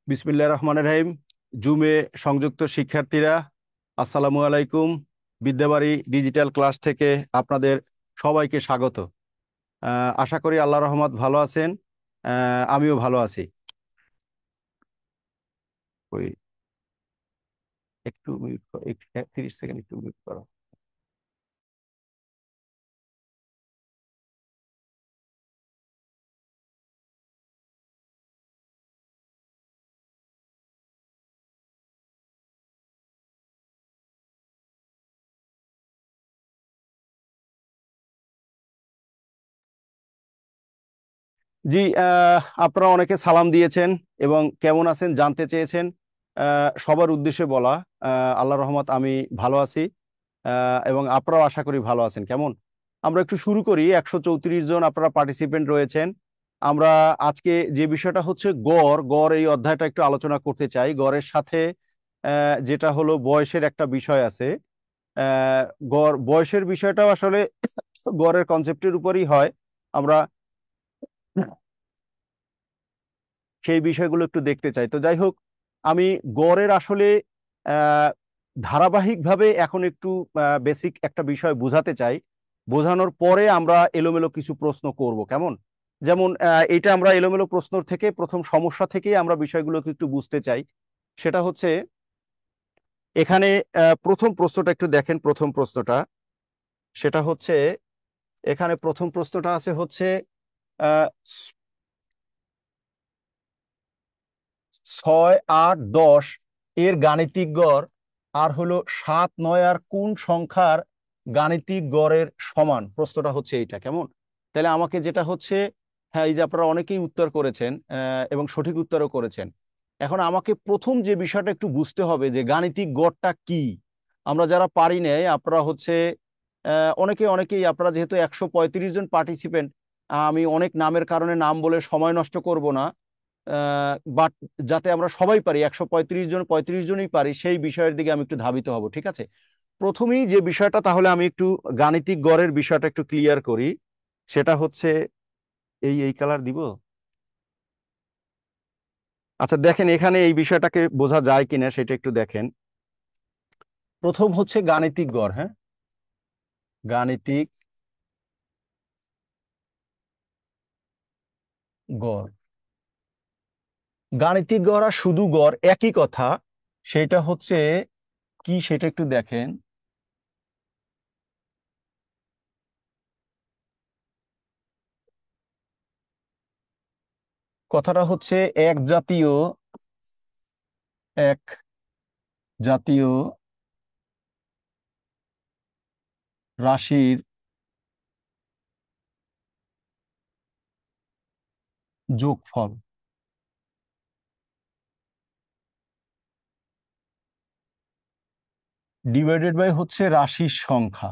বিসমিল্লাহির রহমানির রহিম। জুমে সংযুক্ত শিক্ষার্থীরা, আসসালামু আলাইকুম। বিদ্যাবাড়ি ডিজিটাল ক্লাস থেকে আপনাদের সবাইকে স্বাগত। আশা করি আল্লাহ রহমত ভালো আছেন। আমিও ভালো আছি। ওই একটু মিউট 30 সেকেন্ড একটু মিউট করো। জি, আপনারা অনেকে সালাম দিয়েছেন এবং কেমন আছেন জানতে চেয়েছেন। সবার উদ্দেশ্যে বলা, আল্লাহ রহমত আমি ভালো আছি এবং আপনারাও আশা করি ভালো আছেন। কেমন, আমরা একটু শুরু করি। 134 জন আপনারা পার্টিসিপেন্ট রয়েছেন। আমরা আজকে যে বিষয়টা হচ্ছে গড় গড় এই অধ্যায়টা একটু আলোচনা করতে চাই। গড়ের সাথে যেটা হলো বয়সের একটা বিষয় আছে। আহ, গড় বয়সের বিষয়টাও আসলে গড়ের কনসেপ্টের উপরই হয়। আমরা সেই বিষয়গুলো একটু দেখতে চাই। তো যাই হোক, আমি গড়ের আসলে আহ, ধারাবাহিকভাবে এখন একটু বেসিক একটা বিষয় বোঝাতে চাই। বোঝানোর পরে আমরা এলোমেলো কিছু প্রশ্ন করব। কেমন, যেমন এটা আমরা এলোমেলো প্রশ্ন থেকে প্রথম সমস্যা থেকেই আমরা বিষয়গুলোকে একটু বুঝতে চাই। সেটা হচ্ছে এখানে প্রথম প্রশ্নটা একটু দেখেন। প্রথম প্রশ্নটা সেটা হচ্ছে, এখানে প্রথম প্রশ্নটা আছে হচ্ছে আহ 6, 8, 10 এর গাণিতিক গড় আর হলো 7, 9 আর কোন সংখ্যার গাণিতিক গড়ের সমান। প্রশ্নটা হচ্ছে এইটা। কেমন, তাহলে আমাকে যেটা হচ্ছে, হ্যাঁ এই যে আপনারা অনেকেই উত্তর করেছেন এবং সঠিক উত্তরও করেছেন। এখন আমাকে প্রথম যে বিষয়টা একটু বুঝতে হবে যে গাণিতিক গড়টা কি। আমরা যারা পারি নাই, আপনারা হচ্ছে অনেকেই আপনারা যেহেতু 135 জন পার্টিসিপেন্ট, আমি অনেক নামের কারণে নাম বলে সময় নষ্ট করব না। বাট যাতে আমরা সবাই পারি, 135 জন 35 জনই পারি, সেই বিষয়ের দিকে আমি একটু ধাবিত হব। ঠিক আছে, প্রথমেই যে বিষয়টা, তাহলে আমি একটু গাণিতিক গড়ের বিষয়টা একটু ক্লিয়ার করি। সেটা হচ্ছে এই এই কালার দিব। আচ্ছা দেখেন, এখানে এই বিষয়টাকে বোঝা যায় কিনা সেটা একটু দেখেন। প্রথম হচ্ছে গাণিতিক গড়। হ্যাঁ, গাণিতিক গড়। গাণিতিক গড় আর শুধু গড় একই কথা। সেটা হচ্ছে কি সেটা একটু দেখেন। কথাটা হচ্ছে এক জাতীয় রাশির যোগফল ডিভাইডেড বাই হচ্ছে রাশির সংখ্যা।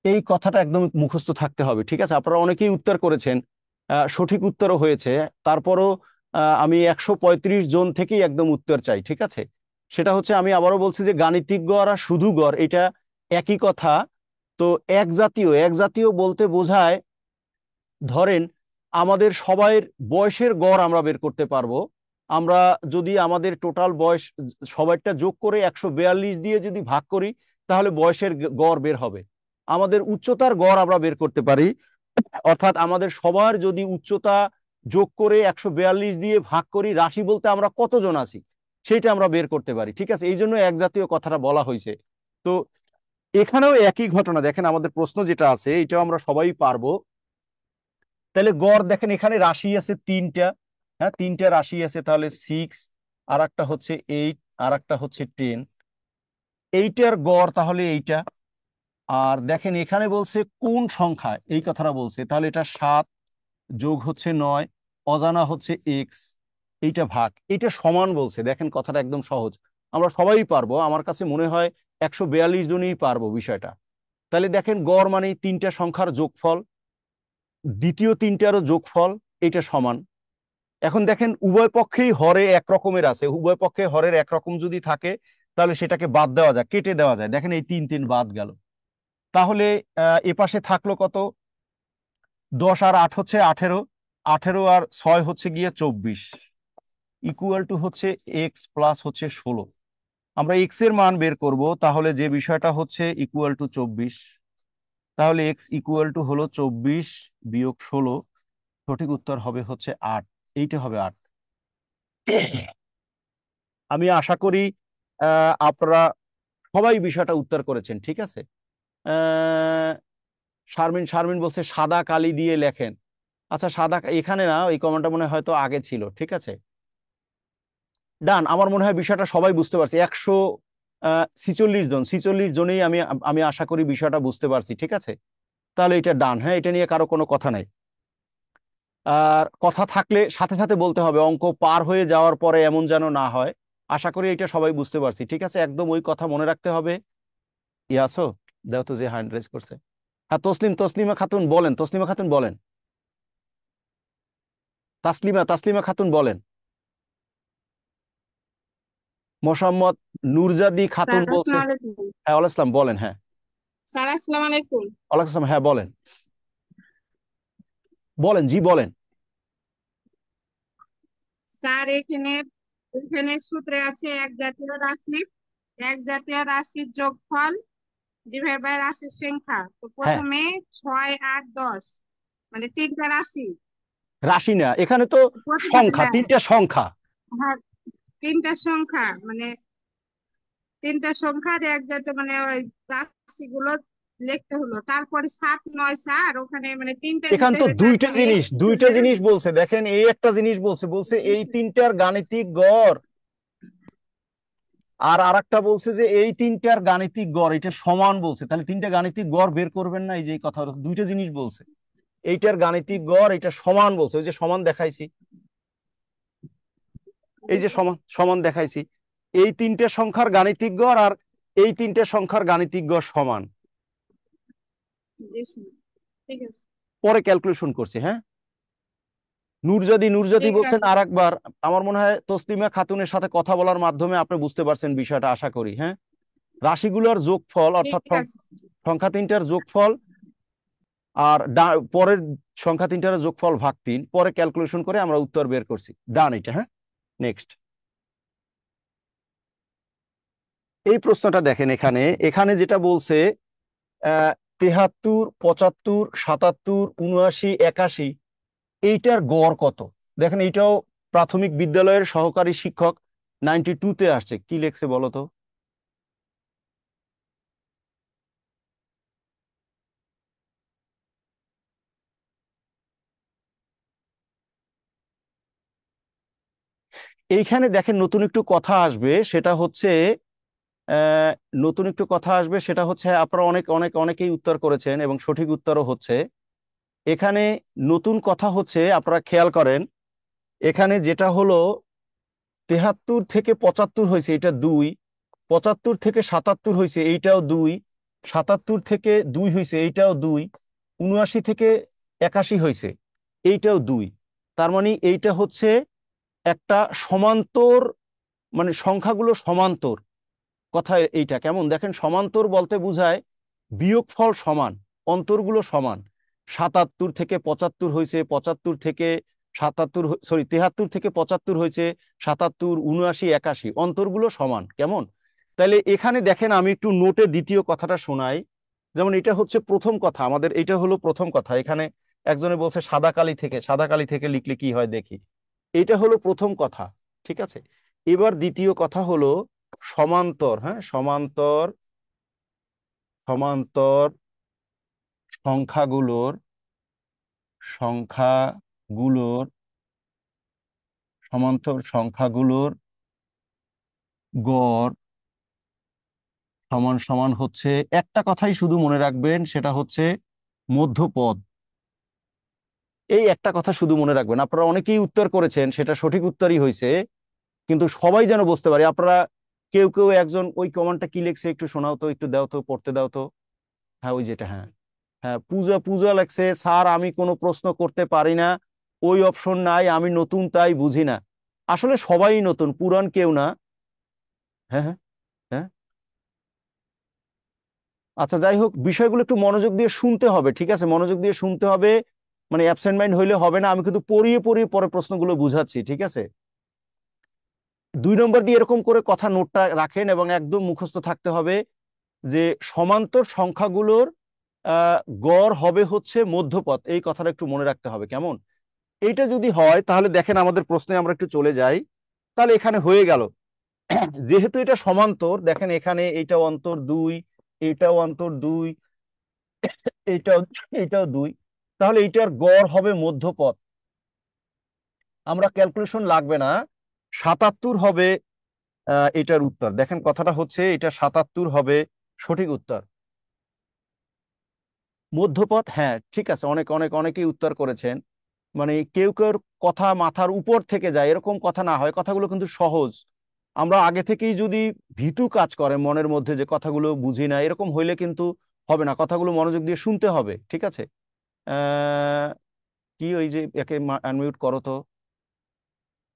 এই কথাটা একদম মুখস্থ থাকতে হবে। ঠিক আছে, আপনারা অনেকেই উত্তর করেছেন, সঠিক উত্তরও হয়েছে। তারপরও আমি 135 জন থেকেই একদম উত্তর চাই। ঠিক আছে, সেটা হচ্ছে, আমি আবারও বলছি যে গাণিতিক গড় আর শুধু গড় এটা একই কথা। তো এক জাতীয় বলতে বোঝায়, ধরেন আমাদের সবাইয়ের বয়সের গড় আমরা বের করতে পারবো। আমরা যদি আমাদের টোটাল বয়স সবাইটা যোগ করে 142 দিয়ে যদি ভাগ করি, তাহলে বয়সের গড় বের হবে। আমাদের উচ্চতার গড় আমরা বের করতে পারি, অর্থাৎ আমাদের সবার যদি উচ্চতা যোগ করে 142 দিয়ে ভাগ করি, রাশি বলতে আমরা কতজন আছি সেইটা আমরা বের করতে পারি। ঠিক আছে, এই জন্য এক জাতীয় কথাটা বলা হয়েছে। তো এখানেও একই ঘটনা। দেখেন আমাদের প্রশ্ন যেটা আছে এটাও আমরা সবাই পারবো। তাহলে গড় দেখেন, এখানে রাশি আছে তিনটা। হ্যাঁ, তিনটা রাশি আছে, তাহলে 6, আর একটা হচ্ছে 8, আর একটা হচ্ছে 10। এইটার গড় তাহলে এইটা। আর দেখেন এখানে বলছে কোন সংখ্যা, এই কথাটা বলছে, তাহলে এটা 7 যোগ হচ্ছে 9, অজানা হচ্ছে এক্স, এইটা ভাগ এইটা সমান বলছে। দেখেন কথাটা একদম সহজ, আমরা সবাই পারবো। আমার কাছে মনে হয় 142 জনই পারবো বিষয়টা। তাহলে দেখেন গড় মানে তিনটা সংখ্যার যোগফল, দ্বিতীয় তিনটারও যোগফল, এটা সমান। এখন দেখেন উভয় পক্ষেই হরে এক রকমের আছে। উভয় পক্ষে হরের একরকম যদি থাকে, তাহলে সেটাকে বাদ দেওয়া যায়, কেটে দেওয়া যায়। দেখেন এই 3 3 বাদ গেল। তাহলে এপাশে থাকলো কত, 10 আর 8 হচ্ছে 18, 18 আর 6 হচ্ছে গিয়ে 24, ইকুয়াল টু হচ্ছে এক্স প্লাস হচ্ছে 16। আমরা এক্স এর মান বের করব, তাহলে যে বিষয়টা হচ্ছে ইকুয়াল টু 24, তাহলে এক্স ইকুয়াল টু হলো 24 বিয়োগ 16, সঠিক উত্তর হবে হচ্ছে 8। এইটা হবে 8। আমি আশা করি আপনারা সবাই বিষয়টা উত্তর করেছেন, ঠিক আছে। আহ শারমিন শারমিন বলছে সাদা কালি দিয়ে লেখেন। আচ্ছা, সাদা এখানে না, এই কমেন্টটা মনে হয় হয়তো আগে ছিল, ঠিক আছে। ডান, আমার মনে হয় বিষয়টা সবাই বুঝতে পারছি। 146 জন, 46 জনেই আমি আমি আশা করি বিষয়টা বুঝতে পারছি, ঠিক আছে। তাহলে এটা ডান, হ্যাঁ, এটা নিয়ে কারো কোনো কথা নাই। আর কথা থাকলে সাথে সাথে বলতে হবে, অঙ্ক পার হয়ে যাওয়ার পরে এমন যেন না হয়। আশা করি এটা সবাই বুঝতে পারছি, ঠিক আছে। একদম ওই কথা মনে রাখতে হবে। ইয়াসো, দেখো তো যে হ্যান্ড রেজ করছে। হ্যাঁ, তসলিমা খাতুন বলেন, তসলিমা খাতুন বলেন, তাসলিমা খাতুন বলেন। মোসাম্মদ নুরজাদি খাতুন স্যার বলছে। আসসালামু আলাইকুম। হ্যাঁ, ওয়ালাইকুম আসসালাম, বলেন। হ্যাঁ, স্যার আসসালামু আলাইকুম। ওয়ালাইকুম আসসালাম, হ্যাঁ বলেন, বলেন, জি বলেন। স্যার এখানে এখানে সূত্রে আছে এক জাতীয় রাশির যোগফল ডিভাইড বাই রাশির সংখ্যা। তো হ্যাঁ, প্রথমে 6, 8, 10 মানে তিনটা রাশি। রাশি না, এখানে তো প্রথমে সংখ্যা, হ্যাঁ, 3টা সংখ্যা। হ্যাঁ, তিনটা সংখ্যা মানে তিনটা সংখ্যার এক জাতীয় মানে ওই রাশিগুলো লিখতে হলো। তারপরে 7, 9, স্যার ওখানে মানে তিনটার এখানে তো ভিতরে দুইটা মানে জিনিস, এক্স হিসেবে। বলছে, দেখেন, এই একটা জিনিস বলছে, বলছে এই তিনটার গাণিতিক গড়, আর আরেকটা বলছে যে এই তিনটার গাণিতিক গড় এটা সমান বলছে। তাহলে তিনটা গাণিতিক গড় বের করবেন না, এই যে এই কথা, দুইটা জিনিস বলছে। এইটার গাণিতিক গড় এটা সমান বলছে, ওই যে সমান দেখাইছি, এই যে সমান সমান দেখাইছি। এই তিনটে সংখ্যার গাণিতিক গড় আর এই তিনটে সংখ্যার গাণিতিক গড় সমান। জি স্যার, ঠিক আছে। পরে ক্যালকুলেশন করছি, হ্যাঁ। নূরজাদি ঠিক বলছেন আছে আর স্যার। একবার। আমার মনে হয় তসলিমা খাতুনের সাথে কথা বলার মাধ্যমে আপনি বুঝতে পারছেন বিষয়টা, আশা করি, হ্যাঁ। রাশিগুলোর যোগফল, ঠিক অর্থাৎ আছে স্যার। সংখ্যা তিনটার যোগফল আর পরের সংখ্যা তিনটার যোগফল ভাগ 3, পরে ক্যালকুলেশন করে আমরা উত্তর বের করছি। ডান এটা, হ্যাঁ। নেক্সট, এই প্রশ্নটা দেখেন, এখানে এখানে যেটা বলছে 73, 75, 77, 79, 81, এইটার গড় কত। দেখেন, এইটাও প্রাথমিক বিদ্যালয়ের সহকারী শিক্ষক 92-তে আসছে। কি লেখছে বলো তো? এইখানে দেখেন নতুন একটু কথা আসবে, সেটা হচ্ছে আহ, নতুন একটু কথা আসবে, সেটা হচ্ছে আপনারা অনেকেই উত্তর করেছেন এবং সঠিক উত্তরও হচ্ছে। এখানে নতুন কথা হচ্ছে, আপনারা খেয়াল করেন, এখানে যেটা হলো 73 থেকে 75 হয়েছে, এটা 2। 75 থেকে 77 হয়েছে, এইটাও 2। 77 থেকে 2 হয়েছে, এইটাও 2। 79 থেকে 81 হয়েছে, এইটাও 2। তার মানে এইটা হচ্ছে একটা সমান্তর, মানে সংখ্যাগুলো সমান্তর। কথা এইটা কেমন দেখেন, সমান্তর বলতে বোঝায় বিয়োগফল সমান, অন্তরগুলো সমান। 77 থেকে 75 হয়েছে, 75 থেকে 77, সরি 73 থেকে 75 হয়েছে, 77, 79, 81, অন্তরগুলো সমান, কেমন। তাহলে এখানে দেখেন, আমি একটু নোটে দ্বিতীয় কথাটা শোনাই। যেমন এটা হচ্ছে প্রথম কথা, আমাদের এটা হলো প্রথম কথা। এখানে একজনে বলছে সাদা কালি থেকে লিখলে কি হয় দেখি। এটা হলো প্রথম কথা, ঠিক আছে। এবার দ্বিতীয় কথা হলো সমান্তর, হ্যাঁ, সমান্তর, সমান্তর সংখ্যাগুলোর, সংখ্যাগুলোর সমান্তর সংখ্যাগুলোর গড় সমান সমান হচ্ছে, একটা কথাই শুধু মনে রাখবেন, সেটা হচ্ছে মধ্যপদ। এই একটা কথা শুধু মনে রাখবেন। আপনারা অনেকেই উত্তর করেছেন, সেটা সঠিক উত্তরই হয়েছে, কিন্তু সবাই যেন বুঝতে পারে। আপনারা কেউ কেউ একজন ওই কমান্ডটা কি লিখছে একটু শোনাও তো, একটু দাও তো, পড়তে দাও তো। হ্যাঁ, ওই যেটা, হ্যাঁ। হ্যাঁ, পূজা পূজা লাগছে, স্যার আমি কোনো প্রশ্ন করতে পারি না, ওই অপশন নাই, আমি নতুন তাই বুঝি না। আসলে সবাই নতুন, পুরান কেউ না। হ্যাঁ, হ্যাঁ, হ্যাঁ। আচ্ছা, যাই হোক, বিষয়গুলো একটু মনোযোগ দিয়ে শুনতে হবে, ঠিক আছে, মনোযোগ দিয়ে শুনতে হবে। মানে অ্যাবসেন্ট মাইন্ড হইলে হবে না, আমি কিন্তু পড়িয়ে পড়িয়ে পরে প্রশ্নগুলো বুঝাচ্ছি, ঠিক আছে? 2 নম্বর দিয়ে এরকম করে কথা নোটটা রাখেন এবং একদম মুখস্থ থাকতে হবে যে সমান্তর সংখ্যাগুলোর গড় হবে হচ্ছে মধ্যপথ, এই কথাটা একটু মনে রাখতে হবে, কেমন? এইটা যদি হয় তাহলে দেখেন আমাদের প্রশ্নে আমরা একটু চলে যাই, তাহলে এখানে হয়ে গেল। যেহেতু এটা সমান্তর, দেখেন এখানে এইটাও অন্তর 2, এইটাও অন্তর 2, এইটাও এইটাও 2, তাহলে এইটার গড় হবে মধ্যপথ। আমরা ক্যালকুলেশন লাগবে না, 77 হবে এটার উত্তর। দেখেন কথাটা হচ্ছে এটা 77 হবে সঠিক উত্তর। মধ্যপথ, হ্যাঁ ঠিক আছে, অনেক অনেক অনেকেই উত্তর করেছেন। মানে কেউ কেউ কথা মাথার উপর থেকে যায়, এরকম কথা না হয়, কথাগুলো কিন্তু সহজ। আমরা আগে থেকেই যদি ভীতু কাজ করে মনের মধ্যে যে কথাগুলো বুঝি না, এরকম হইলে কিন্তু হবে না, কথাগুলো মনোযোগ দিয়ে শুনতে হবে, ঠিক আছে? আহ কি ওই যে একে আনমিউট করো তো,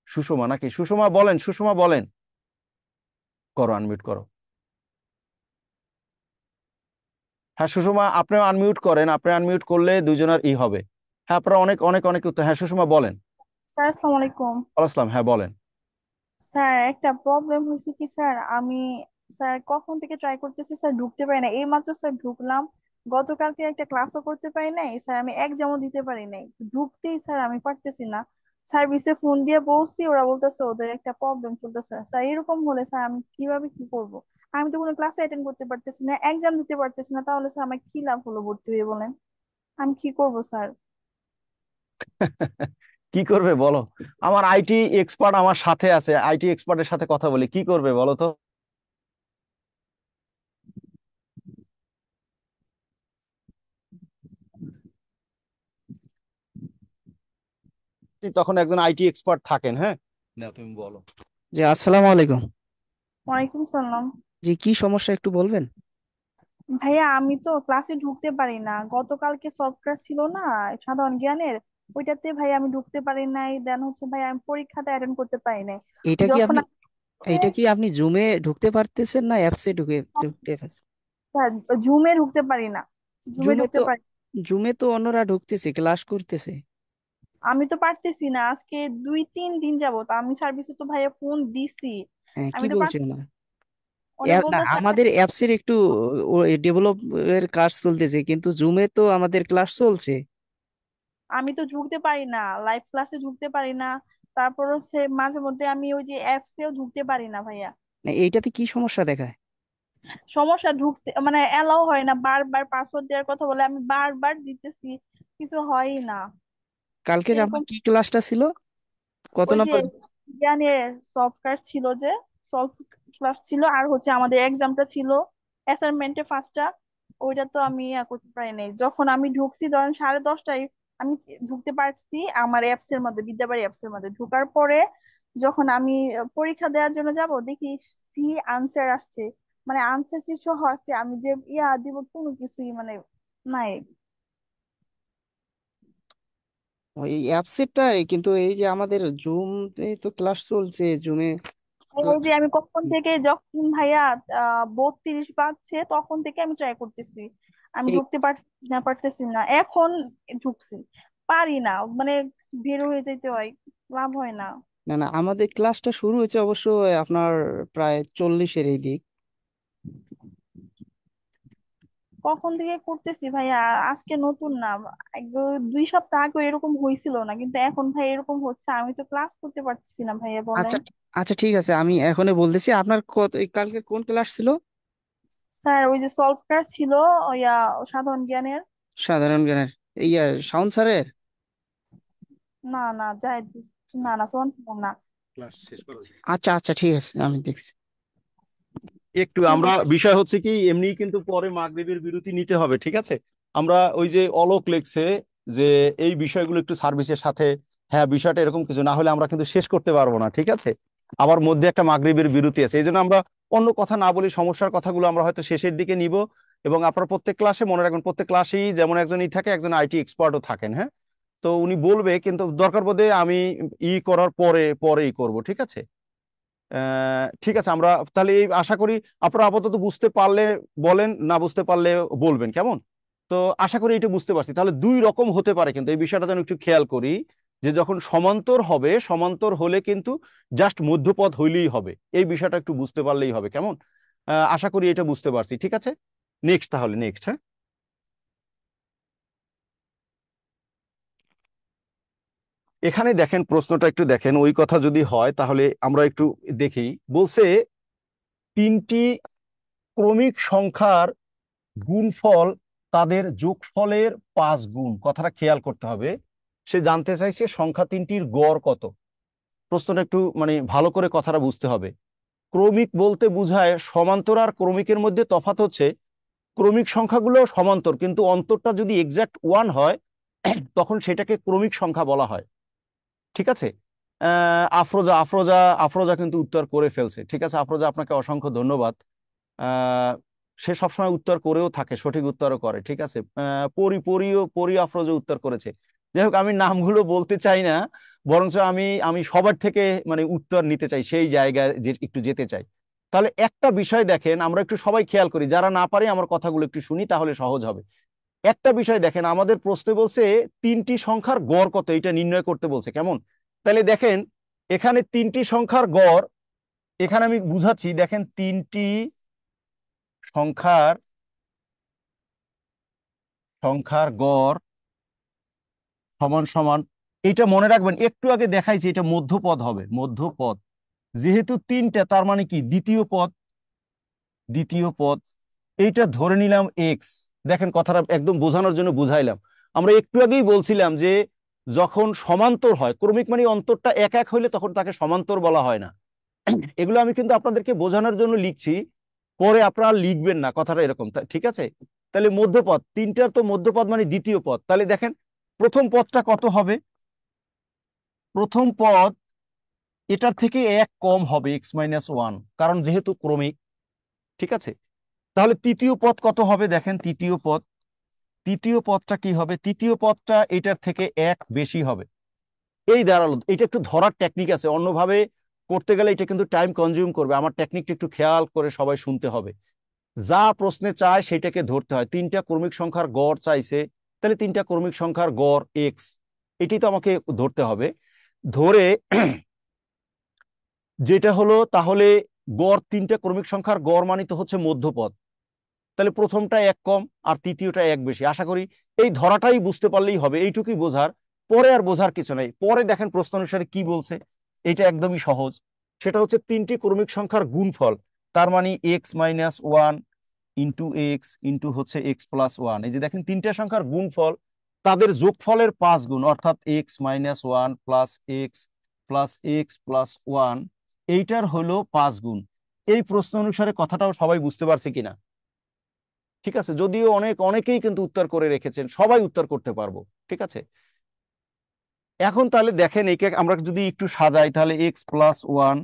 সুষমা নাকি? সুষমা বলেন, সুষমা বলেন, করো, আনমিউট করো। হ্যাঁ সুষমা, আপনিও আনমিউট করেন, আপনি আনমিউট করলে দুইজনের ই হবে। হ্যাঁ আপনারা অনেক অনেক অনেক উত্তর, হ্যাঁ সুষমা বলেন। স্যার আসসালামু আলাইকুম। আসসালাম, হ্যাঁ বলেন। স্যার একটা প্রবলেম হয়েছে কি স্যার, আমি স্যার কখন থেকে ট্রাই করতেছি স্যার, ঢুকতে পারি না। এই মাত্র স্যার ঢুকলাম, গতকালকে একটা ক্লাসও করতে পারি নাই স্যার, আমি এক্সামও দিতে পারি নাই। ঢুকতেই স্যার আমি পারতেছি না। সার্ভিসে ফোন দিয়ে বলছি, ওরা বলতেছে ওদের একটা প্রবলেম চলতেছে। স্যার এরকম হলে স্যার আমি কিভাবে কি করব? আমি তো কোনো ক্লাসে অ্যাটেন্ড করতে পারতেছি না, এক্সাম দিতে পারতেছি না, তাহলে স্যার আমার কি লাভ হলো ভর্তি হয়ে বলেন? আমি কি করব স্যার? কি করবে বলো? আমার আইটি এক্সপার্ট আমার সাথে আছে, আইটি এক্সপার্টের সাথে কথা বলি, কি করবে বলো তো? তখন একজন আইটি এক্সপার্ট থাকেন, হ্যাঁ না তুমি বলো। জি আসসালামু আলাইকুম। ওয়ালাইকুম সালাম। জি কি সমস্যা একটু বলবেন? ভাইয়া আমি তো ক্লাসে ঢুকতে পারি না, গতকালকে সফট ক্লাস ছিল না সাধারণ জ্ঞানের, ওইটাতে ভাই আমি ঢুকতে পারি নাই। দেন হচ্ছে ভাই আমি পরীক্ষাটা অ্যাটেন্ড করতে পারি নাই। এটা কি যখন আপনি এটা কি আপনি জুমে ঢুকতে পারতেছেন না অ্যাপসে ঢুকে ঢুকতে পারছেন? জুমে ঢুকতে পারি না, জুমে জুমে ঢুকতে তো পারি। জুমে তো অন্যরা ঢুকতেছে, ক্লাস করতেছে। আমি তো পারতেছি না, আজকে 2-3 দিন যাবত আমি সার্ভিসে তো ভাইয়া ফোন দিছি, হ্যাঁ কি আমি তো বলছে না? উনি না বলতেছে আমাদের অ্যাপসের একটু ডেভেলপ এর কাজ চলতেছে, কিন্তু জুমে তো আমাদের ক্লাস চলছে। আমি তো ঢুকতে পারি না, লাইভ ক্লাসে ঢুকতে পারি না। তারপর হচ্ছে মাঝে মধ্যে আমি ওই যে অ্যাপসেও ঢুকতে পারি না ভাইয়া। না এইটাতে কি সমস্যা দেখায়? সমস্যা, ঢুকতে মানে অ্যালাউ হয় না, বারবার পাসওয়ার্ড দেওয়ার কথা বলে, আমি বারবার দিতেছি, কিছু হয়ই না। কালকের আমার এরকম কি ক্লাসটা ছিল? কত ওই যে নম্বর? বিজ্ঞানের সফটওয়্যার ছিল, যে সলভ ক্লাস ছিল, আর হচ্ছে আমাদের এক্সামটা ছিল অ্যাসাইনমেন্টে ফার্স্টটা, ওইটা তো আমি করতে পারি নাই। যখন আমি ঢুকছি ধরেন 10:30টায় আমি ঢুকতে পারছি আমার অ্যাপস এর মধ্যে, বিদ্যাবাড়ি অ্যাপস এর মধ্যে ঢোকার পরে যখন আমি পরীক্ষা দেওয়ার জন্য যাব, দেখি সি আনসার আসছে, মানে আনসার সহ আসছে, আমি যে দিব কোনো কিছুই মানে নাই। ওই অ্যাপসেরটাই, কিন্তু এই যে আমাদের জুম তো ক্লাস চলছে জুমে। এই যে আমি কখন থেকে, যখন ভাইয়া 32 বাজছে তখন থেকে আমি ট্রাই করতেছি, আমি ঢুকতে পারতেছি না। এখন ঢুকছি, পারি না, মানে বের হয়ে যেতে হয়, লাভ হয় না। না না আমাদের ক্লাসটা শুরু হয়েছে অবশ্য আপনার প্রায় 40-এর এই দিক। কখন থেকে করতেছি ভাইয়া, আজকে নতুন না, 2 সপ্তাহ আগে এরকম হয়েছিল না, কিন্তু এখন ভাই এরকম হচ্ছে, আমি তো ক্লাস করতে পারতেছি না ভাইয়া বলেন। আচ্ছা আচ্ছা ঠিক আছে, আমি এখনই বলতেছি আপনার কালকে কোন ক্লাস ছিল? স্যার ওই যে সলভ ক্লাস ছিল, ইয়া সাধারণ জ্ঞানের। সাধারণ জ্ঞানের, ইয়া শাওন স্যারের। না না যাই, না না শোন, না। আচ্ছা আচ্ছা ঠিক আছে আমি দেখছি। একটু ঠিক আমরা, আছে। বিষয় হচ্ছে কি এমনি কিন্তু পরে মাগরিবের বিরতি নিতে হবে, ঠিক আছে? আমরা ওই যে অলোক লেখছে যে এই বিষয়গুলো একটু সার্ভিসের সাথে, হ্যাঁ বিষয়টা এরকম কিছু না হলে আমরা কিন্তু শেষ করতে পারবো না, ঠিক আছে? আবার মধ্যে একটা মাগরিবের বিরতি আছে, এই জন্য আমরা অন্য কথা না বলি, সমস্যার কথাগুলো আমরা হয়তো শেষের দিকে নিব। এবং আপনার প্রত্যেক ক্লাসে মনে রাখবেন, প্রত্যেক ক্লাসেই যেমন একজন ই থাকে, একজন আইটি এক্সপার্টও থাকেন, হ্যাঁ? তো উনি বলবে, কিন্তু দরকার বোধে আমি ই করার পরেই করব, ঠিক আছে? ঠিক আছে, আমরা তাহলে এই আশা করি আপনারা আপাতত বুঝতে পারলে বলেন, না বুঝতে পারলে বলবেন, কেমন? তো আশা করি এটা বুঝতে পারছি। তাহলে দুই রকম হতে পারে, কিন্তু এই বিষয়টা যেন একটু খেয়াল করি যে যখন সমান্তর হবে, সমান্তর হলে কিন্তু জাস্ট মধ্যপদ হইলেই হবে, এই বিষয়টা একটু বুঝতে পারলেই হবে। কেমন? আশা করি এটা বুঝতে পারছি। ঠিক আছে, নেক্সট তাহলে, নেক্সট। হ্যাঁ, এখানে দেখেন প্রশ্নটা একটু দেখেন, ওই কথা যদি হয় তাহলে আমরা একটু দেখি। বলছে তিনটি ক্রমিক সংখ্যার গুণফল তাদের যোগফলের 5 গুণ। কথাটা খেয়াল করতে হবে। সে জানতে চাইছে সংখ্যা তিনটির গড় কত। প্রশ্নটা একটু মানে ভালো করে কথাটা বুঝতে হবে। ক্রমিক বলতে বোঝায় সমান্তর আর ক্রমিকের মধ্যে তফাৎ হচ্ছে ক্রমিক সংখ্যাগুলো সমান্তর, কিন্তু অন্তরটা যদি এক্সাক্ট 1 হয় তখন সেটাকে ক্রমিক সংখ্যা বলা হয়। ঠিক আছে। আফরোজা আফরোজা আফরোজা কিন্তু উত্তর করে ফেলছে। ঠিক আছে আফরোজা, আপনাকে অসংখ্য ধন্যবাদ। আহ, সে সবসময় উত্তর করেও থাকে, সঠিক উত্তরও করে। ঠিক আছে, পরি আফরোজা উত্তর করেছে। যাই হোক, আমি নামগুলো বলতে চাই না, বরঞ্চ আমি আমি সবার থেকে মানে উত্তর নিতে চাই, সেই জায়গায় যে একটু যেতে চাই। তাহলে একটা বিষয় দেখেন, আমরা একটু সবাই খেয়াল করি, যারা না পারি আমার কথাগুলো একটু শুনি, তাহলে সহজ হবে। একটা বিষয় দেখেন, আমাদের প্রশ্নে বলছে তিনটি সংখ্যার গড় কত, এটা নির্ণয় করতে বলছে। কেমন? তাহলে দেখেন এখানে তিনটি সংখ্যার গড়, এখানে আমি বুঝাচ্ছি। দেখেন তিনটি সংখ্যার সংখ্যার গড় সমান সমান, এটা মনে রাখবেন, একটু আগে দেখাইছি এটা মধ্যপদ হবে, মধ্যপদ। যেহেতু তিনটা, তার মানে কি দ্বিতীয় পদ, দ্বিতীয় পদ। এইটা ধরে নিলাম এক্স। দেখেন কথাটা একদম বোঝানোর জন্য বুঝাইলাম। আমরা একটু আগেই বলছিলাম যে যখন সমান্তর হয়, ক্রমিক মানে অন্তরটা এক এক হইলে তখন তাকে সমান্তর বলা হয় না। এগুলো আমি কিন্তু আপনাদেরকে বোঝানোর জন্য লিখছি, পরে আপনারা লিখবেন না, কথাটা এরকম। ঠিক আছে, তাহলে মধ্যপদ, তিনটার তো মধ্যপদ মানে দ্বিতীয় পদ। তাহলে দেখেন প্রথম পদটা কত হবে? প্রথম পদ এটার থেকে এক কম হবে, x-1, কারণ যেহেতু ক্রমিক। ঠিক আছে, তাহলে তৃতীয় পদ কত হবে? দেখেন তৃতীয় পদ, তৃতীয় পদটা কি হবে? তৃতীয় পদটা এটার থেকে এক বেশি হবে। এই দাঁড়ালো। এটা একটু ধরার টেকনিক আছে, অন্যভাবে করতে গেলে এটা কিন্তু টাইম কনজিউম করবে। আমার টেকনিকটা একটু খেয়াল করে সবাই শুনতে হবে। যা প্রশ্নে চায় সেটাকে ধরতে হয়। তিনটা ক্রমিক সংখ্যার গড় চাইছে, তাহলে তিনটা ক্রমিক সংখ্যার গড় এক্স, এটি তো আমাকে ধরতে হবে। ধরে যেটা হলো, তাহলে গড়, তিনটা ক্রমিক সংখ্যার গড় মানিত হচ্ছে মধ্যপদ। তাহলে প্রথমটা এক কম আর তৃতীয়টা এক বেশি। আশা করি এই ধরাটাই বুঝতে পারলেই হবে, এইটুকুই বোঝার, পরে আর বোঝার কিছু নাই। পরে দেখেন প্রশ্ন অনুসারে কি বলছে, এটা একদমই সহজ। সেটা হচ্ছে তিনটি ক্রমিক সংখ্যার গুণফল, তার মানে x-1 ইন্টু এক্স ইন্টু হচ্ছে x+1। এই যে দেখেন তিনটা সংখ্যার গুণফল, তাদের যোগফলের 5 গুণ, অর্থাৎ x-1 plus x plus x+1, এইটার হলো 5 গুণ। এই প্রশ্ন অনুসারে কথাটাও সবাই বুঝতে পারছে কিনা? ঠিক আছে, যদিও অনেকেই কিন্তু উত্তর করে রেখেছেন, সবাই উত্তর করতে পারবো। ঠিক আছে, এখন তাহলে দেখেন একে আমরা যদি একটু সাজাই, তাহলে x+1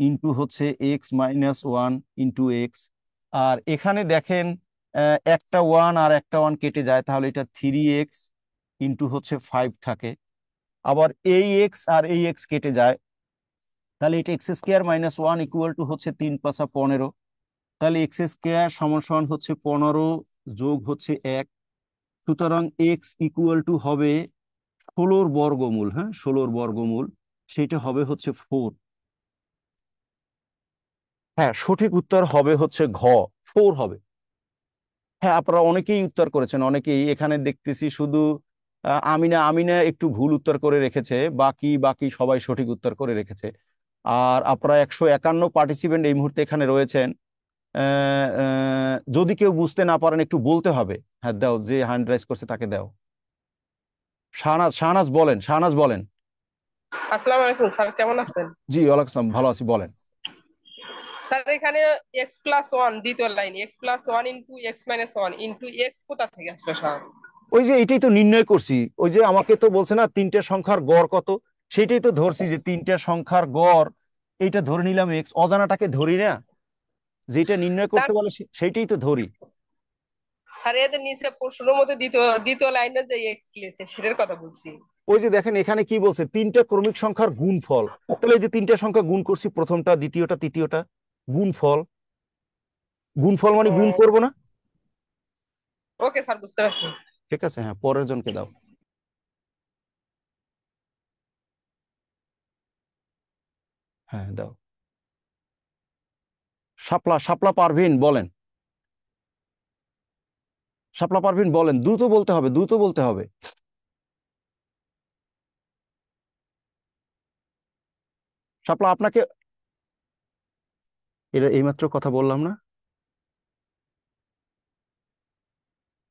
ইন্টু হচ্ছে x-1 ইন্টু এক্স। আর এখানে দেখেন একটা 1 আর একটা 1 কেটে যায়, তাহলে এটা 3x ইন্টু হচ্ছে 5 থাকে। আবার এই x আর এই x কেটে যায়, তাহলে এটা x² - 1 ইকুয়াল টু হচ্ছে 3×5 = 15। তাহলে x² সমান সমান হচ্ছে 15 যোগ হচ্ছে 1। সুতরাং এক্স ইকুয়াল টু হবে 16 বর্গমূল। হ্যাঁ, 16 বর্গমূল, সেটা হবে হচ্ছে 4। হ্যাঁ, সঠিক উত্তর হবে হচ্ছে ঘ, 4 হবে। হ্যাঁ, আপনারা অনেকেই উত্তর করেছেন, অনেকেই। এখানে দেখতেছি শুধু আমিনা আমিনা একটু ভুল উত্তর করে রেখেছে, বাকি বাকি সবাই সঠিক উত্তর করে রেখেছে। আর আপনারা 151 পার্টিসিপেন্ট এই মুহূর্তে এখানে রয়েছেন। যদি কেউ বুঝতে না পারেন একটু বলতে হবে। হ্যাঁ দাও, যে হ্যান্ড রাইজ করছে তাকে দাও। শাহনাজ, শাহনাজ বলেন, শাহনাজ বলেন। আসসালামু আলাইকুম স্যার, কেমন আছেন? জি ওয়ালাইকুম আসসালাম, ভালো আছি, বলেন। স্যার এখানে x+1 দ্বিতীয় line, x+1 into x-1 into x কোথা থেকে আসলো স্যার? ওই যে এটাই তো নির্ণয় করছি, ওই যে আমাকে তো বলছে না তিনটে সংখ্যার গড় কত, সেটাই তো ধরছি যে তিনটে সংখ্যার গড়, এইটা ধরে নিলাম এক্স। অজানাটাকে ধরি না, যেটা নির্ণয় তার করতে বলে সেইটাই তো ধরি। স্যার এদের নিচে প্রশ্নের মধ্যে দ্বিতীয় দ্বিতীয় লাইনে যে এক্স লিখেছে সেটার কথা বলছি। ওই যে দেখেন এখানে কি বলছে, তিনটা ক্রমিক সংখ্যার গুণফল। তাহলে এই যে তিনটা সংখ্যা গুণ করছি, প্রথমটা দ্বিতীয়টা তৃতীয়টা, গুণফল। গুণফল মানে গুণ ও করব না? ওকে স্যার, বুঝতে পারছি। ঠিক আছে, হ্যাঁ, পরের জনকে দাও। হ্যাঁ, দাও। শাপলা শাপলা পারভিন বলেন। শাপলা পারভিন বলেন, দ্রুত বলতে হবে, দ্রুত বলতে হবে। শাপলা আপনাকে এটা এইমাত্র কথা বললাম না?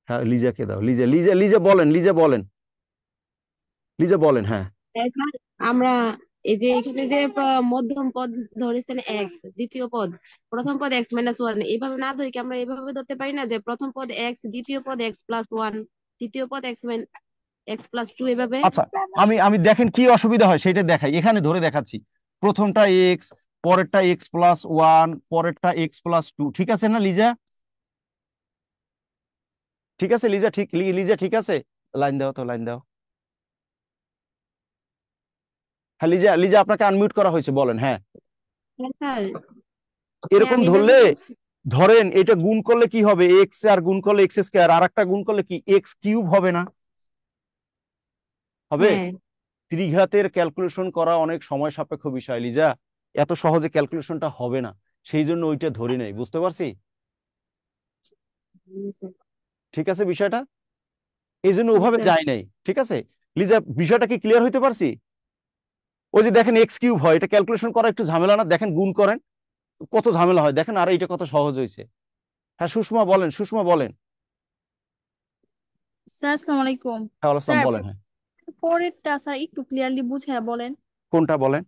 হ্যাঁ, লিজাকে দাও। লিজা লিজা লিজা বলেন, লিজা বলেন, লিজা বলেন, হ্যাঁ। এখন আমরা এই যে এখানে যে মধ্যম পদ ধরেছেন এক্স, দ্বিতীয় পদ প্রথম পদ এক্স মাইনাস ওয়ান, এইভাবে না ধরে কি আমরা এইভাবে ধরতে পারি না যে প্রথম পদ এক্স, দ্বিতীয় পদ এক্স প্লাস ওয়ান, তৃতীয় পদ এক্স প্লাস টু, এভাবে? আচ্ছা, আমি আমি দেখেন কি অসুবিধা হয় সেটা দেখাই, এখানে ধরে দেখাচ্ছি। প্রথমটা এক্স, পরেরটা এক্স প্লাস ওয়ান, পরেরটা এক্স প্লাস টু, ঠিক আছে না লিজা? ঠিক আছে লিজা, ঠিক লিজা ঠিক আছে। লাইন দাও তো, লাইন দাও। হ্যাঁ লিজা, লিজা আপনাকে আনমিউট করা হয়েছে, বলেন। হ্যাঁ, হ্যাঁ স্যার, এরকম আমি এভাবে ধরলে বলছি। ধরেন এটা গুণ করলে কি হবে, এক্স আর গুণ করলে এক্স স্কোয়ার, আর একটা গুণ করলে কি এক্স কিউব হবে না? হবে। হ্যাঁ ত্রিঘাতের ক্যালকুলেশন করা অনেক সময় সাপেক্ষ বিষয় লিজা, এত সহজে ক্যালকুলেশনটা হবে না, সেই জন্য ওইটা ধরি নাই, বুঝতে পারছি? ঠিক আছে বিষয়টা, এই জন্য ওভাবে স্যার। যাই নাই। ঠিক আছে লিজা, বিষয়টা কি ক্লিয়ার হইতে পারছি? ওই যে দেখেন এক্স কিউব হয়, এটা ক্যালকুলেশন করা একটু ঝামেলা না? দেখেন গুণ করেন কত ঝামেলা হয়, দেখেন, আর এটা কত সহজ হয়েছে। হ্যাঁ, সুষমা বলেন, সুষমা বলেন। স্যার আসসালামু আলাইকুম। হ্যাঁ, ওয়ালাইকুম আসসালাম, স্যার বলেন। হ্যাঁ, পরেরটা স্যার একটু ক্লিয়ারলি বুঝায় বলেন। কোনটা বলেন?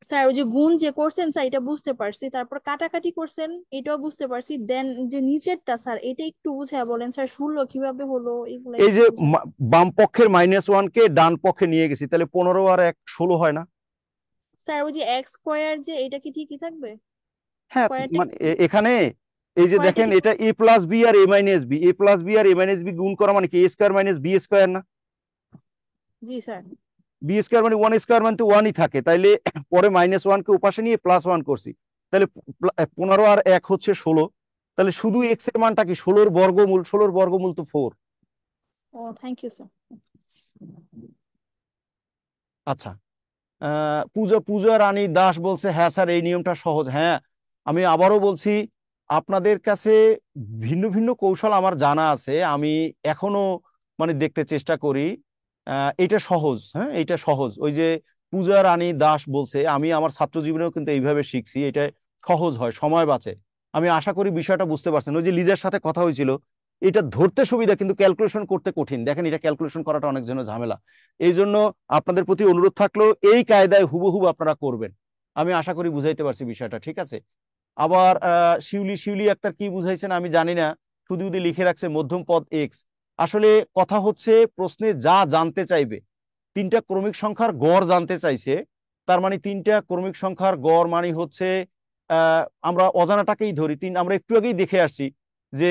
স্যার ওই যে গুণ যে করছেন স্যার এটা বুঝতে পারছি, তারপর কাটাকাটি করছেন এটাও বুঝতে পারছি, দেন যে নিচেরটা স্যার এটা একটু বুঝায় বলেন স্যার, 16 কিভাবে হলো এগুলো এই একটু যে বুঝায়। বাম পক্ষের -1 কে ডান পক্ষে নিয়ে গেছি, তাহলে 15 আর 1 16 হয় না? স্যার ওই যে এক্স স্কোয়ার যে এটা কি ঠিকই থাকবে? হ্যাঁ, স্কোয়ারটা মানে এখানে এই যে স্কোয়ারটা দেখেন, কি? এটা এ প্লাস বি আর এ মাইনাস বি, এ প্লাস বি আর এ মাইনাস বি গুণ করা মানে কি এ স্কোয়ার মাইনাস বি স্কোয়ার না? জি স্যার। বি স্কোয়ার মানে ওয়ান স্কোয়ার মানে তো ওয়ানই থাকে, তাইলে পরে -1 কে উপাশে নিয়ে +1 করছি, তাহলে 15 আর 1 হচ্ছে 16, তাহলে শুধু জি। এক্স এর মানটা কি 16 বর্গমূল, 16 বর্গমূল তো 4। ও থ্যাংক ইউ স্যার। আচ্ছা, পূজা পূজা রানী দাস বলছে, হ্যাঁ স্যার এই নিয়মটা সহজ। হ্যাঁ, আমি আবারও বলছি, আপনাদের কাছে ভিন্ন ভিন্ন কৌশল আমার জানা আছে, আমি এখনো মানে দেখতে চেষ্টা করি। এটা সহজ, হ্যাঁ এটা সহজ। ওই যে পূজা রানী দাস বলছে, আমি আমার ছাত্র জীবনেও কিন্তু এইভাবে শিখছি, এটা সহজ হয়, সময় বাঁচে। আমি আশা করি বিষয়টা বুঝতে পারছেন। ওই যে লিজার সাথে কথা হয়েছিল, এটা ধরতে সুবিধা কিন্তু ক্যালকুলেশন করতে কঠিন, দেখেন এটা ক্যালকুলেশন করাটা অনেক জন্য ঝামেলা। এই জন্য আপনাদের প্রতি অনুরোধ থাকলো এই কায়দায় হুবহু আপনারা করবেন। আমি আশা করি বুঝাইতে পারছি বিষয়টা, ঠিক আছে? আবার শিউলি শিউলি আক্তার কি বুঝাইছেন আমি জানি না, শুধু যদি লিখে রাখছে মধ্যম পদ এক্স। আসলে কথা হচ্ছে প্রশ্নে যা জানতে চাইবে, তিনটা ক্রমিক সংখ্যার গড় জানতে চাইছে, তার মানে তিনটা ক্রমিক সংখ্যার গড় মানে হচ্ছে আমরা অজানাটাকেই ধরি তিন, আমরা একটু আগেই দেখে আসছি যে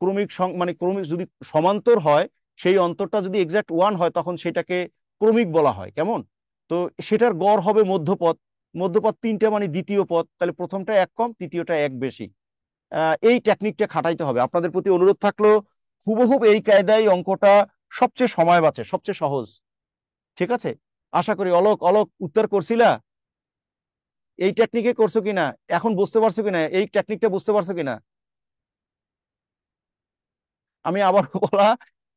ক্রমিক মানে ক্রমিক যদি সমান্তর হয়, সেই অন্তরটা যদি এক্সাক্ট 1 হয় তখন সেটাকে ক্রমিক বলা হয়, কেমন? তো সেটার গড় হবে মধ্যপদ, মধ্যপদ তিনটা মানে দ্বিতীয় পদ, তাহলে প্রথমটা 1 কম, তৃতীয়টা 1 বেশি। এই টেকনিকটা খাটাইতে হবে। আপনাদের প্রতি অনুরোধ থাকলো হুবহুব এই কায়দায় অঙ্কটা সবচেয়ে সময় বাঁচে, সবচেয়ে সহজ। ঠিক আছে, আশা করি। অলোক, অলোক উত্তর করছিলা? এই টেকনিকে করছো কিনা, এখন বুঝতে পারছো কিনা, এই টেকনিকটা বুঝতে পারছো কিনা? আমি আবার বলা,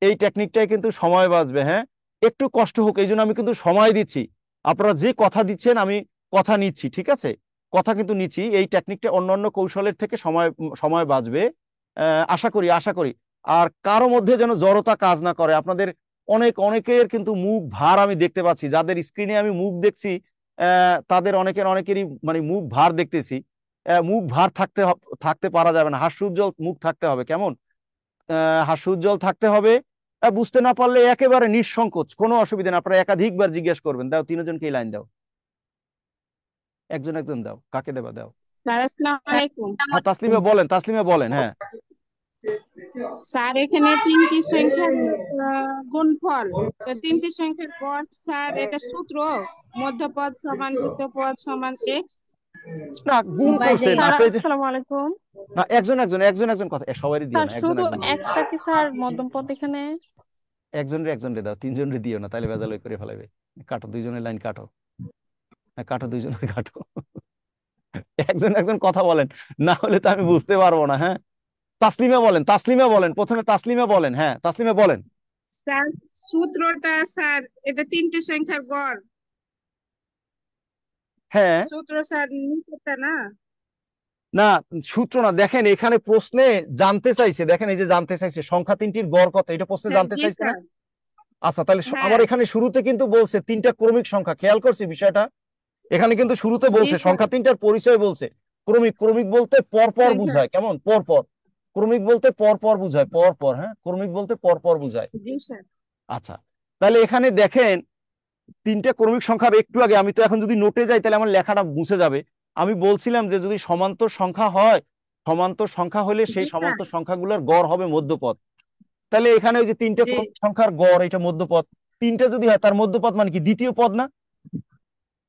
এই টেকনিকটাই কিন্তু সময় বাঁচবে। হ্যাঁ, একটু কষ্ট হোক, এই জন্য আমি কিন্তু সময় দিচ্ছি। আপনারা যে কথা দিচ্ছেন আমি কথা নিচ্ছি, ঠিক আছে, কথা কিন্তু নিচ্ছি। এই টেকনিকটা অন্যান্য কৌশলের থেকে সময় সময় বাঁচবে, আশা করি, আশা করি। আর কারো মধ্যে যেন জড়তা কাজ না করে। আপনাদের অনেকের কিন্তু মুখ ভার আমি দেখতে পাচ্ছি, যাদের স্ক্রিনে আমি মুখ দেখছি তাদের অনেকেরই মানে মুখ ভার দেখতেছি। মুখ ভার থাকতে পারা যাবে না, হাস্যোজ্জ্বল মুখ থাকতে হবে, কেমন? হাস্যোজ্জ্বল থাকতে হবে। বুঝতে না পারলে একেবারে নিঃসংকোচ, কোনো অসুবিধা নেই, আপনারা একাধিকবার জিজ্ঞেস করবেন। দাও, তিনজনকে লাইন দাও, একজন একজন দাও, কাকে দেবা দাও। স্যার আসসালামু আলাইকুম। হ্যাঁ তাসলিমা বলেন, তাসলিমা বলেন। হ্যাঁ, স্যার এখানে তিনটি সংখ্যার গুণফল, তো তিনটি সংখ্যার গড় স্যার এটা সূত্র মধ্যপদ সমান দ্বিতীয় পদ সমান এক্স। না গুণ করছেন স্যার আপনি যে। আসসালামু আলাইকুম। না, একজন একজন একজন একজন কথা সবারই দিও স্যার না, একজন শুধু একজন দিও। এক্সট্রা কি স্যার মধ্যম পদ এখানে? একজন রে দাও, তিনজন রে দিও না, তাহলে ভেজাল করে ফেলাবে। কাটো, দুইজনের লাইন কাটো। হ্যাঁ, কাটো, দুইজনের কাটো। একজন একজন কথা বলেন, না হলে তো আমি বুঝতে পারবো না। হ্যাঁ, তাসলিমা বলেন, প্রথমে তাসলিমা বলেন। হ্যাঁ, তাসলিমা বলেন। স্যার সূত্রটা স্যার এটা তিনটে সংখ্যার গড় হ্যাঁ, সূত্র স্যার নিচেরটা না? না সূত্র না, দেখেন এখানে প্রশ্নে জানতে চাইছে, দেখেন এই যে জানতে চাইছে সংখ্যা তিনটির গড় কত, এটা প্রশ্নে স্যার জানতে জি চাইছে না? স্যার। আচ্ছা, তাহলে হ্যাঁ আবার এখানে শুরুতে কিন্তু বলছে তিনটা ক্রমিক সংখ্যা, খেয়াল করছি বিষয়টা? এখানে কিন্তু শুরুতে জি বলছে স্যার। সংখ্যা তিনটার পরিচয় বলছে ক্রমিক। ক্রমিক বলতে পরপর সংখ্যা বুঝায়, কেমন পরপর। ক্রমিক বলতে পরপর বুঝায়, পরপর। হ্যাঁ, ক্রমিক বলতে পরপর বুঝায়। জি স্যার। আচ্ছা, তাহলে এখানে দেখেন তিনটে ক্রমিক সংখ্যার একটু আগে, আমি তো এখন যদি নোটে যাই তাহলে আমার লেখাটা মুছে যাবে। আমি বলছিলাম যে যদি সমান্তর সংখ্যা হয়, সমান্তর সংখ্যা হলে জি সেই স্যার। সমান্তর সংখ্যাগুলোর গড় হবে মধ্যপদ। তাহলে এখানে ওই যে তিনটে জি ক্রমিক সংখ্যার গড়, এটা মধ্যপদ। তিনটে যদি হয় তার মধ্যপদ মানে কি? দ্বিতীয় পদ না?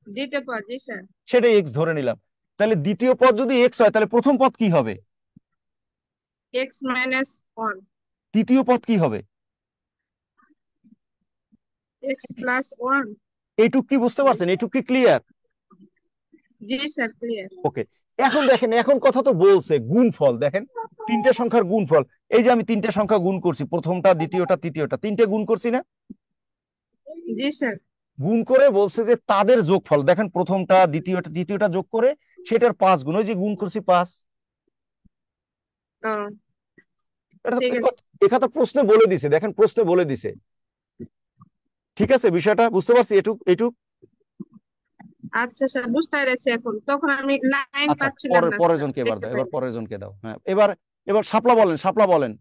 দ্বিতীয় পদ। জি স্যার। সেটাই এক্স ধরে নিলাম। তাহলে দ্বিতীয় পদ যদি এক্স হয় তাহলে প্রথম পদ কি হবে? X minus one. তৃতীয় পদ কি হবে? X plus one. এইটুক কি বুঝতে পারছেন? এইটুক কি ক্লিয়ার? জি স্যার ক্লিয়ার। ওকে, এখন দেখেন, এখন কথা তো বলছে গুণফল। দেখেন তিনটে সংখ্যার গুণফল, এই যে আমি তিনটে সংখ্যা গুণ করছি, প্রথমটা, দ্বিতীয়টা, তৃতীয়টা, তিনটে গুণ করছি না? জি স্যার। গুণ করে বলছে যে তাদের যোগফল, দেখেন প্রথমটা, দ্বিতীয়টা, তৃতীয়টা যোগ করে সেটার 5 গুণ, ওই যে গুণ করছি 5। ও এটা ঠিক তো আছে। এখানে তো প্রশ্নে বলে দিছে, দেখেন প্রশ্নে বলে দিছে। ঠিক আছে, বিষয়টা বুঝতে পারছি এটুক এটুক। আচ্ছা স্যার বুঝতে পেরেছি এখন, তখন আমি লাইন আচ্ছা, পাচ্ছিলাম না পরের স্যার, জনকে এবার দেখতে দাও, এবার পাইনি। পরের জনকে দাও। হ্যাঁ, এবার এবার শাপলা বলেন।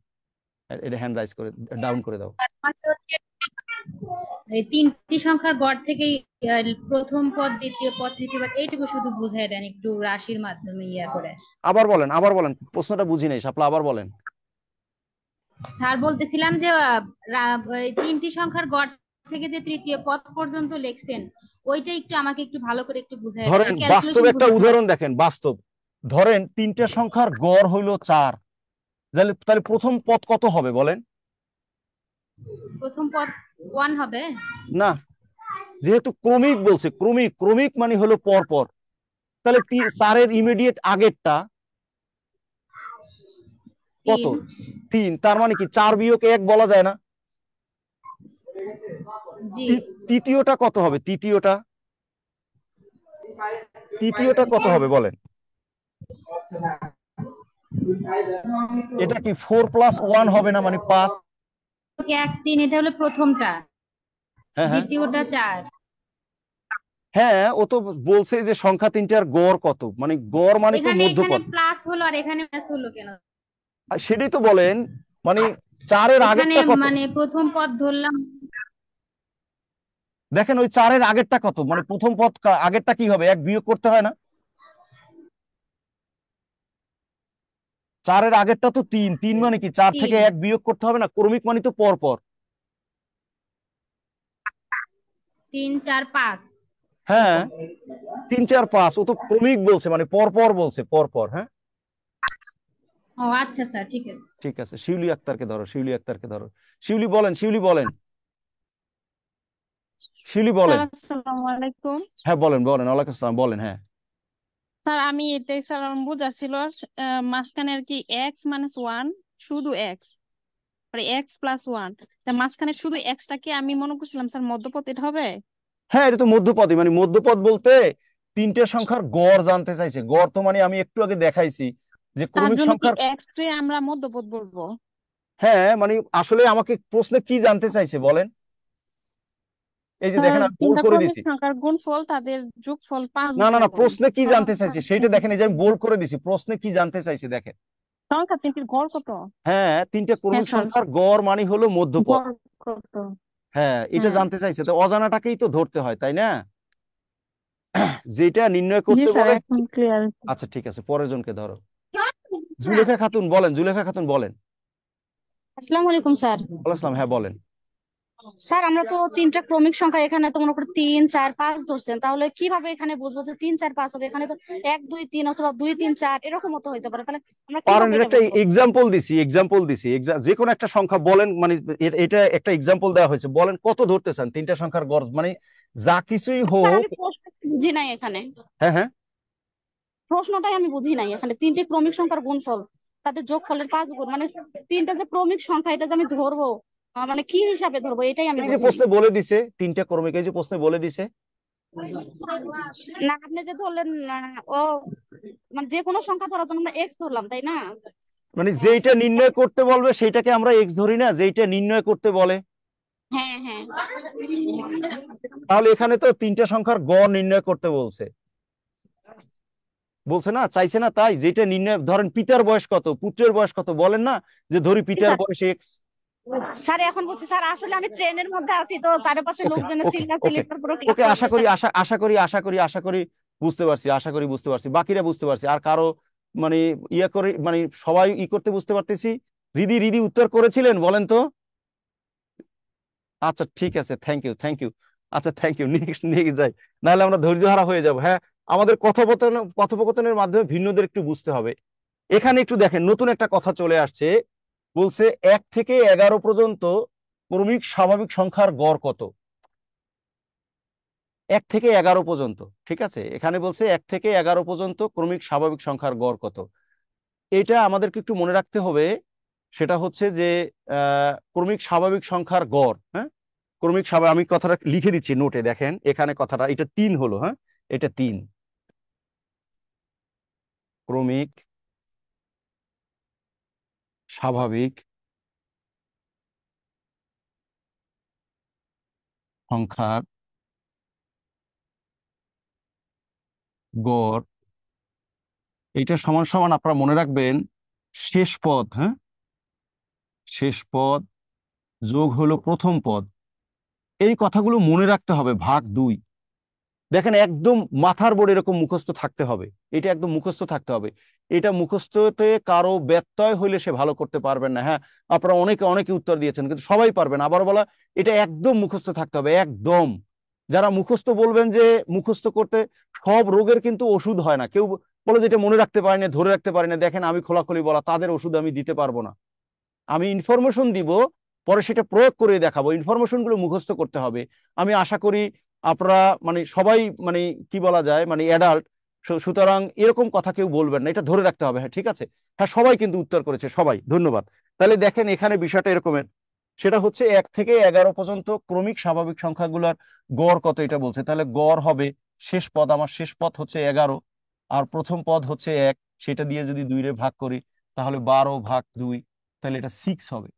এটা হ্যান্ড রাইজ করে, ডাউন করে দাও। আমাকে হচ্ছে এই তিনটি সংখ্যার গড় থেকেই প্রথম পদ, দ্বিতীয় পদ, তৃতীয় পদ এইটুকু শুধু বুঝাই দেন একটু রাশির মাধ্যমে করে। আবার বলেন, প্রশ্নটা বুঝি নাই, শাপলা আবার বলেন। স্যার বলতেছিলাম যে এই তিনটি সংখ্যার গড় থেকে যে তৃতীয় পদ পর্যন্ত লিখছেন ওইটা একটু আমাকে একটু ভালো করে একটু বুঝাই দেন, ধরেন বাস্তব ক্যালকুলেশন একটা বুঝাতে উদাহরণ দেখেন, বাস্তব ধরেন তিনটে সংখ্যার গড় হইল 4, তাহলে তাহলে প্রথম পদ কত হবে বলেন? প্রথম পদ 1 হবে না, যেহেতু ক্রমিক বলছে, ক্রমিক মানে হলো পরপর, তাহলে 4-এর ইমিডিয়েট আগেরটা কত? 3। 3। তার মানে কি 4 বিয়োগ 1 বলা যায় না? জি তৃতীয়টা কত হবে? তৃতীয়টা কত হবে বলেন? এটা কি 4+1 হবে না, মানে 5? 1 3 এটা হলো প্রথমটা, হ্যাঁ হ্যাঁ দ্বিতীয়টা 4। হ্যাঁ, ও তো বলছে যে সংখ্যা তিনটার গড় কত, মানে গড় মানে তো এখানে মধ্যপদ। প্লাস হলো আর এখানে মাইনাস হলো কেন? আর সেটাই তো বলেন, মানে 4-এর এখানে আগেরটা কত? মানে প্রথম পদ ধরলাম। দেখেন ওই 4-এর আগেরটা কত, মানে প্রথম পদ আগেরটা কি হবে? 1 বিয়োগ করতে হয় না? 4-এর আগেরটা তো 3, 3 মানে কি 4 থেকে 3 1 বিয়োগ করতে হবে না? ক্রমিক মানে তো পরপর। 3 4 5। হ্যাঁ, 3 4 5, ও তো ক্রমিক বলছে, মানে পরপর বলছে, পরপর। হ্যাঁ, ও আচ্ছা স্যার ঠিক আছে। ঠিক আছে, শিউলি আক্তারকে ধরো, শিউলি বলেন, শিউলি বলেন। স্যার আসসালামু আলাইকুম। হ্যাঁ বলেন, ওয়ালাইকুম আসসালাম, বলেন। হ্যাঁ, স্যার আমি এটাই স্যার আমার বোঝার ছিল, মাঝখানে আর কি x-1 শুধু এক্স, মানে x+1, তা মাঝখানে শুধু এক্সটাকে আমি মনে করছিলাম স্যার মধ্যপদ, এটা হবে? হ্যাঁ, এটা তো মধ্যপদই, মানে মধ্যপদ বলতে তিনটে সংখ্যার গড় জানতে চাইছে। গড় তো মানে আমি একটু আগে দেখাইছি যে তার ক্রমিক জন্য কি সংখ্যার। এক্স কে আমরা মধ্যপদ বলবো? হ্যাঁ, মানে আসলে আমাকে প্রশ্নে কি জানতে চাইছে বলেন? এই যে দেখেন আমি বোল্ড তিনটা করে ক্রমিক দিছি। সংখ্যার গুণফল তাদের যোগফল 5 না, গুণ প্রশ্নে কি জানতে চাইছে সেইটা দেখেন, এই যে আমি বোল্ড সংখ্যা করে দিছি, প্রশ্নে কি জানতে চাইছে দেখেন। তিনটির গড় কত? হ্যাঁ, তিনটে হ্যাঁ ক্রমিক স্যার, সংখ্যার গড় মানে হলো মধ্যপদ। গড় কত? হ্যাঁ, এটা হ্যাঁ জানতে চাইছে, তো অজানাটাকেই তো ধরতে হয়, তাই না? যেটা নির্ণয় জি করতে স্যার বলে। এখন ক্লিয়ার। আচ্ছা, ঠিক আছে, পরের জনকে ধরো। জুলেখা খাতুন বলেন। আসসালামু আলাইকুম স্যার। ওয়ালাইকুম আসসালাম, হ্যাঁ বলেন। স্যার আমরা তো তিনটা ক্রমিক সংখ্যা, এখানে তো মনে করো 3 4 5 ধরছেন, তাহলে কিভাবে এখানে বুঝবো যে 3 4 5 হবে? এখানে তো 1 2 3 অথবা 2 3 4 এরকম তো হইতে পারে, তাহলে আমরা পারেন, কিভাবে এটা এটা একটা বুঝবো? এক্সাম্পল দিছি যে কোনো একটা সংখ্যা বলেন, মানে এটা একটা এক্সাম্পল দেওয়া হয়েছে, বলেন কত ধরতে চান তিনটা সংখ্যার গড়, মানে যা কিছুই স্যার হোক। আমি প্রশ্ন বুঝি নাই এখানে, হ্যাঁ হ্যাঁ, প্রশ্নটাই আমি বুঝি নাই। এখানে তিনটে ক্রমিক সংখ্যার গুণফল, তাদের যোগফলের 5 গুণ, মানে তিনটা যে ক্রমিক সংখ্যা এটা যে আমি ধরবো, মানে কি হিসাবে ধরবো এটাই আমি এই যে বুঝি নাই। প্রশ্নে বলে দিছে তিনটা ক্রমিক, এই যে প্রশ্নে বলে দিছে। না আপনি যে ধরলেন ও মানে যে কোনো সংখ্যা ধরার জন্য আমরা এক্স ধরলাম, তাই না? মানে যেইটা নির্ণয় করতে বলবে সেইটাকে আমরা এক্স ধরি না, যেইটা নির্ণয় করতে বলে। হ্যাঁ হ্যাঁ। তাহলে এখানে তো তিনটা সংখ্যার গড় নির্ণয় করতে বলছে, বলছে না, চাইছে না, তাই যেটা নির্ণয়, ধরেন পিতার বয়স কত, পুত্রের বয়স কত, বলেন না যে ধরি পিতার স্যার, বয়স এক্স। স্যার এখন বুঝছি স্যার, আসলে আমি ট্রেনের মধ্যে আছি তো চারপাশে ওকে লোকজনের ওকে চিল্লাচিল্লি, ওকে তারপরে ক্লাস ওকে, করার আশা চেষ্টা করি করছি। আশা করি বুঝতে পারছি, বাকিরা বুঝতে পারছি, আর কারো মানে ইয়া করে, মানে সবাই করতে বুঝতে পারতেছি। রিদি উত্তর করেছিলেন, বলেন তো। আচ্ছা ঠিক আছে, থ্যাংক ইউ। আচ্ছা থ্যাংক ইউ, নেক্সট যাই, নাহলে আমরা ধৈর্যহারা হয়ে যাব। হ্যাঁ, আমাদের কথোপকথনের মাধ্যমে ভিন্নদের একটু বুঝতে হবে। এখানে একটু দেখেন, নতুন একটা কথা চলে আসছে, বলছে 1 থেকে 11 পর্যন্ত ক্রমিক স্বাভাবিক সংখ্যার গড় কত। 1 থেকে 11 পর্যন্ত, ঠিক আছে, এখানে বলছে 1 থেকে 11 পর্যন্ত ক্রমিক স্বাভাবিক সংখ্যার গড় কত। এটা আমাদেরকে একটু মনে রাখতে হবে। সেটা হচ্ছে যে ক্রমিক স্বাভাবিক সংখ্যার গড়, হ্যাঁ, ক্রমিক স্বাভাবিক, আমি কথাটা লিখে দিচ্ছি নোটে, দেখেন এখানে কথাটা, এটা 3 হলো, হ্যাঁ, এটা 3 ক্রমিক স্বাভাবিক সংখ্যার গড়, এইটা সমান সমান আপনারা মনে রাখবেন শেষ পদ, হ্যাঁ, শেষ পদ যোগ হলো প্রথম পদ। এই কথাগুলো মনে রাখতে হবে, ভাগ 2। দেখেন একদম মাথার বোর্ড এরকম মুখস্থ থাকতে হবে, এটা একদম মুখস্থ থাকতে হবে। এটা মুখস্থতে কারো ব্যত্যয় হইলে সে ভালো করতে পারবেন না। হ্যাঁ, আপনারা অনেকে উত্তর দিয়েছেন, কিন্তু সবাই পারবেন। আবার বলা, এটা একদম মুখস্থ থাকতে হবে, একদম। যারা মুখস্থ বলবেন যে মুখস্থ করতে, সব রোগের কিন্তু ওষুধ হয় না। কেউ বলে যে এটা মনে রাখতে পারি না, ধরে রাখতে পারি না, দেখেন আমি খোলাখুলি বলা, তাদের ওষুধ আমি দিতে পারবো না। আমি ইনফরমেশন দিব, পরে সেটা প্রয়োগ করে দেখাবো, ইনফরমেশন গুলো মুখস্থ করতে হবে। আমি আশা করি আপনারা মানে সবাই মানে কি বলা যায়, মানে অ্যাডাল্ট, সুতরাং এরকম কথা কেউ বলবেন না, এটা ধরে রাখতে হবে। হ্যাঁ ঠিক আছে, হ্যাঁ সবাই কিন্তু উত্তর করেছে, সবাই ধন্যবাদ। তাহলে দেখেন এখানে বিষয়টা এরকমের, সেটা হচ্ছে 1 থেকে 11 পর্যন্ত ক্রমিক স্বাভাবিক সংখ্যাগুলোর গড় কত এটা বলছে। তাহলে গড় হবে শেষ পদ, আমার শেষ পদ হচ্ছে 11, আর প্রথম পদ হচ্ছে 1, সেটা দিয়ে যদি 2 রে ভাগ করি তাহলে 12 ভাগ 2, তাহলে এটা 6 হবে।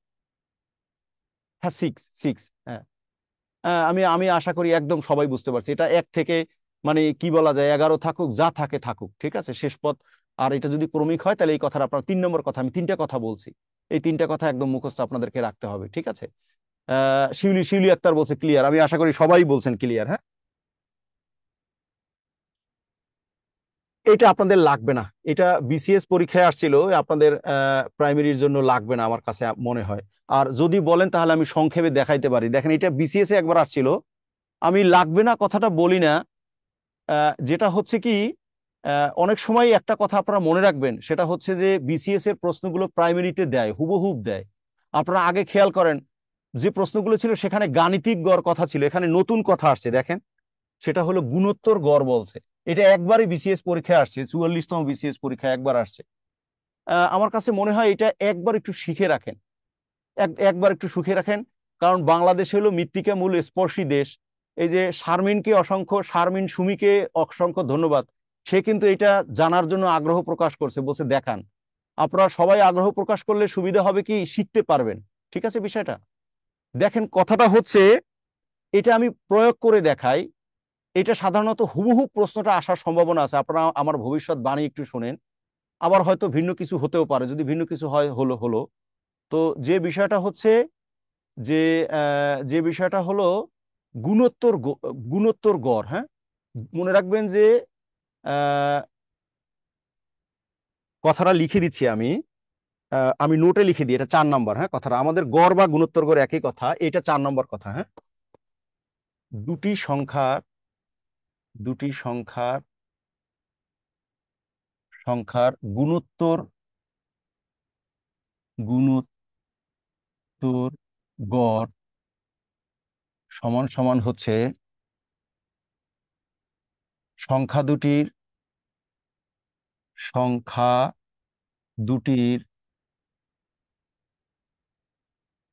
হ্যাঁ 6। হ্যাঁ, আমি আমি আশা করি একদম সবাই বুঝতে পারছি। এটা 1 থেকে মানে কি বলা যায়, 11 থাকুক, যা থাকে থাকুক, ঠিক আছে, শেষ পদ। আর এটা যদি ক্রমিক হয় তাহলে এই কথাটা আপনার 3 নম্বর কথা, আমি 3টা কথা বলছি, এই 3টা কথা একদম মুখস্থ আপনাদেরকে রাখতে হবে, ঠিক আছে। শিউলি আক্তার বলছে ক্লিয়ার, আমি আশা করি সবাই বলছেন ক্লিয়ার। হ্যাঁ, এটা আপনাদের লাগবে না, এটা বিসিএস পরীক্ষায় আসছিল, আপনাদের প্রাইমারির জন্য লাগবে না আমার কাছে মনে হয়। আর যদি বলেন তাহলে আমি সংক্ষেপে দেখাইতে পারি। দেখেন এটা বিসিএস এ একবার আসছিল, আমি লাগবে না কথাটা বলি না। যেটা হচ্ছে কি, অনেক সময় একটা কথা আপনারা মনে রাখবেন, সেটা হচ্ছে যে বিসিএস এর প্রশ্নগুলো প্রাইমারিতে দেয়, হুবহুব দেয়। আপনারা আগে খেয়াল করেন, যে প্রশ্নগুলো ছিল সেখানে গাণিতিক গড় কথা ছিল, এখানে নতুন কথা আসছে, দেখেন সেটা হলো গুণোত্তর গড় বলছে। এটা একবারই বিসিএস পরীক্ষায় আসছে, 44তম বিসিএস পরীক্ষায় একবার আসছে। আমার কাছে মনে হয় এটা একবার একটু শিখে রাখেন, একবার একটু শিখে রাখেন। কারণ বাংলাদেশ হলো মৃত্তিকা মূল স্পর্শী দেশ। এই যে শারমিন সুমিকে অসংখ্য ধন্যবাদ, সে কিন্তু এটা জানার জন্য আগ্রহ প্রকাশ করছে, বলছে দেখান। আপনারা সবাই আগ্রহ প্রকাশ করলে সুবিধা হবে কি, শিখতে পারবেন, ঠিক আছে বিষয়টা। দেখেন কথাটা হচ্ছে, এটা আমি প্রয়োগ করে দেখাই, এটা সাধারণত হুবহু প্রশ্নটা আসার সম্ভাবনা আছে। আপনারা আমার ভবিষ্যৎ বাণী একটু শুনেন, আবার হয়তো ভিন্ন কিছু হতেও পারে, যদি ভিন্ন কিছু হয় হলো হলো। তো যে বিষয়টা হচ্ছে যে যে বিষয়টা হলো গুণোত্তর গড়। হ্যাঁ, মনে রাখবেন যে কথাটা লিখে দিচ্ছি আমি, আমি নোটে লিখে দিই, এটা 4 নম্বর। হ্যাঁ, কথাটা আমাদের গড় বা গুণোত্তর গড় একই কথা, এটা 4 নম্বর কথা। হ্যাঁ, দুটি সংখ্যার সংখ্যার গুণোত্তর গড় সমান সমান হচ্ছে সংখ্যা দুটির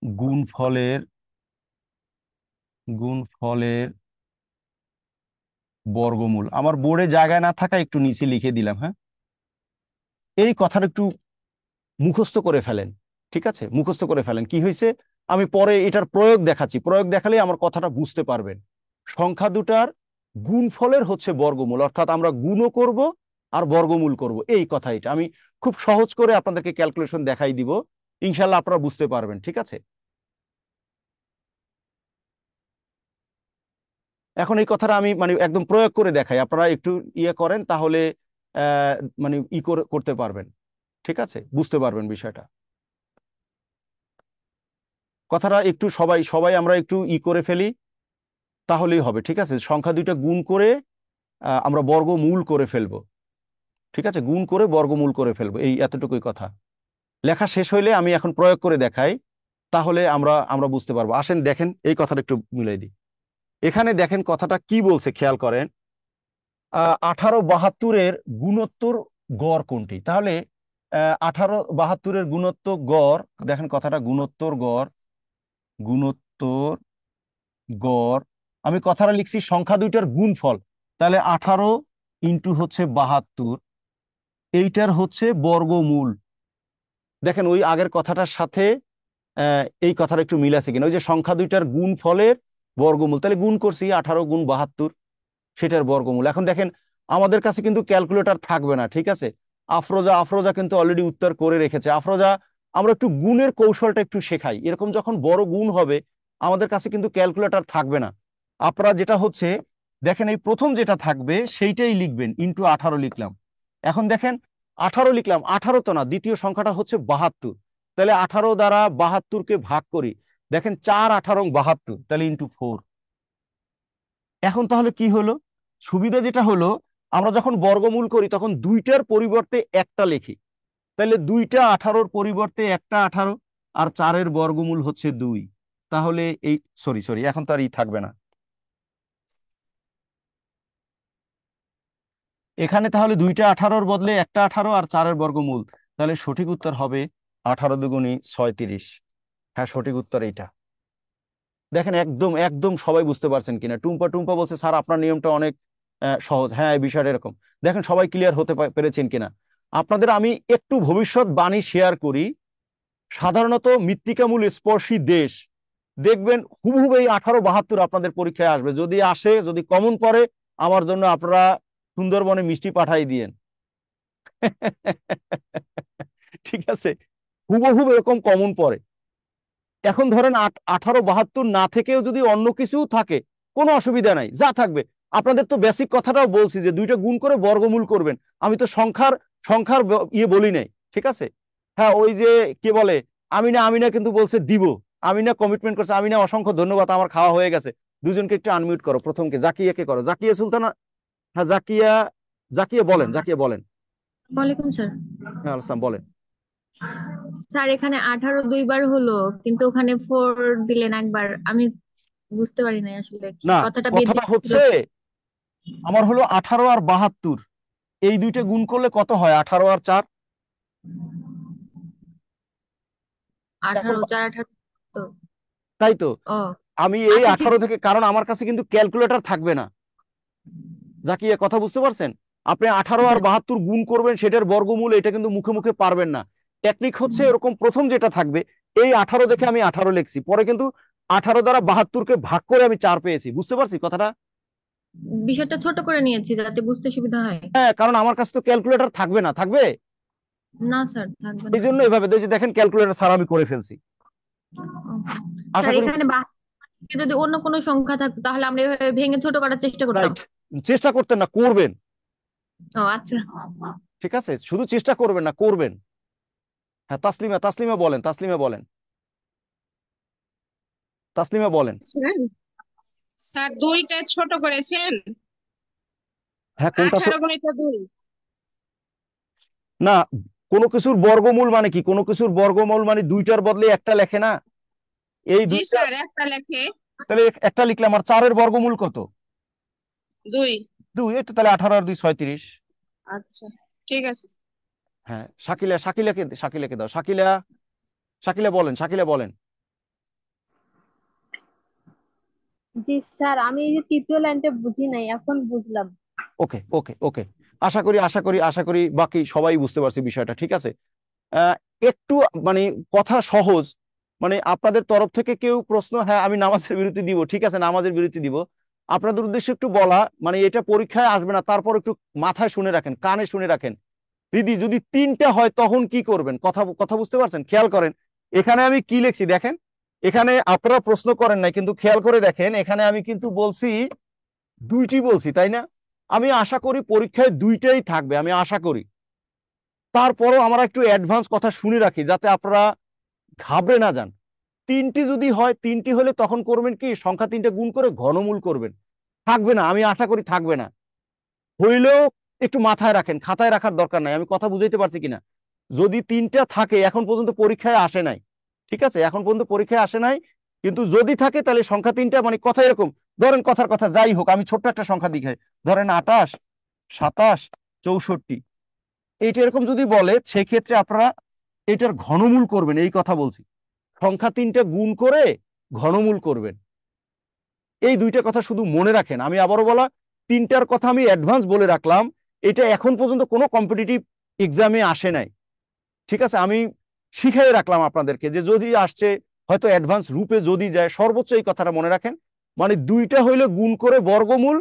গুণফলের বর্গমূল। আমার বোর্ডে জায়গায় না থাকা একটু নিচে লিখে দিলাম। হ্যাঁ, এই কথাটা একটু মুখস্থ করে ফেলেন, ঠিক আছে? মুখস্থ করে ফেলেন। কি হয়েছে আমি পরে এটার প্রয়োগ দেখাচ্ছি, প্রয়োগ দেখালে আমার কথাটা বুঝতে পারবেন। সংখ্যা দুটার গুণফলের হচ্ছে বর্গমূল, অর্থাৎ আমরা গুণও করব আর বর্গমূল করব, এই কথা। এটা আমি খুব সহজ করে আপনাদেরকে ক্যালকুলেশন দেখাই দিব, ইনশাল্লাহ আপনারা বুঝতে পারবেন, ঠিক আছে? এখন এই কথাটা আমি মানে একদম প্রয়োগ করে দেখাই, আপনারা একটু ইয়ে করেন, তাহলে মানে করতে পারবেন, ঠিক আছে? বুঝতে পারবেন বিষয়টা। কথাটা একটু সবাই আমরা একটু করে ফেলি, তাহলেই হবে, ঠিক আছে? সংখ্যা দুইটা গুণ করে আমরা বর্গমূল করে ফেলবো, ঠিক আছে? গুণ করে বর্গমূল করে ফেলবো, এই এতটুকুই কথা। লেখা শেষ হইলে আমি এখন প্রয়োগ করে দেখাই, তাহলে আমরা বুঝতে পারবো। আসেন দেখেন এই কথাটা একটু মিলাই দিই। এখানে দেখেন কথাটা কি বলছে, খেয়াল করেন। 1872-এর গুণোত্তর গড় কোনটি? তাহলে 1872-এর গুণোত্তর গড়, দেখেন কথাটা গুণোত্তর গড় আমি কথাটা লিখছি সংখ্যা দুইটার গুণফল। তাহলে 18 ইন্টু হচ্ছে 72, এইটার হচ্ছে বর্গমূল। দেখেন ওই আগের কথাটার সাথে এই কথাটা একটু মিল আছে কিনা। ওই যে সংখ্যা দুইটার গুণফলের বর্গমূল, তাহলে গুণ করছি 18 গুণ 72, সেটার বর্গমূল। এখন দেখেন আমাদের কাছে কিন্তু ক্যালকুলেটর থাকবে না, ঠিক আছে? আফরোজা কিন্তু অলরেডি উত্তর করে রেখেছে। আফরোজা, আমরা একটু গুণের কৌশলটা একটু শেখাই। এরকম যখন বড় গুণ হবে আমাদের কাছে কিন্তু ক্যালকুলেটর থাকবে না। আপনারা যেটা হচ্ছে দেখেন, এই প্রথম যেটা থাকবে সেইটাই লিখবেন, ইন্টু 18 লিখলাম। এখন দেখেন 18 লিখলাম, 18 তো না, দ্বিতীয় সংখ্যাটা হচ্ছে 72। তাহলে 18 দ্বারা 72-কে ভাগ করি, দেখেন 4 18 72, তাহলে ইন্টু 4। এখন তাহলে কি হলো, সুবিধা যেটা হলো, আমরা যখন বর্গমূল করি তখন দুইটার পরিবর্তে একটা লিখি। তাহলে 2টা 18-র পরিবর্তে একটা 18, আর 4-এর বর্গমূল হচ্ছে 2। তাহলে এই সরি এখন তো আর থাকবে না এখানে। তাহলে 2টা 18-র বদলে একটা 18 আর 4-এর বর্গমূল। তাহলে সঠিক উত্তর হবে 18 দুগুণী 36। হ্যাঁ, সঠিক উত্তর এইটা। দেখেন একদম একদম সবাই বুঝতে পারছেন কিনা। টুম্পা বলছে স্যার আপনার নিয়মটা অনেক সহজ। হ্যাঁ, এই বিষয়টা এরকম। দেখেন সবাই ক্লিয়ার হতে পেরেছেন কিনা। আপনাদের আমি একটু ভবিষ্যৎবাণী শেয়ার করি। সাধারণত মৃত্তিকামূল স্পর্শী দেশ দেখবেন হুবহুব এই 1872 আপনাদের পরীক্ষায় আসবে। যদি কমন পড়ে, আমার জন্য আপনারা সুন্দরবনে মিষ্টি পাঠাই দিয়েন। ঠিক আছে, হুবহুব এরকম কমন পড়ে। এখন ধরেন 1872 না থেকেও যদি অন্য কিছু থাকে, কোনো অসুবিধা নাই, যা থাকবে। আপনাদের তো বেসিক কথাটাও বলছি যে 2টা গুণ করে বর্গমূল করবেন। আমি তো সংখ্যার বলি নাই, ঠিক আছে? হ্যাঁ, ওই যে কে বলে আমিনা কিন্তু বলছে দিব। আমিনা কমিটমেন্ট করছে। আমিনা, অসংখ্য ধন্যবাদ, আমার খাওয়া হয়ে গেছে। দুজনকে একটু আনমিউট করো। প্রথমকে জাকিয়াকে করো, জাকিয়া সুলতানা। হ্যাঁ, জাকিয়া বলেন। ওয়ালাইকুম স্যার। হ্যাঁ, আসসালাম, বলেন। স্যার এখানে 18 দুইবার হলো, কিন্তু ওখানে 4 দিলেন একবার। আমি বুঝতে পারি নাই আসলে কি না, কথাটা কথাটা হচ্ছে আমার হলো 18 আর 72, এই দুইটা গুণ করলে কত হয়? 18 আর 4। 18 4 18 তো। তাই তো। ও আমি এই আচ্ছা, 18 থেকে, কারণ আমার কাছে কিন্তু ক্যালকুলেটর থাকবে না। জাকিয়া, কথা বুঝতে পারছেন? আপনি 18 আর 72 গুণ করবেন, সেটার বর্গমূল, এটা কিন্তু মুখে মুখে পারবেন না। টেকনিক হচ্ছে এরকম, প্রথম যেটা থাকবে এই 18 দেখে আমি 18 লিখছি, পরে কিন্তু 18 দ্বারা 72-কে ভাগ করে আমি 4 পেয়েছি। বুঝতে পারছি কথাটা? বিষয়টা ছোট করে নিয়েছি যাতে বুঝতে সুবিধা হয়। হ্যাঁ, কারণ আমার কাছে তো ক্যালকুলেটর থাকবে না। থাকবে? না স্যার, থাকবে এই না। জন্য এভাবে দেখেন ক্যালকুলেটর ছাড়া আমি করে ফেলছি। আশা স্যার করি। এখানে যদি অন্য কোনো সংখ্যা থাকতো তাহলে আমরা এভাবে ভেঙে ছোট করার চেষ্টা করতাম। রাইট, চেষ্টা করতেন না, করবেন। ও আচ্ছা, ঠিক আছে, শুধু চেষ্টা করবেন না, করবেন। হ্যাঁ, তাসলিমা তাসলিমা বলেন, তাসলিমা বলেন, তাসলিমা বলেন। স্যার দুইটা ছোট করেছেন, হ্যাঁ, কোনটা 18 গুণিত 2। না, কোনো কিছুর বর্গমূল মানে কি? কোনো কিছুর বর্গমূল মানে দুইটার বদলে একটা লেখে না? এই জি দুইটা, স্যার, একটা লেখে তাহলে একটা লিখলাম। আর 4-এর বর্গমূল কত? 2। 2। এই তো, তাহলে 18 আর 2 36। আচ্ছা, ঠিক আছে। হ্যাঁ, শাকিলাকে দাও। শাকিলা, শাকিলা বলেন, শাকিলা বলেন। জি স্যার, আমি এই যে তৃতীয় লাইনটা বুঝি নাই, এখন বুঝলাম। ওকে ওকে ওকে, আশা করি বাকি সবাই বুঝতে পারছি বিষয়টা, ঠিক আছে। আহ, একটু মানে কথা সহজ, মানে আপনাদের তরফ থেকে কেউ প্রশ্ন, হ্যাঁ আমি নামাজের বিরতি দিব, ঠিক আছে, নামাজের বিরতি দিব। আপনাদের উদ্দেশ্যে একটু বলা, মানে এটা পরীক্ষায় আসবে না, তারপর একটু মাথায় শুনে রাখেন, কানে শুনে রাখেন। দিদি, যদি 3টা হয় তখন কি করবেন? কথা কথা বুঝতে পারছেন? খেয়াল করেন এখানে আমি কি লিখছি দেখেন। এখানে আপনারা প্রশ্ন করেন নাই, কিন্তু খেয়াল করে দেখেন, এখানে আমি কিন্তু বলছি 2টি বলছি, তাই না? আমি আশা করি পরীক্ষায় 2টাই থাকবে, আমি আশা করি। তারপরও আমরা একটু অ্যাডভান্স কথা শুনে রাখি, যাতে আপনারা ঘাবড়ে না যান। 3টি যদি হয়, 3টি হলে তখন করবেন কি, সংখ্যা 3টা গুণ করে ঘনমূল করবেন। থাকবে না, আমি আশা করি থাকবে না। হইলেও একটু মাথায় রাখেন, খাতায় রাখার দরকার নাই। আমি কথা বুঝাইতে পারছি কিনা? যদি 3টা থাকে, এখন পর্যন্ত পরীক্ষায় আসে নাই, ঠিক আছে, এখন পর্যন্ত পরীক্ষায় আসে নাই, কিন্তু যদি থাকে তাহলে সংখ্যা 3টা, মানে কথা এরকম, ধরেন কথার কথা যাই হোক, আমি ছোট্ট একটা সংখ্যা দিখাই, ধরেন 28, 27, 64। এইটা এরকম যদি বলে, সেক্ষেত্রে আপনারা এটার ঘনমূল করবেন, এই কথা বলছি। সংখ্যা 3টা গুণ করে ঘনমূল করবেন। এই 2টা কথা শুধু মনে রাখেন। আমি আবারও বলা, 3টার কথা আমি অ্যাডভান্স বলে রাখলাম। এটা এখন পর্যন্ত কোনো কম্পিটিটিভ এক্সামে আসে নাই, ঠিক আছে। আমি শিখাই রাখলাম আপনাদেরকে, যে যদি আসছে, হয়তো অ্যাডভান্স রূপে যদি যায়, সর্বোচ্চ এই কথাটা মনে রাখেন, মানে 2টা হইলে গুণ করে বর্গমূল,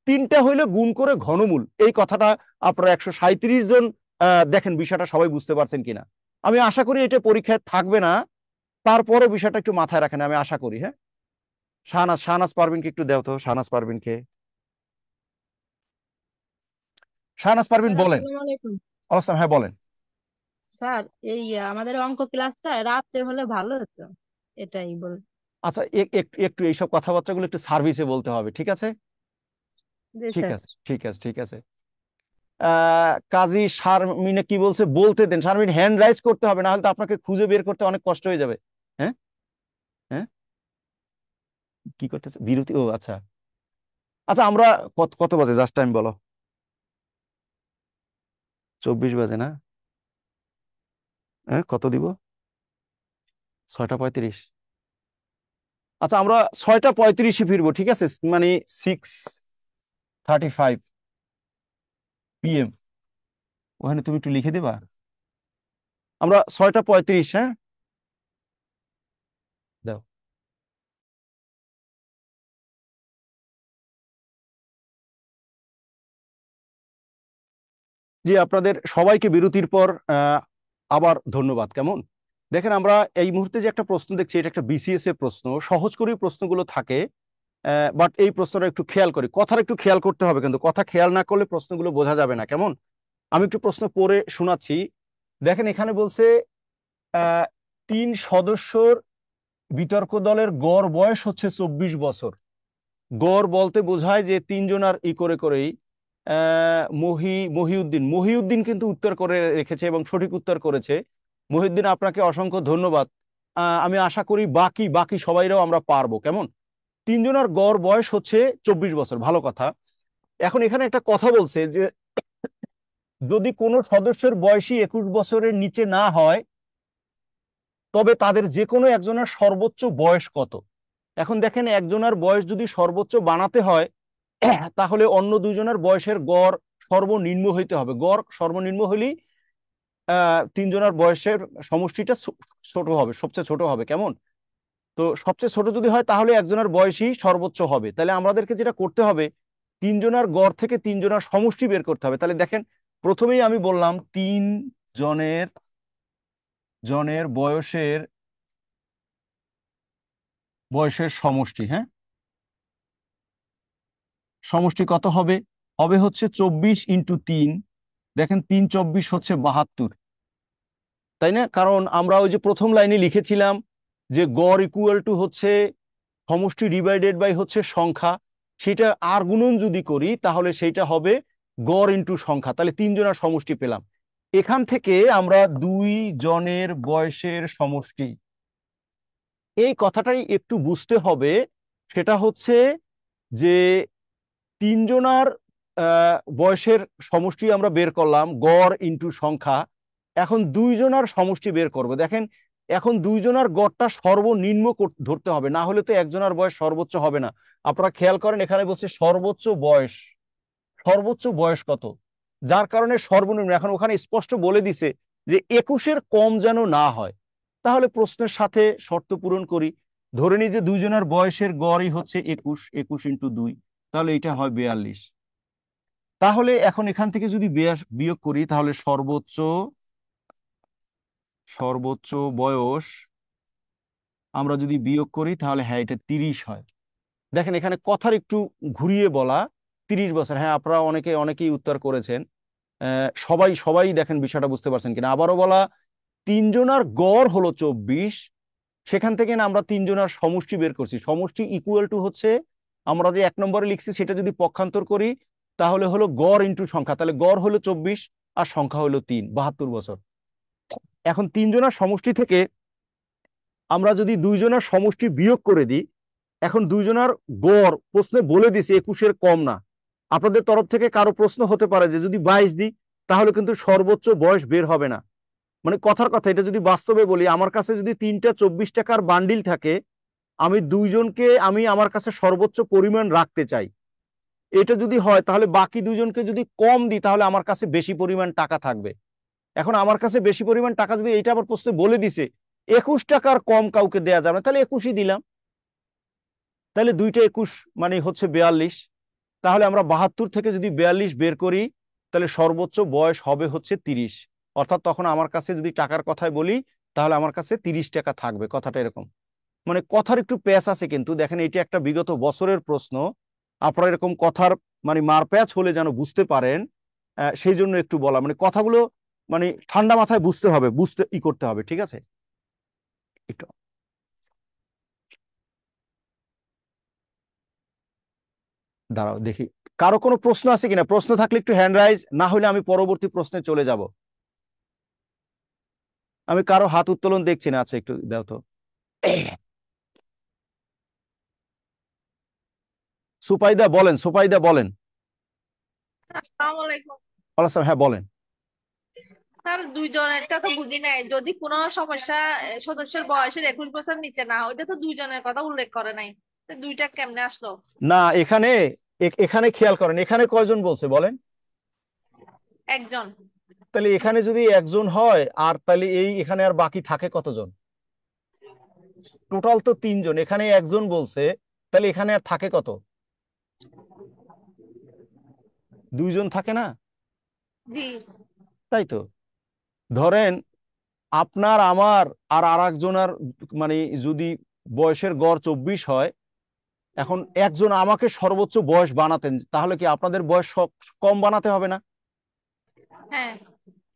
3টা হইলে গুণ করে ঘনমূল। এই কথাটা আপনারা 137 জন দেখেন বিষয়টা সবাই বুঝতে পারছেন কিনা। আমি আশা করি এটা পরীক্ষায় থাকবে না, তারপরও বিষয়টা একটু মাথায় রাখেন, আমি আশা করি। হ্যাঁ, শাহনাজ, শাহনাজ পারভিনকে একটু দাও তো, শাহনাজ পারভিনকে। শাহনাজ পারভিন স্যার বলেন। আসসালামু আলাইকুম। আসসালাম, হ্যাঁ বলেন। স্যার এই আমাদের অঙ্ক ক্লাসটা রাতে হলে ভালো হতো, এটাই বল। আচ্ছা, একটু একটু এইসব কথাবার্তাগুলো একটু সার্ভিসে বলতে হবে, ঠিক আছে? জি ঠিক স্যার। আছে, ঠিক আছে, ঠিক আছে। কাজী শারমিনে কি বলছে বলতে দেন। শারমিন, হ্যান্ড রাইজ করতে হবে, না হলে তো আপনাকে খুঁজে বের করতে অনেক কষ্ট হয়ে যাবে। হ্যাঁ, হ্যাঁ, কি করতেছে বিরতি? ও আচ্ছা, আচ্ছা, আমরা কত কত বাজে জাস্ট টাইম বলো। 24 বাজে না? হ্যাঁ, কত দিব? 6টা 35। আচ্ছা, আমরা 6টা 35-এ ফিরবো, ঠিক আছে, মানে 6:35 PM। ওখানে তুমি একটু লিখে দিবা, আমরা 6টা 35। হ্যাঁ, দাও। জি, আপনাদের সবাইকে বিরতির পর আবার ধন্যবাদ। কেমন দেখেন, আমরা এই মুহূর্তে যে একটা প্রশ্ন দেখছি, এটা একটা বিসিএস এর প্রশ্ন, সহজ করেই প্রশ্নগুলো থাকে, বাট এই প্রশ্নটা একটু খেয়াল করি, কথাটা একটু খেয়াল করতে হবে, কিন্তু কথা খেয়াল না করলে প্রশ্নগুলো বোঝা যাবে না। কেমন, আমি একটু প্রশ্ন পড়ে শোনাচ্ছি। দেখেন, এখানে বলছে 3 সদস্যর বিতর্ক দলের গড় বয়স হচ্ছে 24 বছর। গড় বলতে বোঝায় যে 3জনার ই করে করেই মহিউদ্দিন কিন্তু উত্তর করে রেখেছে এবং সঠিক উত্তর করেছে। মহিউদ্দিন, আপনাকে অসংখ্য ধন্যবাদ। আমি আশা করি বাকি বাকি সবাইরাও আমরা পারবো। কেমন, 3জনার গড় বয়স হচ্ছে 24 বছর, ভালো কথা। এখন এখানে একটা কথা বলছে যে যদি কোনো সদস্যের বয়সই 21 বছরের নিচে না হয়, তবে তাদের যে কোনো একজনের সর্বোচ্চ বয়স কত। এখন দেখেন, একজনের বয়স যদি সর্বোচ্চ বানাতে হয়, তাহলে অন্য 2জনের বয়সের গড় সর্বনিম্ন হইতে হবে। গড় সর্বনিম্ন হলেই 3জনের বয়সের সমষ্টিটা ছোট হবে, সবচেয়ে ছোট হবে। কেমন, তো সবচেয়ে ছোট যদি হয়, তাহলে একজনের বয়সই সর্বোচ্চ হবে। তাহলে আমাদেরকে যেটা করতে হবে, 3জনের গড় থেকে 3জনের সমষ্টি বের করতে হবে। তাহলে দেখেন, প্রথমেই আমি বললাম 3 জনের বয়সের সমষ্টি। হ্যাঁ, সমষ্টি কত হবে? হবে হচ্ছে 24 × 3। দেখেন, 3 × 24 হচ্ছে 72। তাই না? কারণ আমরা ওই যে প্রথম লাইনে লিখেছিলাম যে গড় ইকুয়াল টু হচ্ছে সমষ্টি ডিভাইডেড বাই হচ্ছে সংখ্যা, সেটা আর গুণন যদি করি তাহলে সেইটা হবে গড় ইন্টু সংখ্যা, তাহলে তিনজনের সমষ্টি পেলাম। এখান থেকে আমরা 2 জনের বয়সের সমষ্টি, এই কথাটাই একটু বুঝতে হবে। সেটা হচ্ছে যে তিনজনার বয়সের সমষ্টি আমরা বের করলাম গড় ইন্টু সংখ্যা, এখন 2 জনার সমষ্টি বের করব। দেখেন এখন 2 জনার গড়টা সর্বনিম্ন ধরতে হবে, না হলে তো একজনের বয়স সর্বোচ্চ হবে না। আপনারা খেয়াল করেন এখানে বলছে সর্বোচ্চ বয়স, সর্বোচ্চ বয়স কত, যার কারণে সর্বনিম্ন। এখন ওখানে স্পষ্ট বলে দিছে যে 21-এর কম যেন না হয়। তাহলে প্রশ্নের সাথে শর্ত পূরণ করি, ধরে নিই যে 2 জনের বয়সের গড়ই হচ্ছে 21, 21 ইন্টু 2, তাহলে এটা হয় 42। তাহলে এখন এখান থেকে যদি বিয়োগ করি তাহলে সর্বোচ্চ সর্বোচ্চ বয়স আমরা যদি বিয়োগ করি তাহলে হ্যাঁ এটা 30 হয়। দেখেন এখানে কথার একটু ঘুরিয়ে বলা 30 বছর, হ্যাঁ আপনারা অনেকেই উত্তর করেছেন। সবাই সবাই দেখেন বিষয়টা বুঝতে পারছেন কিনা। আবারও বলা, তিনজনার গড় হলো 24, সেখান থেকে না আমরা তিনজনার সমষ্টি বের করছি। সমষ্টি ইকুয়াল টু হচ্ছে আমরা যে 1 নম্বরে লিখছি সেটা যদি পক্ষান্তর করি তাহলে হলো গড় ইন্টু সংখ্যা, তাহলে গড় হলো 24 আর সংখ্যা হলো 3, 72 বছর। এখন তিনজনার সমষ্টি থেকে আমরা যদি 2 জনের সমষ্টি বিয়োগ করে দিই, এখন 2 জনের গড় প্রশ্নে বলে দিছে 21-এর কম না। আপনাদের তরফ থেকে কারো প্রশ্ন হতে পারে যে যদি 22 দিই তাহলে কিন্তু সর্বোচ্চ বয়স বের হবে না। মানে কথার কথা, এটা যদি বাস্তবে বলি, আমার কাছে যদি 3টা 24 টাকার বান্ডিল থাকে, আমি 2 জনকে আমি আমার কাছে সর্বোচ্চ পরিমাণ রাখতে চাই, এটা যদি হয় তাহলে বাকি 2 জনকে যদি কম দিই তাহলে আমার কাছে বেশি পরিমাণ টাকা থাকবে। এখন আমার কাছে বেশি পরিমাণ টাকা যদি, এটা আবার প্রশ্নে বলে দিছে 21 টাকার কম কাউকে দেয়া যাবে না, তাহলে 21ই দিলাম। তাহলে 2টা 21 মানে হচ্ছে 42। তাহলে আমরা 72 থেকে যদি 42 বের করি তাহলে সর্বোচ্চ বয়স হবে হচ্ছে 30। অর্থাৎ তখন আমার কাছে যদি টাকার কথাই বলি তাহলে আমার কাছে 30 টাকা থাকবে, কথাটা এরকম। মানে কথার একটু প্যাচ আছে, কিন্তু দেখেন এটি একটা বিগত বছরের প্রশ্ন, আপনারা এরকম কথার মানে মারপ্যাচ হলে যেন বুঝতে পারেন, সেই জন্য একটু বলা, মানে কথাগুলো মানে ঠান্ডা মাথায় বুঝতে হবে, বুঝতে করতে হবে, ঠিক আছে। একটু দাঁড়াও দেখি কারো কোনো প্রশ্ন আছে কিনা, প্রশ্ন থাকলে একটু হ্যান্ড রাইজ, না হলে আমি পরবর্তী প্রশ্নে চলে যাব। আমি কারো হাত উত্তোলন দেখছি না, আচ্ছা একটু দাও তো। সুপাইদা বলেন, সুপাইদা বলেন। আসসালামু আলাইকুম আলাইকুম, হ্যাঁ বলেন। স্যার, দুইজনেরটা তো বুঝি নাই। যদি কোনো সমস্যা সদস্যের বয়সের 21 বছর নিচে না, ওইটা তো দুইজনের কথা উল্লেখ করে নাই। তো দুইটা কেমনে আসলো? না এখানে এখানে খেয়াল করেন, এখানে কয়জন বলছে বলেন। একজন। তাহলে এখানে যদি একজন হয় আর তাহলে এখানে আর বাকি থাকে কতজন? টোটাল তো 3 জন, এখানে একজন বলছে, তাহলে এখানে আর থাকে কত? 2 জন থাকে না? জি। তাই তো। ধরেন আপনার আমার আর আরেকজনের মানে যদি বয়সের গড় 24 হয়, এখন একজন আমাকে সর্বোচ্চ বয়স বানাতেন, তাহলে কি আপনাদের বয়স কম বানাতে হবে না? হ্যাঁ।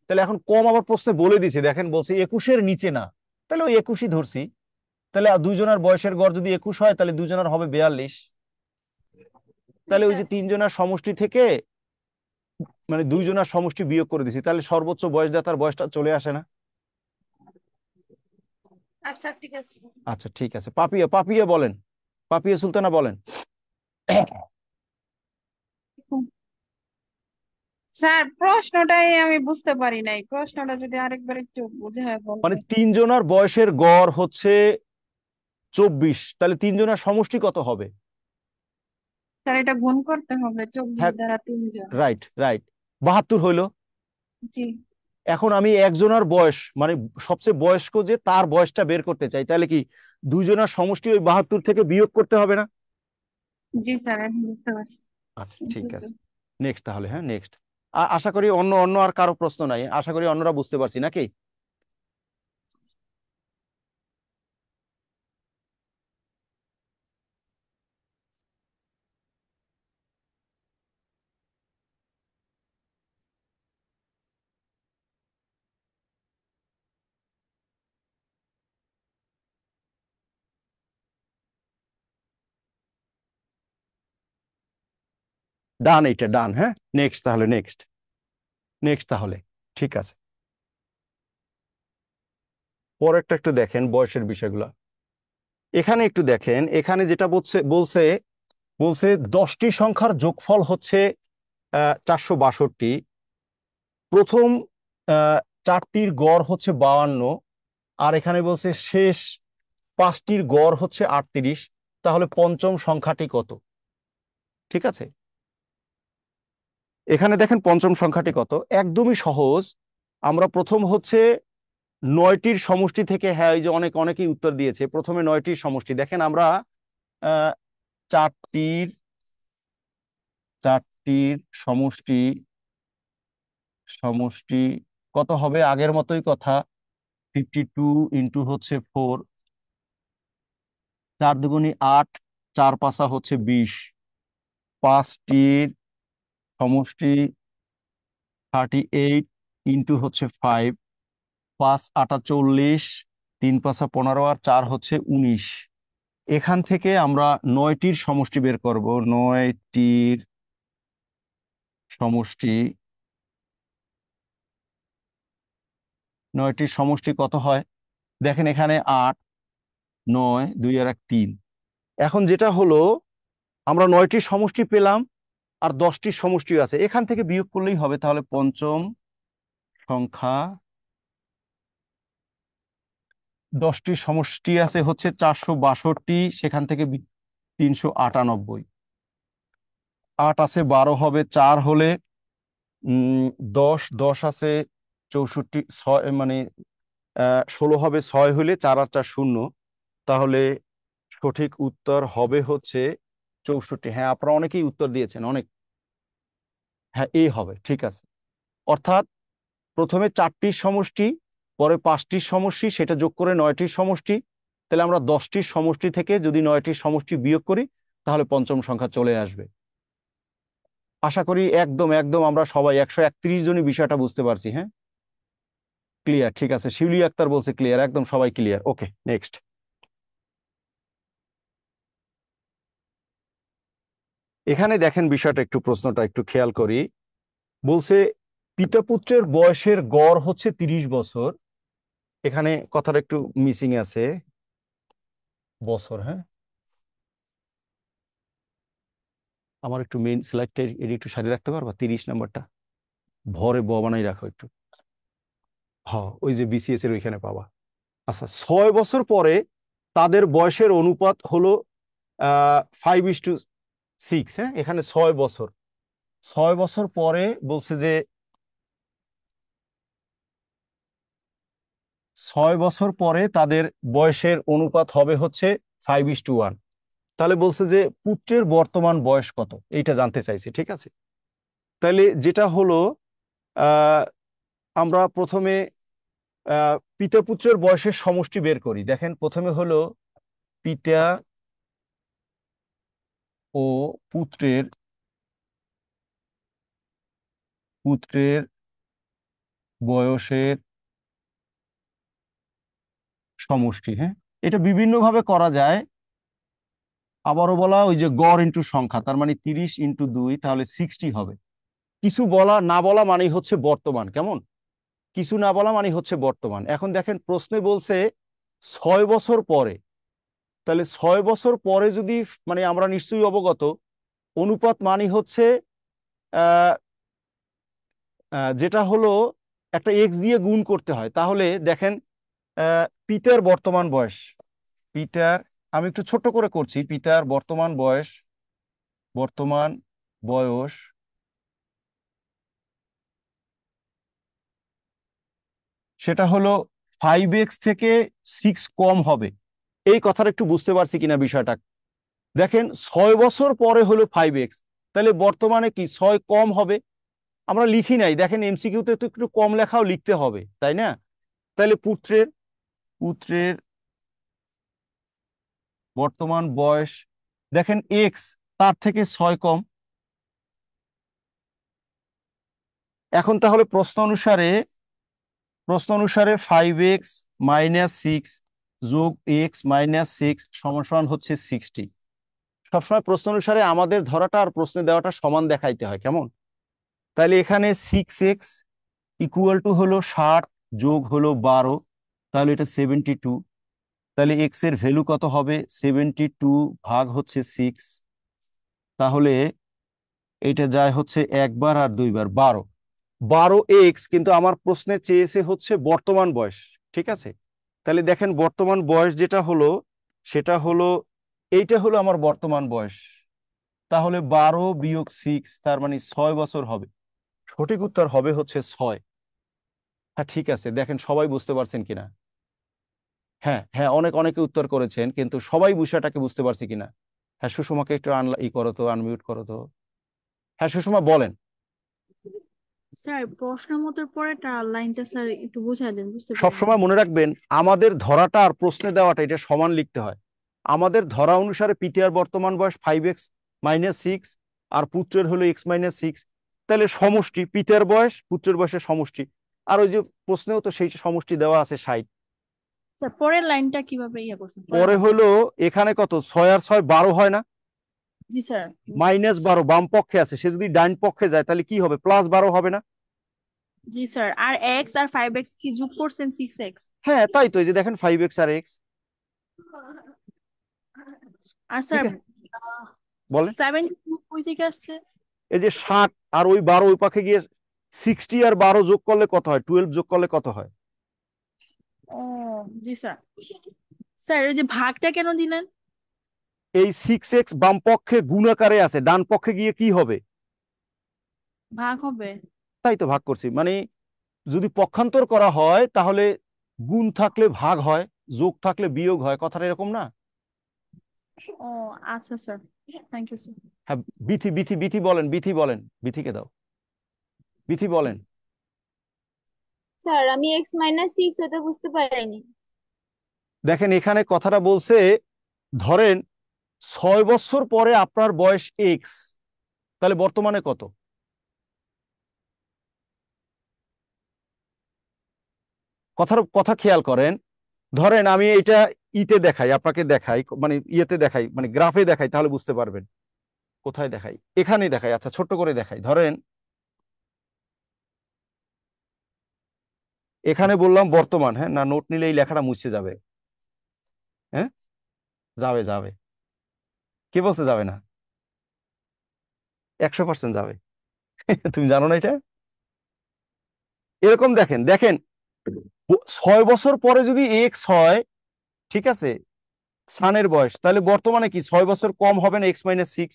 তাহলে এখন কম আবার প্রশ্নে বলে দিছে, দেখেন বলছে 21-এর নিচে না, তাহলে ওই 21ই ধরছি। তাহলে 2 জনের বয়সের গড় যদি 21 হয় তাহলে 2 জনের হবে 42। তাহলে ওই যে 3 জনের সমষ্টি থেকে মানে 2 জনের সমষ্টি বিয়োগ করে দিছি, তাহলে সর্বোচ্চ বয়সদাতার বয়সটা চলে আসে না? আচ্ছা ঠিক আছে। আচ্ছা ঠিক আছে, পাপিয়া পাপিয়া বলেন, পাপিয়া সুলতানা বলেন। স্যার প্রশ্নটাই আমি বুঝতে পারি নাই, প্রশ্নটা যদি আরেকবার একটু বুঝায় মানে বলতেন। 3 জনের বয়সের গড় হচ্ছে 24, তাহলে 3 জনের সমষ্টি কত হবে? স্যার এটা গুণ করতে হবে 24 হ্যাঁ দ্বারা 3 জন। রাইট রাইট, 72 হইলো। জি। এখন আমি একজনের বয়স মানে সবচেয়ে বয়স্ক যে তার বয়সটা বের করতে চাই, তাহলে কি 2 জনের সমষ্টি ওই 72 থেকে বিয়োগ করতে হবে না? জি স্যার, এখন বুঝতে পারছি। আচ্ছা জি ঠিক আছে, স্যার। নেক্সট তাহলে, হ্যাঁ নেক্সট। আশা করি অন্য অন্য আর কারো প্রশ্ন নাই, আশা করি অন্যরা বুঝতে পারছি নাকি। ডান, এইটা ডান। হ্যাঁ, নেক্সট তাহলে, নেক্সট তাহলে, ঠিক আছে। পরেরটা একটু দেখেন, বয়সের বিষয়গুলো এখানে একটু দেখেন। এখানে যেটা বলছে বলছে বলছে 10টি সংখ্যার যোগফল হচ্ছে 462। প্রথম 4টির গড় হচ্ছে 52, আর এখানে বলছে শেষ 5টির গড় হচ্ছে 38। তাহলে পঞ্চম সংখ্যাটি কত? ঠিক আছে, এখানে দেখেন পঞ্চম সংখ্যাটি কত, একদমই সহজ। আমরা প্রথম হচ্ছে 9টির সমষ্টি থেকে, হ্যাঁ এই যে অনেকেই উত্তর দিয়েছে, প্রথমে 9টির সমষ্টি দেখেন। আমরা আহ 4টির সমষ্টি সমষ্টি কত হবে? আগের মতোই কথা, 52 ইন্টু হচ্ছে 4, 4 দুগুণী 8, 4 পাঁচা হচ্ছে 20। 5টির সমষ্টি 38 ইন্টু হচ্ছে 5, 5 8 40, 3 পাঁচা 15 আর 4 হচ্ছে 19। এখান থেকে আমরা 9টির সমষ্টি বের করব। 9টির সমষ্টি 9টির সমষ্টি কত হয়? দেখেন এখানে 8, 9, 2 আর 1 3। এখন যেটা হলো, আমরা 9টির সমষ্টি পেলাম আর 10টির সমষ্টি আছে, এখান থেকে বিয়োগ করলেই হবে। তাহলে পঞ্চম সংখ্যা, 10টির সমষ্টি আছে হচ্ছে 462, সেখান থেকে 398। 8 আছে 12 হবে 4 হলে, 10 আছে 64, 6 মানে 16 হবে 6 হলে, 4 আর 4 0। তাহলে সঠিক উত্তর হবে হচ্ছে 64। হ্যাঁ, আপনারা অনেকেই উত্তর দিয়েছেন, অনেক। হ্যাঁ, এই হবে, ঠিক আছে। অর্থাৎ প্রথমে 4টির সমষ্টি, পরে 5টির সমষ্টি, সেটা যোগ করে 9টির সমষ্টি। তাহলে আমরা 10টির সমষ্টি থেকে যদি 9টির সমষ্টি বিয়োগ করি, তাহলে পঞ্চম সংখ্যা চলে আসবে। আশা করি একদম একদম আমরা সবাই 131 জনই বিষয়টা বুঝতে পারছি। হ্যাঁ, ক্লিয়ার, ঠিক আছে। শিউলি আক্তার বলছে ক্লিয়ার, একদম সবাই ক্লিয়ার। ওকে, নেক্সট। এখানে দেখেন বিষয়টা একটু, প্রশ্নটা একটু খেয়াল করি। বলছে পিতা পুত্রের বয়সের গড় হচ্ছে 30 বছর। এখানে কথাটা একটু মিসিং আছে, বছর। হ্যাঁ, আমার একটু মেইন স্লাইডটা এটি একটু সারিয়ে রাখতে পারবা? 30 নাম্বারটা ভরে বানাই রাখো একটু। হ্যাঁ, ওই যে বিসিএস এর ওইখানে পাবা। আচ্ছা, 6 বছর পরে তাদের বয়সের অনুপাত হলো 5:6। হ্যাঁ, এখানে 6 বছর, 6 বছর পরে বলছে যে 6 বছর পরে তাদের বয়সের অনুপাত হবে হচ্ছে 5:1। তাহলে বলছে যে পুত্রের বর্তমান বয়স কত, এইটা জানতে চাইছে। ঠিক আছে, তাহলে যেটা হলো, আমরা প্রথমে পিতা পুত্রের বয়সের সমষ্টি বের করি। দেখেন প্রথমে হলো পিতা ও পুত্রের বয়সের সমষ্টি। হ্যাঁ, এটা বিভিন্নভাবে করা যায়। আবারও বলা, ওই যে গড় ইন্টু সংখ্যা, তার মানে 30 ইন্টু 2, তাহলে 60 হবে। কিছু বলা না বলা মানেই হচ্ছে বর্তমান, কেমন? কিছু না বলা মানে হচ্ছে বর্তমান। এখন দেখেন প্রশ্নে বলছে 6 বছর পরে, তাহলে 6 বছর পরে যদি, মানে আমরা নিশ্চয়ই অবগত, অনুপাত মানে হচ্ছে যেটা হলো একটা এক্স দিয়ে গুণ করতে হয়। তাহলে দেখেন পিতার বর্তমান বয়স, আমি একটু ছোট করে করছি, পিতার বর্তমান বয়স সেটা হলো 5x থেকে 6 কম হবে। এই কথাটা একটু বুঝতে পারছি কিনা বিষয়টা? দেখেন 6 বছর পরে হলো 5x, তাহলে বর্তমানে কি 6 কম হবে? আমরা লিখি নাই, দেখেন এমসিকিউতে তো একটু কম লেখাও লিখতে হবে, তাই না? তাহলে পুত্রের বর্তমান বয়স, দেখেন এক্স তার থেকে 6 কম। এখন তাহলে প্রশ্ন অনুসারে 5x - 6 যোগ x - 6 সমান হচ্ছে 60। সবসময় প্রশ্ন অনুসারে আমাদের ধরাটা আর প্রশ্নে দেওয়াটা সমান দেখাইতে হয়, কেমন? তাহলে এখানে 6x ইকুয়াল টু হলো 60 যোগ হলো 12, তাহলে এটা 72। তাহলে x এর ভ্যালু কত হবে? 72 ভাগ হচ্ছে 6, তাহলে এটা যায় হচ্ছে একবার আর দুইবার 12x, কিন্তু আমার প্রশ্নে চেয়েছে হচ্ছে বর্তমান বয়স, ঠিক আছে? তাহলে দেখেন বর্তমান বয়স যেটা হলো সেটা হলো এইটা হলো আমার বর্তমান বয়স, তাহলে 12 বিয়োগ 6 তার মানে 6 বছর হবে। সঠিক উত্তর হবে হচ্ছে 6। হ্যাঁ ঠিক আছে, দেখেন সবাই বুঝতে পারছেন কিনা? হ্যাঁ হ্যাঁ, অনেকে উত্তর করেছেন, কিন্তু সবাই বিষয়টাকে বুঝতে পারছি কিনা? হ্যাঁ সুষমাকে একটু করো তো, আনমিউট করো তো। হ্যাঁ সুষমা বলেন। স্যার প্রশ্ন মতের পরেটা লাইনটা স্যার একটু বুঝাই দেন, বুঝতে পারিনি। সবসময় মনে রাখবেন আমাদের ধরাটা আর প্রশ্নে দেওয়াটা এটা সমান লিখতে হয়। আমাদের ধরা অনুসারে পিতার বর্তমান বয়স 5x মাইনাস 6 আর পুত্রের হলো x মাইনাস 6, তাহলে সমষ্টি পিতার বয়স পুত্রের বয়সের সমষ্টি, আর ওই যে প্রশ্নেও তো সেই সমষ্টি দেওয়া আছে 60। স্যার পরের লাইনটা কিভাবে ইয়ে করছেন? পরের পরে লাইনটা হলো এখানে কত 6 আর 6 12 হয় না? জি স্যার। মাইনাস 12 বাম পক্ষে আছে, সে যদি ডান পক্ষে যায় তাহলে কি হবে? প্লাস 12 হবে না? জি স্যার, আর এক্স আর 5x কি যোগ করছেন 6x? হ্যাঁ তাই তো, এই যে দেখেন 5x আর x। আর ঠিক স্যার আছে বলেন। 72 কই থেকে আসছে? এই যে 60 আর ওই 12 ওই পাশে গিয়ে 60 আর 12 যোগ করলে কত হয়? 12 যোগ করলে কত হয়? ও জি স্যার। স্যার এই যে ভাগটা কেন দিলেন? এই 6x বাম পক্ষে গুণাকারে আছে, ডান পক্ষে গিয়ে কি হবে? ভাগ হবে। তাই তো ভাগ করছি, মানে যদি পক্ষান্তর করা হয় তাহলে গুণ থাকলে ভাগ হয়, যোগ থাকলে বিয়োগ হয়, কথাটা এরকম না? ও আচ্ছা স্যার, থ্যাংক ইউ স্যার। হ্যাঁ বিথি বিথি বিথি বলেন, বিথি বলেন, বিথিকে দাও, বিথি বলেন। স্যার আমি x-6 ওটা বুঝতে পারিনি। দেখেন এখানে কথাটা বলছে, ধরেন 6 বছর পরে আপনার বয়স x, তাহলে বর্তমানে কত? কথা খেয়াল করেন। ধরেন আমি এটা ইতে দেখাই, আপনাকে দেখাই, মানে ইয়েতে দেখাই, মানে গ্রাফে দেখাই, তাহলে বুঝতে পারবেন। কোথায় দেখাই? এখানেই দেখাই, আচ্ছা ছোট্ট করে দেখাই। ধরেন এখানে বললাম বর্তমান, হ্যাঁ না নোট নিলে এই লেখাটা মুছে যাবে। হ্যাঁ যাবে যাবে, কে বলছে যাবে না? 100% যাবে। তুমি জানো না এটা? এরকম দেখেন দেখেন 6 বছর পরে যদি এক্স হয়, ঠিক আছে, সানের বয়স, তাহলে বর্তমানে কি 6 বছর কম হবে না x-6?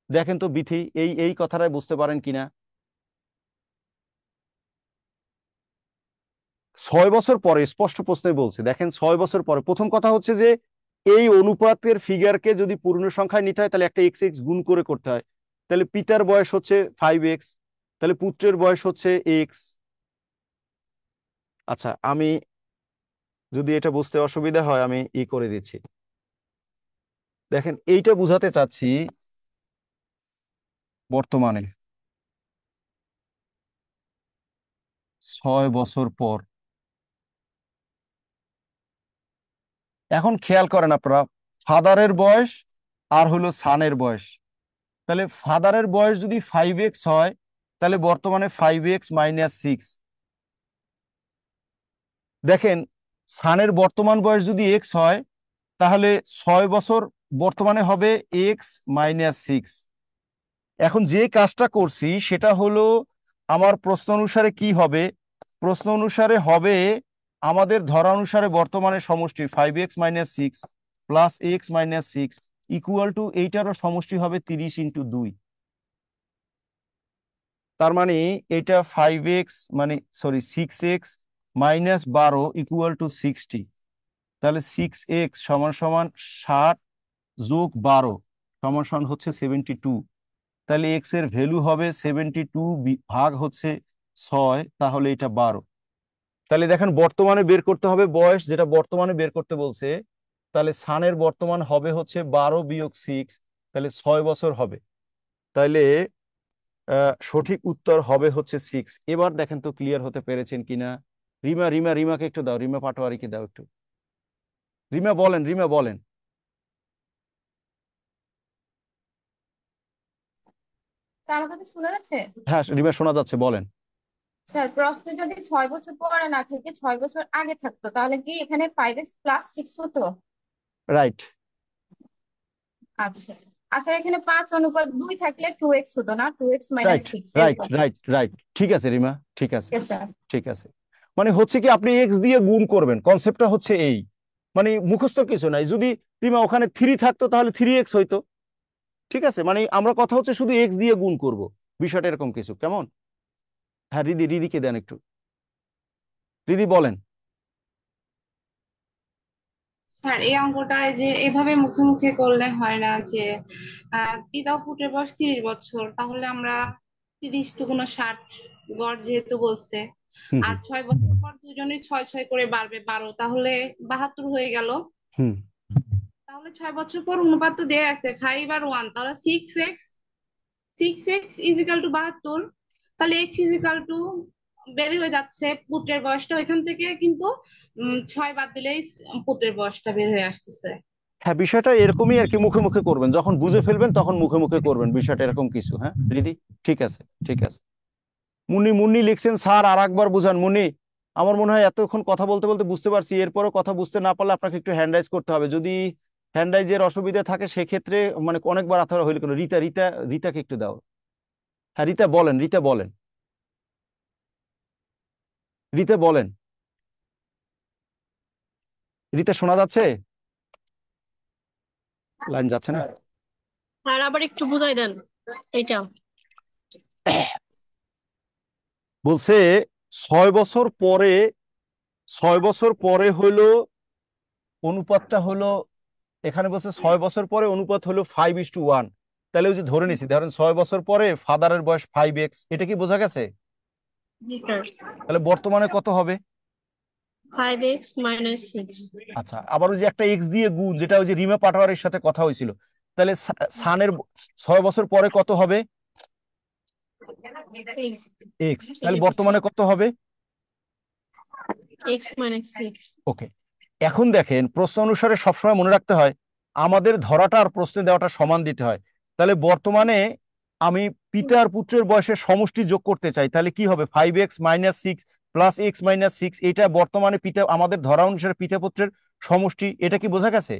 দেখেন তো বিথি এই কথাটা বুঝতে পারেন কিনা? 6 বছর পরে, স্পষ্ট প্রশ্নে বলছে, দেখেন 6 বছর পরে। প্রথম কথা হচ্ছে যে এই অনুপাতের ফিগারকে যদি পূর্ণ সংখ্যায় নিতে হয় তাহলে একটা x গুণ করে করতে হয়, তাহলে পিতার বয়স হচ্ছে 5x, তাহলে পুত্রের বয়স হচ্ছে x। আচ্ছা আমি যদি এটা বুঝতে অসুবিধা হয় আমি করে দিচ্ছি। দেখেন এইটা বুঝাতে চাচ্ছি, বর্তমানে 6 বছর পর। এখন খেয়াল করেন আপনারা, ফাদারের বয়স আর হলো সানের বয়স, তাহলে ফাদারের বয়স যদি 5x হয় তাহলে বর্তমানে 5x-6। দেখেন সানের বর্তমান বয়স যদি x হয় তাহলে 6 বছর বর্তমানে হবে x-6। এখন যে কাজটা করছি সেটা হলো আমার প্রশ্ন অনুসারে কি হবে? প্রশ্ন অনুসারে হবে আমাদের ধরা অনুসারে বর্তমানে সমষ্টি 5x-6 plus x-6 equal to এইটারও সমষ্টি হবে 30 × 2। তার মানে এটা 5x মানে সরি 6x-12 ইকুয়াল টু 60, তাহলে 6x সমান সমান 60 যোগ 12 সমান সমান হচ্ছে 72, তাহলে x এর ভ্যালু হবে 72 ভাগ হচ্ছে 6, তাহলে এটা 12। তাহলে দেখেন বর্তমানে বের করতে হবে বয়স, যেটা বর্তমানে বের করতে বলছে, তাহলে সানের বর্তমান হবে হচ্ছে 12 বিয়োগ 6, তাহলে 6 বছর হবে। তাহলে সঠিক উত্তর হবে হচ্ছে 6। এবার দেখেন তো ক্লিয়ার হতে পেরেছেন কিনা? রিমাকে একটু দাও, রিমা পাটোয়ারিকে দাও একটু। রিমা বলেন, রিমা বলেন। স্যার আমার কথা শোনা যাচ্ছে? হ্যাঁ রিমা, শোনা যাচ্ছে, বলেন। স্যার প্রশ্ন যদি 6 বছর পরে না থেকে 6 বছর আগে থাকতো তাহলে কি এখানে 5x+6 হতো? রাইট। আচ্ছা আচ্ছা, এখানে 5:2 থাকলে 2x হতো না? 2x - রাইট 6 রাইট এরকম। রাইট রাইট, ঠিক আছে রিমা, ঠিক আছে, ঠিক আছে স্যার। ঠিক আছে। মানে হচ্ছে কি, আপনি এক্স দিয়ে গুণ করবেন, কনসেপ্টটা হচ্ছে এই, মানে মুখস্থ কিছু নাই। যদি রিমা ওখানে 3 থাকতো তাহলে 3x হইতো, ঠিক আছে। মানে আমরা কথা হচ্ছে শুধু এক্স দিয়ে গুণ করব, বিষয়টা এরকম কিছু, কেমন? হ্যাঁ রিদিকে দেন একটু, রিদি বলেন। স্যার এই অঙ্কটা যে এভাবে মুখে মুখে করলে হয় না, যে পিতা ও পুত্রের বয়স 30 বছর, তাহলে আমরা 30 × 60 গড় যেহেতু বলছে, হুম আর 6 বছর পর দুজনের 6 6 করে বাড়বে 12, তাহলে 72 হয়ে গেল। হুম তাহলে 6 বছর পর অনুপাত তো দেয়া আছে 5 আর 1, তাহলে 6x = 72। তাহলে x বের হয়ে যাচ্ছে পুত্রের বয়সটা ওইখান থেকে, কিন্তু 6 বাদ দিলেই পুত্রের বয়সটা বের হয়ে আসতেছে। হ্যাঁ, বিষয়টা এরকমই আর কি, মুখে মুখে করবেন, যখন বুঝে ফেলবেন তখন মুখে মুখে করবেন, বিষয়টা এরকম কিছু। হ্যাঁ রিদি, ঠিক আছে, ঠিক আছে। মুন্নি, মুন্নি লিখছেন স্যার আর একবার বুঝান। মুন্নি, আমার মনে হয় এতক্ষণ কথা বলতে বলতে বুঝতে পারছি, এরপরও কথা বুঝতে না পারলে আপনাকে একটু হ্যান্ড রাইজ করতে হবে। যদি হ্যান্ড রাইজের অসুবিধা থাকে সেক্ষেত্রে মানে অনেকবার আথা হইলে কোনো। রিতা, রিতাকে একটু দাও। হ্যাঁ রিতা বলেন, রিতা বলেন, রিতা বলেন। রিতা শোনা যাচ্ছে? লাইন যাচ্ছে না। আর আবার একটু বুঝাই দেন এটা। বলছে 6 বছর পরে, 6 বছর পরে হলো অনুপাতটা হলো, এখানে বলছে 6 বছর পরে অনুপাত হলো 5:1। তাহলে ওই যে ধরে নিছি, ধরেন 6 বছর পরে ফাদারের বয়স 5x, এটা কি বোঝা গেছে? জি স্যার। তাহলে বর্তমানে কত হবে? 5x - 6। আচ্ছা, আবার ওই যে একটা এক্স দিয়ে গুণ, যেটা ওই যে রিমা পাটোয়ারির সাথে কথা হয়েছিল, তাহলে সানের 6 বছর পরে কত হবে? এক্স। তাহলে বর্তমানে কত হবে? x - 6। ওকে, এখন দেখেন প্রশ্ন অনুসারে সবসময় মনে রাখতে হয় আমাদের ধরাটা আর প্রশ্নে দেওয়াটা সমান দিতে হয়। তাহলে বর্তমানে আমি পিতা আর পুত্রের বয়সের সমষ্টি যোগ করতে চাই, তাহলে কি হবে? 5x - 6 + x - 6, এটা বর্তমানে পিতা, আমাদের ধরা অনুসারে পিতা পুত্রের সমষ্টি। এটা কি বোঝা গেছে?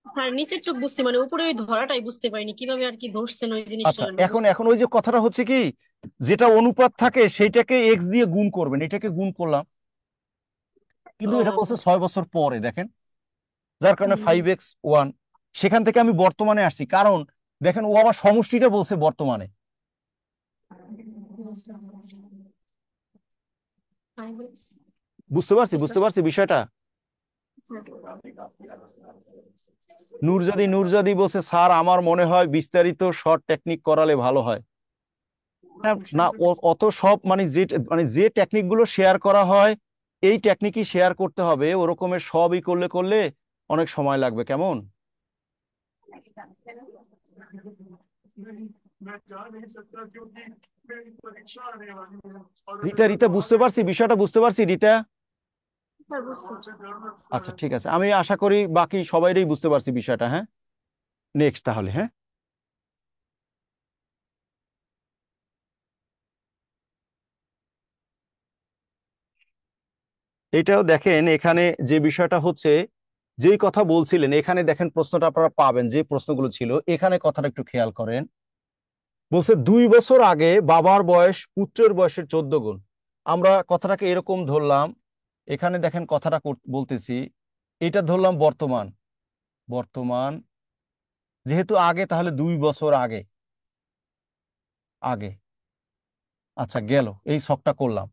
স্যার নিচের টুক বুঝতে, মানে উপরে ওই ধরাটাই বুঝতে পারিনি কিভাবে আর কি ধরছেন ওই জিনিসটা আচ্ছা, আমি এখন বুঝতে। এখন ওই যে কথাটা হচ্ছে কি, যেটা অনুপাত থাকে সেইটাকে এক্স দিয়ে গুণ করবেন, এটাকে গুণ করলাম, কিন্তু এটা বলছে 6 বছর পরে, দেখেন, যার কারণে 5x1। সেখান থেকে আমি বর্তমানে আসছি, কারণ দেখেন ও আবার সমষ্টিটা বলছে বর্তমানে। বুঝতে পারছি বিষয়টা। নূরজাদি বলছে স্যার আমার মনে হয় বিস্তারিত শর্ট টেকনিক করালে ভালো হয়। হ্যাঁ না, অত সব মানে যে টেকনিক গুলো শেয়ার করা হয় এই টেকনিকই শেয়ার করতে হবে, ওরকমের সবই করলে করলে অনেক সময় লাগবে, কেমন? রিতা বুঝতে পারছি বিষয়টা, বুঝতে পারছি রিতা। আচ্ছা ঠিক আছে, আমি আশা করি বাকি সবাইরই বুঝতে পারছি বিষয়টা। হ্যাঁ, নেক্সট তাহলে। হ্যাঁ, এটাও দেখেন, এখানে যে বিষয়টা হচ্ছে, যেই কথা বলছিলেন, এখানে দেখেন প্রশ্নটা আপনারা পাবেন, যে প্রশ্নগুলো ছিল এখানে কথাটা একটু খেয়াল করেন। বলছে 2 বছর আগে বাবার বয়স পুত্রের বয়সের 14 গুণ। আমরা কথাটাকে এরকম ধরলাম, এখানে দেখেন কথাটা বলতেছি, এটা ধরলাম বর্তমান, বর্তমান যেহেতু আগে, তাহলে 2 বছর আগে, আগে। আচ্ছা গেল, এই ছকটা করলাম।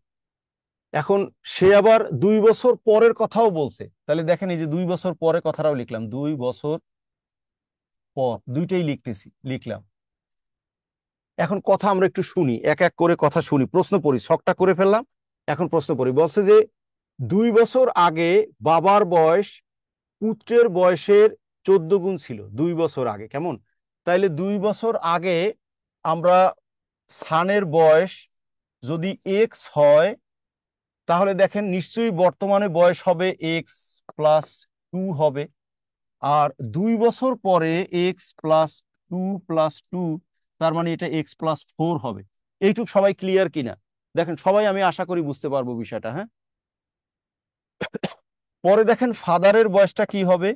এখন সে আবার 2 বছর পরের কথাও বলছে, তাহলে দেখেন এই যে 2 বছর পরে কথাটাও লিখলাম, 2 বছর পর, দুইটাই লিখলাম। এখন কথা আমরা একটু শুনি, এক এক করে কথা শুনি, প্রশ্ন পড়ি, ছকটা করে ফেললাম, এখন প্রশ্ন পড়ি। বলছে যে 2 বছর আগে বাবার বয়স পুত্রের বয়সের 14 গুণ ছিল, 2 বছর আগে, কেমন? তাইলে 2 বছর আগে আমরা সানের বয়স যদি এক্স হয়, তাহলে দেখেন নিশ্চয়ই বর্তমানে বয়স হবে x+2 হবে। আর 2 বছর পরে x+2 + 2 তার মানে এটা x+4 হবে। এইটুক সবাই ক্লিয়ার কিনা দেখেন, সবাই আমি আশা করি বুঝতে পারবো বিষয়টা। হ্যাঁ, পরে দেখেন ফাদারের বয়সটা কি হবে,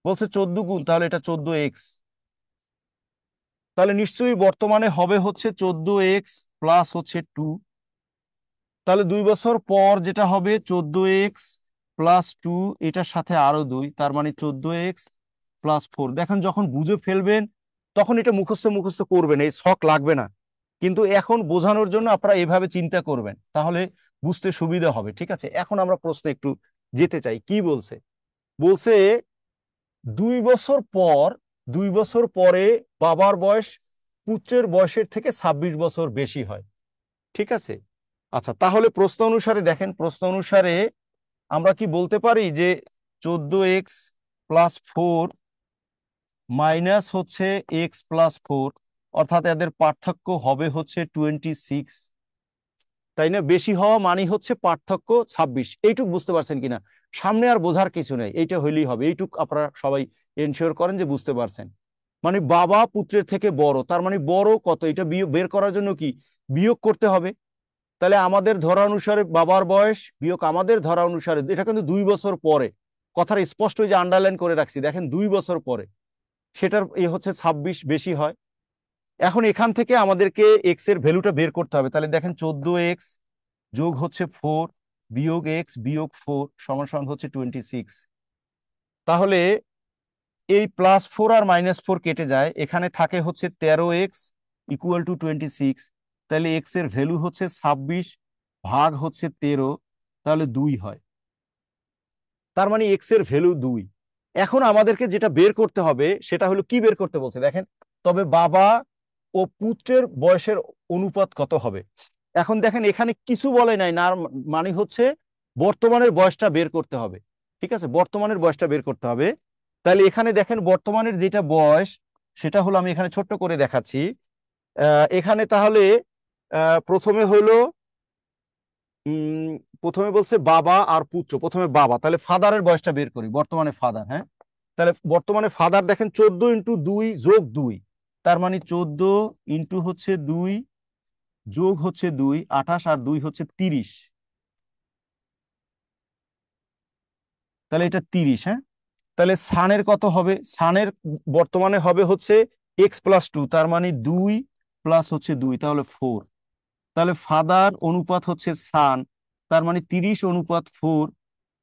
বলছে 14 গুণ, তাহলে এটা 14x, তাহলে নিশ্চয়ই বর্তমানে হবে হচ্ছে 14x প্লাস হচ্ছে 2, তাহলে 2 বছর পর যেটা হবে 14x প্লাস 2, এটার সাথে আরো 2, তার মানে 14x প্লাস 4। দেখেন যখন বুঝে ফেলবেন তখন এটা মুখস্থ মুখস্থ করবেন, এই ছক লাগবে না, কিন্তু এখন বোঝানোর জন্য আপনারা এভাবে চিন্তা করবেন, তাহলে বুঝতে সুবিধা হবে। ঠিক আছে, এখন আমরা প্রশ্নে একটু যেতে চাই। কি বলছে, বলছে 2 বছর পর, 2 বছর পরে বাবার বয়স পুত্রের বয়সের থেকে 26 বছর বেশি হয়। ঠিক আছে, আচ্ছা তাহলে প্রশ্ন অনুসারে দেখেন, প্রশ্ন অনুসারে আমরা কি বলতে পারি যে 14x প্লাস 4 মাইনাস হচ্ছে x+4, অর্থাৎ এদের পার্থক্য হবে হচ্ছে 26, তাই না? বেশি হওয়া মানে হচ্ছে পার্থক্য 26। এইটুক বুঝতে পারছেন কিনা? সামনে আর বোঝার কিছু নেই, এইটা হইলেই হবে। এইটুক আপনারা সবাই এনশিওর করেন যে বুঝতে পারছেন। মানে বাবা পুত্রের থেকে বড়, তার মানে বড় কত, এটা বিয়োগ বের করার জন্য কি বিয়োগ করতে হবে। তাহলে আমাদের ধরা অনুসারে বাবার বয়স বিয়োগ আমাদের ধরা অনুসারে, এটা কিন্তু 2 বছর পরে, কথাটা স্পষ্ট যে আন্ডারলাইন করে রাখছি, দেখেন 2 বছর পরে সেটার হচ্ছে 26 বেশি হয়। এখন এখান থেকে আমাদেরকে এক্স এর ভ্যালুটা বের করতে হবে। তাহলে দেখেন 14x যোগ হচ্ছে 4 বিয়োগ x বিয়োগ 4 সমান সমান হচ্ছে 26। তাহলে এই +4 আর -4 কেটে যায়, এখানে থাকে হচ্ছে 13x ইকুয়াল টু 26। তাহলে x এর ভ্যালু হচ্ছে 26 ভাগ হচ্ছে 13, তাহলে 2 হয়। তার মানে x এর ভ্যালু 2। এখন আমাদেরকে যেটা বের করতে হবে সেটা হলো কি বের করতে বলছে দেখেন, তবে বাবা ও পুত্রের বয়সের অনুপাত কত হবে। এখন দেখেন এখানে কিছু বলে নাই, না মানে হচ্ছে বর্তমানের বয়সটা বের করতে হবে। ঠিক আছে, বর্তমানের বয়সটা বের করতে হবে। তাহলে এখানে দেখেন বর্তমানের যেটা বয়স সেটা হলো, আমি এখানে ছোট্ট করে দেখাচ্ছি। এখানে তাহলে প্রথমে হলো প্রথমে বলছে বাবা আর পুত্র, প্রথমে বাবা, তাহলে ফাদারের বয়সটা বের করি, বর্তমানে ফাদার। হ্যাঁ, তাহলে বর্তমানে ফাদার দেখেন 14 ইন্টু 2 যোগ 2, তার মানে 14 ইন্টু হচ্ছে 2 যোগ হচ্ছে 2, 28 আর 2 হচ্ছে 30, তাহলে এটা 30। হ্যাঁ, তাহলে সানের কত হবে, সানের বর্তমানে হবে হচ্ছে x+2, তার মানে 2 প্লাস হচ্ছে 2, তাহলে 4। তাহলে ফাদার অনুপাত হচ্ছে সান, তার মানে 30 অনুপাত 4,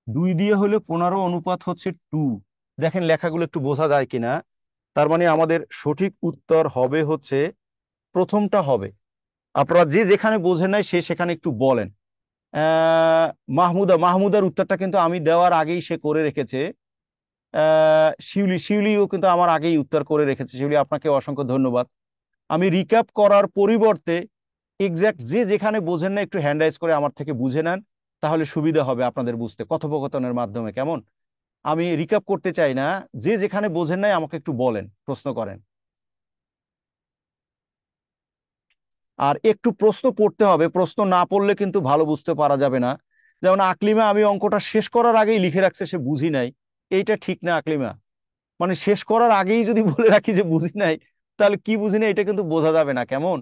2 দিয়ে হলে 15 অনুপাত হচ্ছে 2। দেখেন লেখাগুলো একটু বোঝা যায় কিনা। তার মানে আমাদের সঠিক উত্তর হবে হচ্ছে প্রথমটা হবে। আপনারা যে যেখানে বোঝেন নাই সে সেখানে একটু বলেন। মাহমুদার উত্তরটা কিন্তু আমি দেওয়ার আগেই সে করে রেখেছে। শিউলিও কিন্তু আমার আগেই উত্তর করে রেখেছে। শিউলি, আপনাকে অসংখ্য ধন্যবাদ। আমি রিক্যাপ করার পরিবর্তে এক্সাক্ট যে যেখানে বোঝেন না একটু হ্যান্ড রাইজ করে আমার থেকে বুঝে নেন, তাহলে সুবিধা হবে আপনাদের বুঝতে কথোপকথনের মাধ্যমে। কেমন? আমি রিক্যাপ করতে চাই না, যে যেখানে বোঝেন নাই আমাকে একটু বলেন, প্রশ্ন করেন। আর একটু প্রশ্ন পড়তে হবে, প্রশ্ন না পড়লে কিন্তু ভালো বুঝতে পারা যাবে না। যেমন আকলিমা আমি অঙ্কটা শেষ করার আগেই লিখে রাখছে সে বুঝি নাই, এইটা ঠিক না আকলিমা। মানে শেষ করার আগেই যদি বলে রাখি যে বুঝি নাই, তাহলে কি বুঝি না এটা কিন্তু বোঝা যাবে না। কেমন?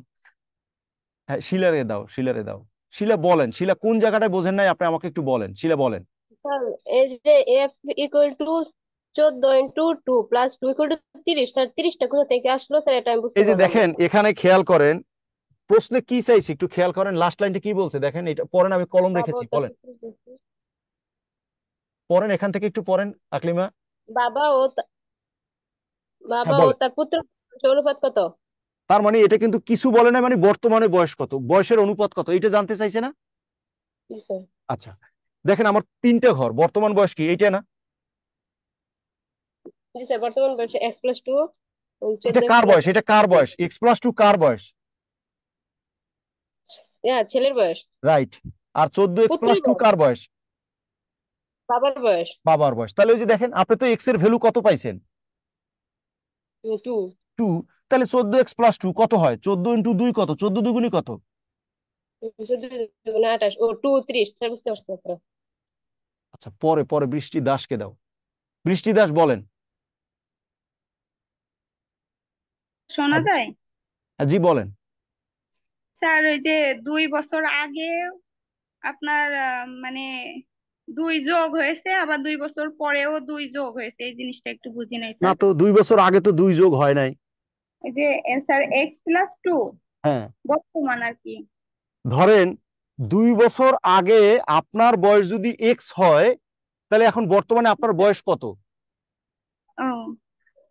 হ্যাঁ, শিলারে দাও, শিলারে দাও। শিলা বলেন, শিলা কোন জায়গাটায় বোঝেন নাই আপনি আমাকে একটু বলেন, শিলা বলেন। স্যার এই যে F equal to 14 into 2 plus 2 equal to 30, sir 30টা কোথা থেকে আসলো স্যার এটা আমি বুঝতে এই যে পারলাম না দেখেন স্যার। এখানে খেয়াল করেন, প্রশ্নে কি চাইছি একটু খেয়াল করেন, লাস্ট লাইনটা কি বলছে দেখেন, এটা পড়েন, আমি কলম বাবা রেখেছি, ও তার বলেন পুত্রের বয়সের- পড়েন, এখান থেকে একটু পড়েন আকলিমা। বাবা ও তা- হ্যাঁ বাবা ও বলেন। তার পুত্রের বয়সের অনুপাত কত? তার মানে এটা কিন্তু কিছু বলে না, মানে বর্তমানে বয়স কত, বয়সের অনুপাত কত, এটা জানতে চাইছে না? জি স্যার। আচ্ছা দেখেন আমার 3টে ঘর, বর্তমান বয়স কি এইটা না? জি স্যার, বর্তমান বয়সে x+2 এটা 14x কার প্লাস বয়স, এটা কার বয়স, x+2 কার বয়স? ছেলের বয়স। রাইট। আর 14x+2 পুত্রের বয়স কার বয়স? বাবার বয়স বাবার বয়স। তাহলে ওই যে দেখেন আপনি তো x এর ভ্যালু কত পাইছেন? 2 2। তাহলে 14x+2 কত হয়? 14 ইন্টু 2 কত, 14 দুগুণী কত? 28 ও 2 30, স্যার বুঝতে পারছি স্যার। আচ্ছা পরে পরে বৃষ্টি দাসকে দাও, বৃষ্টি দাস বলেন। শোনা যায়? হ্যাঁ, জি বলেন। স্যার ওই যে 2 বছর আগে আপনার মানে 2 যোগ হয়েছে, আবার 2 বছর পরেও 2 যোগ হয়েছে, এই জিনিসটা একটু বুঝি নাই না স্যার। তো 2 বছর আগে তো 2 যোগ হয় নাই। এই যে স্যার x+2 হ্যাঁ, বর্তমান আর কি। ধরেন 2 বছর আগে আপনার বয়স যদি এক্স হয়, তাহলে এখন বর্তমানে আপনার বয়স কত? ও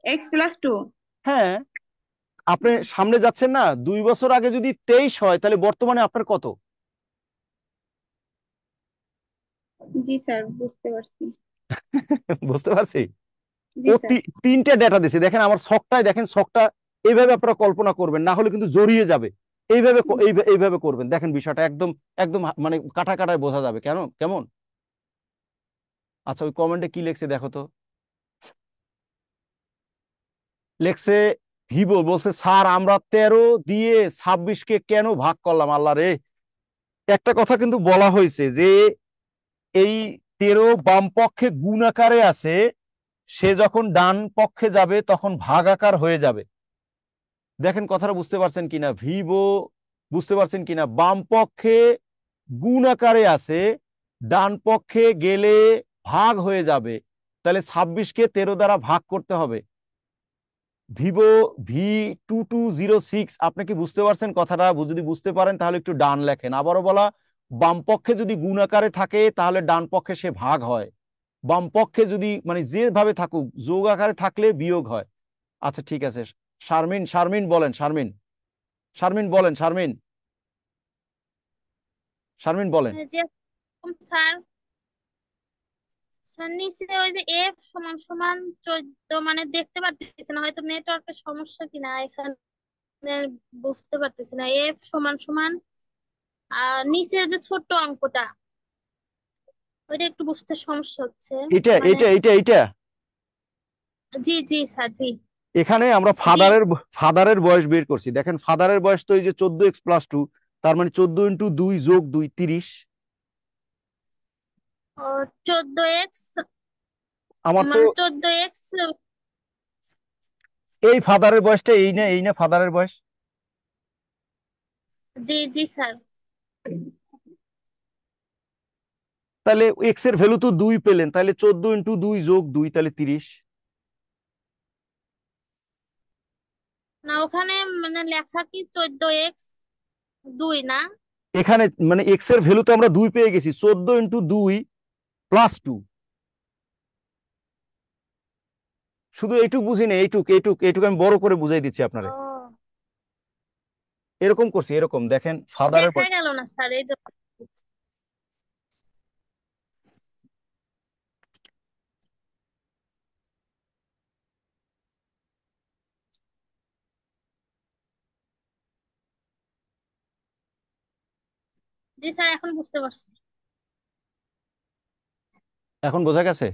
x+2। হ্যাঁ, আপনি সামনে যাচ্ছেন না, 2 বছর আগে যদি 23 হয়, তাহলে বর্তমানে আপনার কত? জি স্যার, বুঝতে পারছি। বুঝতে পারছি। জি ও স্যার। তিনটা ডেটা দিছে, দেখেন আমার ছকটায়, দেখেন ছকটা এইভাবে আপনারা কল্পনা করবেন, না হলে কিন্তু জড়িয়ে যাবে। এইভাবে এইভাবে করবেন, দেখেন বিষয়টা একদম একদম মানে কাটা কাটায় বোঝা যাবে। কেমন? আচ্ছা, ওই কমেন্টে কি লিখছে দেখো তো। লেখছে ভিভো, বলছে স্যার আমরা 13 দিয়ে 26-কে কেন ভাগ করলাম? আল্লাহ রে, একটা কথা কিন্তু বলা হয়েছে যে এই 13 বাম পক্ষে গুণ আকারে আছে, সে যখন ডান পক্ষে যাবে তখন ভাগ আকার হয়ে যাবে। দেখেন কথাটা বুঝতে পারছেন কিনা, ভিভো বুঝতে পারছেন কিনা? বাম পক্ষে গুণ আকারে আছে, ডান পক্ষে গেলে ভাগ হয়ে যাবে, তাহলে 26-কে 13 দ্বারা ভাগ করতে হবে। ভিভো V2206, আপনি কি বুঝতে পারছেন কথাটা? যদি বুঝতে পারেন তাহলে একটু ডান লেখেন। আবারও বলা, বাম পক্ষে যদি গুণ আকারে থাকে তাহলে ডান পক্ষে সে ভাগ হয়, বাম পক্ষে যদি মানে যেভাবে থাকুক যোগ আকারে থাকলে বিয়োগ হয়। আচ্ছা ঠিক আছে, শারমিন বলেন। শারমিন বলেন। শারমিন বলেন। যে স্যার, স্যার নিচে ওই যে এফ সমান সমান 14, মানে দেখতে পারতেছি না, হয়তো নেটওয়ার্কের সমস্যা কিনা এখানে বুঝতে পারতেছি না। এফ সমান সমান নিচের যে ছোট্ট অঙ্কটা, ওইটা একটু বুঝতে সমস্যা হচ্ছে। এটা মানে এটা এটা এটা জি জি স্যার, জি এখানে আমরা জি। ফাদারের বয়স বের করছি। দেখেন ফাদারের বয়স তো এই যে 14x+2, তার মানে 14 × 2 + 2 30। 14x, আমার তো মানে 14x। এই ফাদারের বয়সটা এই না ফাদারের বয়স। জি জি স্যার। তাহলে এক্স এর ভ্যালু তো 2 পেলেন, তাহলে 14 × 2 + 2 তাহলে 30। না, ওখানে মানে লেখা কি 14x2 না? এখানে মানে এক্স এর ভ্যালু তো আমরা 2 পেয়ে গেছি, 14 × 2 + 2। শুধু এইটুক বুঝি না, এইটুক আমি বড় করে বুঝাই দিচ্ছি আপনারে। ও, এরকম করছি, এরকম দেখেন ফাদারের দেখা গেল না স্যার, এই জন্য। জি স্যার, এখন বুঝতে পারছি। এখন বোঝা গেছে।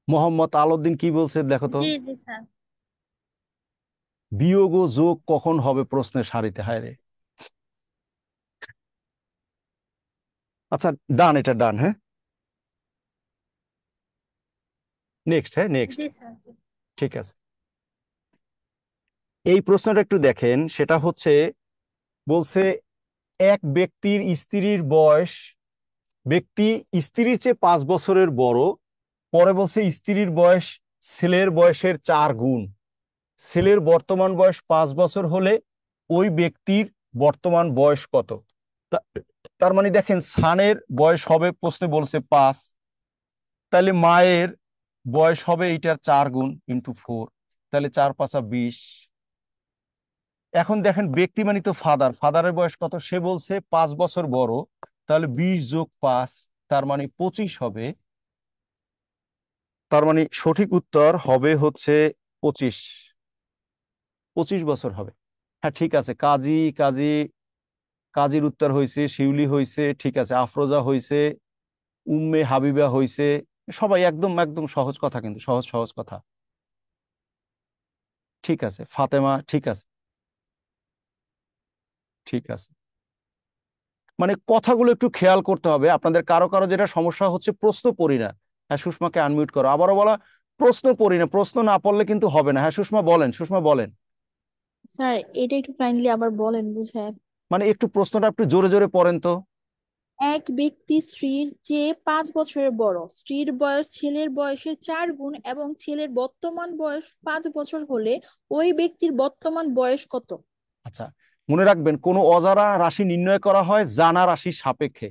মোহাম্মদ আলাউদ্দিন কি বলছে দেখো তো। জি জি স্যার। বিয়োগ ও যোগ কখন হবে প্রশ্নের সারিতে? হায় রে। আচ্ছা ডান, এটা ডান। হ্যাঁ, নেক্সট। হ্যাঁ নেক্সট, জি স্যার। ঠিক আছে। এই প্রশ্নটা একটু দেখেন, সেটা হচ্ছে বলছে এক ব্যক্তির স্ত্রীর বয়স, ব্যক্তি স্ত্রীর চেয়ে 5 বছরের বড়। পরে বলছে স্ত্রীর বয়স ছেলের বয়সের 4 গুণ। ছেলের বর্তমান বয়স 5 বছর হলে ওই ব্যক্তির বর্তমান বয়স কত? তার মানে দেখেন সানের বয়স হবে, প্রশ্নে বলছে 5, তাহলে মায়ের বয়স হবে এইটার 4 গুণ × 4, তাহলে 4 × 5 = 20। এখন দেখেন ব্যক্তি মানে তো ফাদারের বয়স কত? সে বলছে 5 বছর বড়, তাহলে 20 + 5 তার মানে 25 হবে। তার মানে সঠিক উত্তর হবে হচ্ছে 25 বছর হবে। হ্যাঁ ঠিক আছে, কাজীর উত্তর হয়েছে, শিউলি হয়েছে, ঠিক আছে, আফরোজা হয়েছে, উম্মে হাবিবা হয়েছে, সবাই একদম একদম সহজ কথা, কিন্তু সহজ কথা। ঠিক আছে, ফাতেমা ঠিক আছে। ঠিক আছে, মানে কথাগুলো একটু খেয়াল করতে হবে আপনাদের। কারো কারো যেটা সমস্যা হচ্ছে প্রশ্ন পড়ি না। হ্যাঁ, সুষমাকে আনমিউট করো। আবারও বলা, প্রশ্ন পড়ি না, প্রশ্ন না পড়লে কিন্তু হবে না। হ্যাঁ সুষমা বলেন। স্যার এটা একটু কাইন্ডলি আবার বলেন বুঝায়। মানে একটু প্রশ্নটা একটু জোরে জোরে পড়েন তো। এক ব্যক্তি স্ত্রীর চেয়ে 5 বছরের বড়, স্ত্রীর বয়স ছেলের বয়সের 4 গুণ এবং ছেলের বর্তমান বয়স 5 বছর হলে ওই ব্যক্তির বর্তমান বয়স কত? আচ্ছা, মনে রাখবেন কোনো অজানা রাশি নির্ণয় করা হয় জানা রাশির সাপেক্ষে।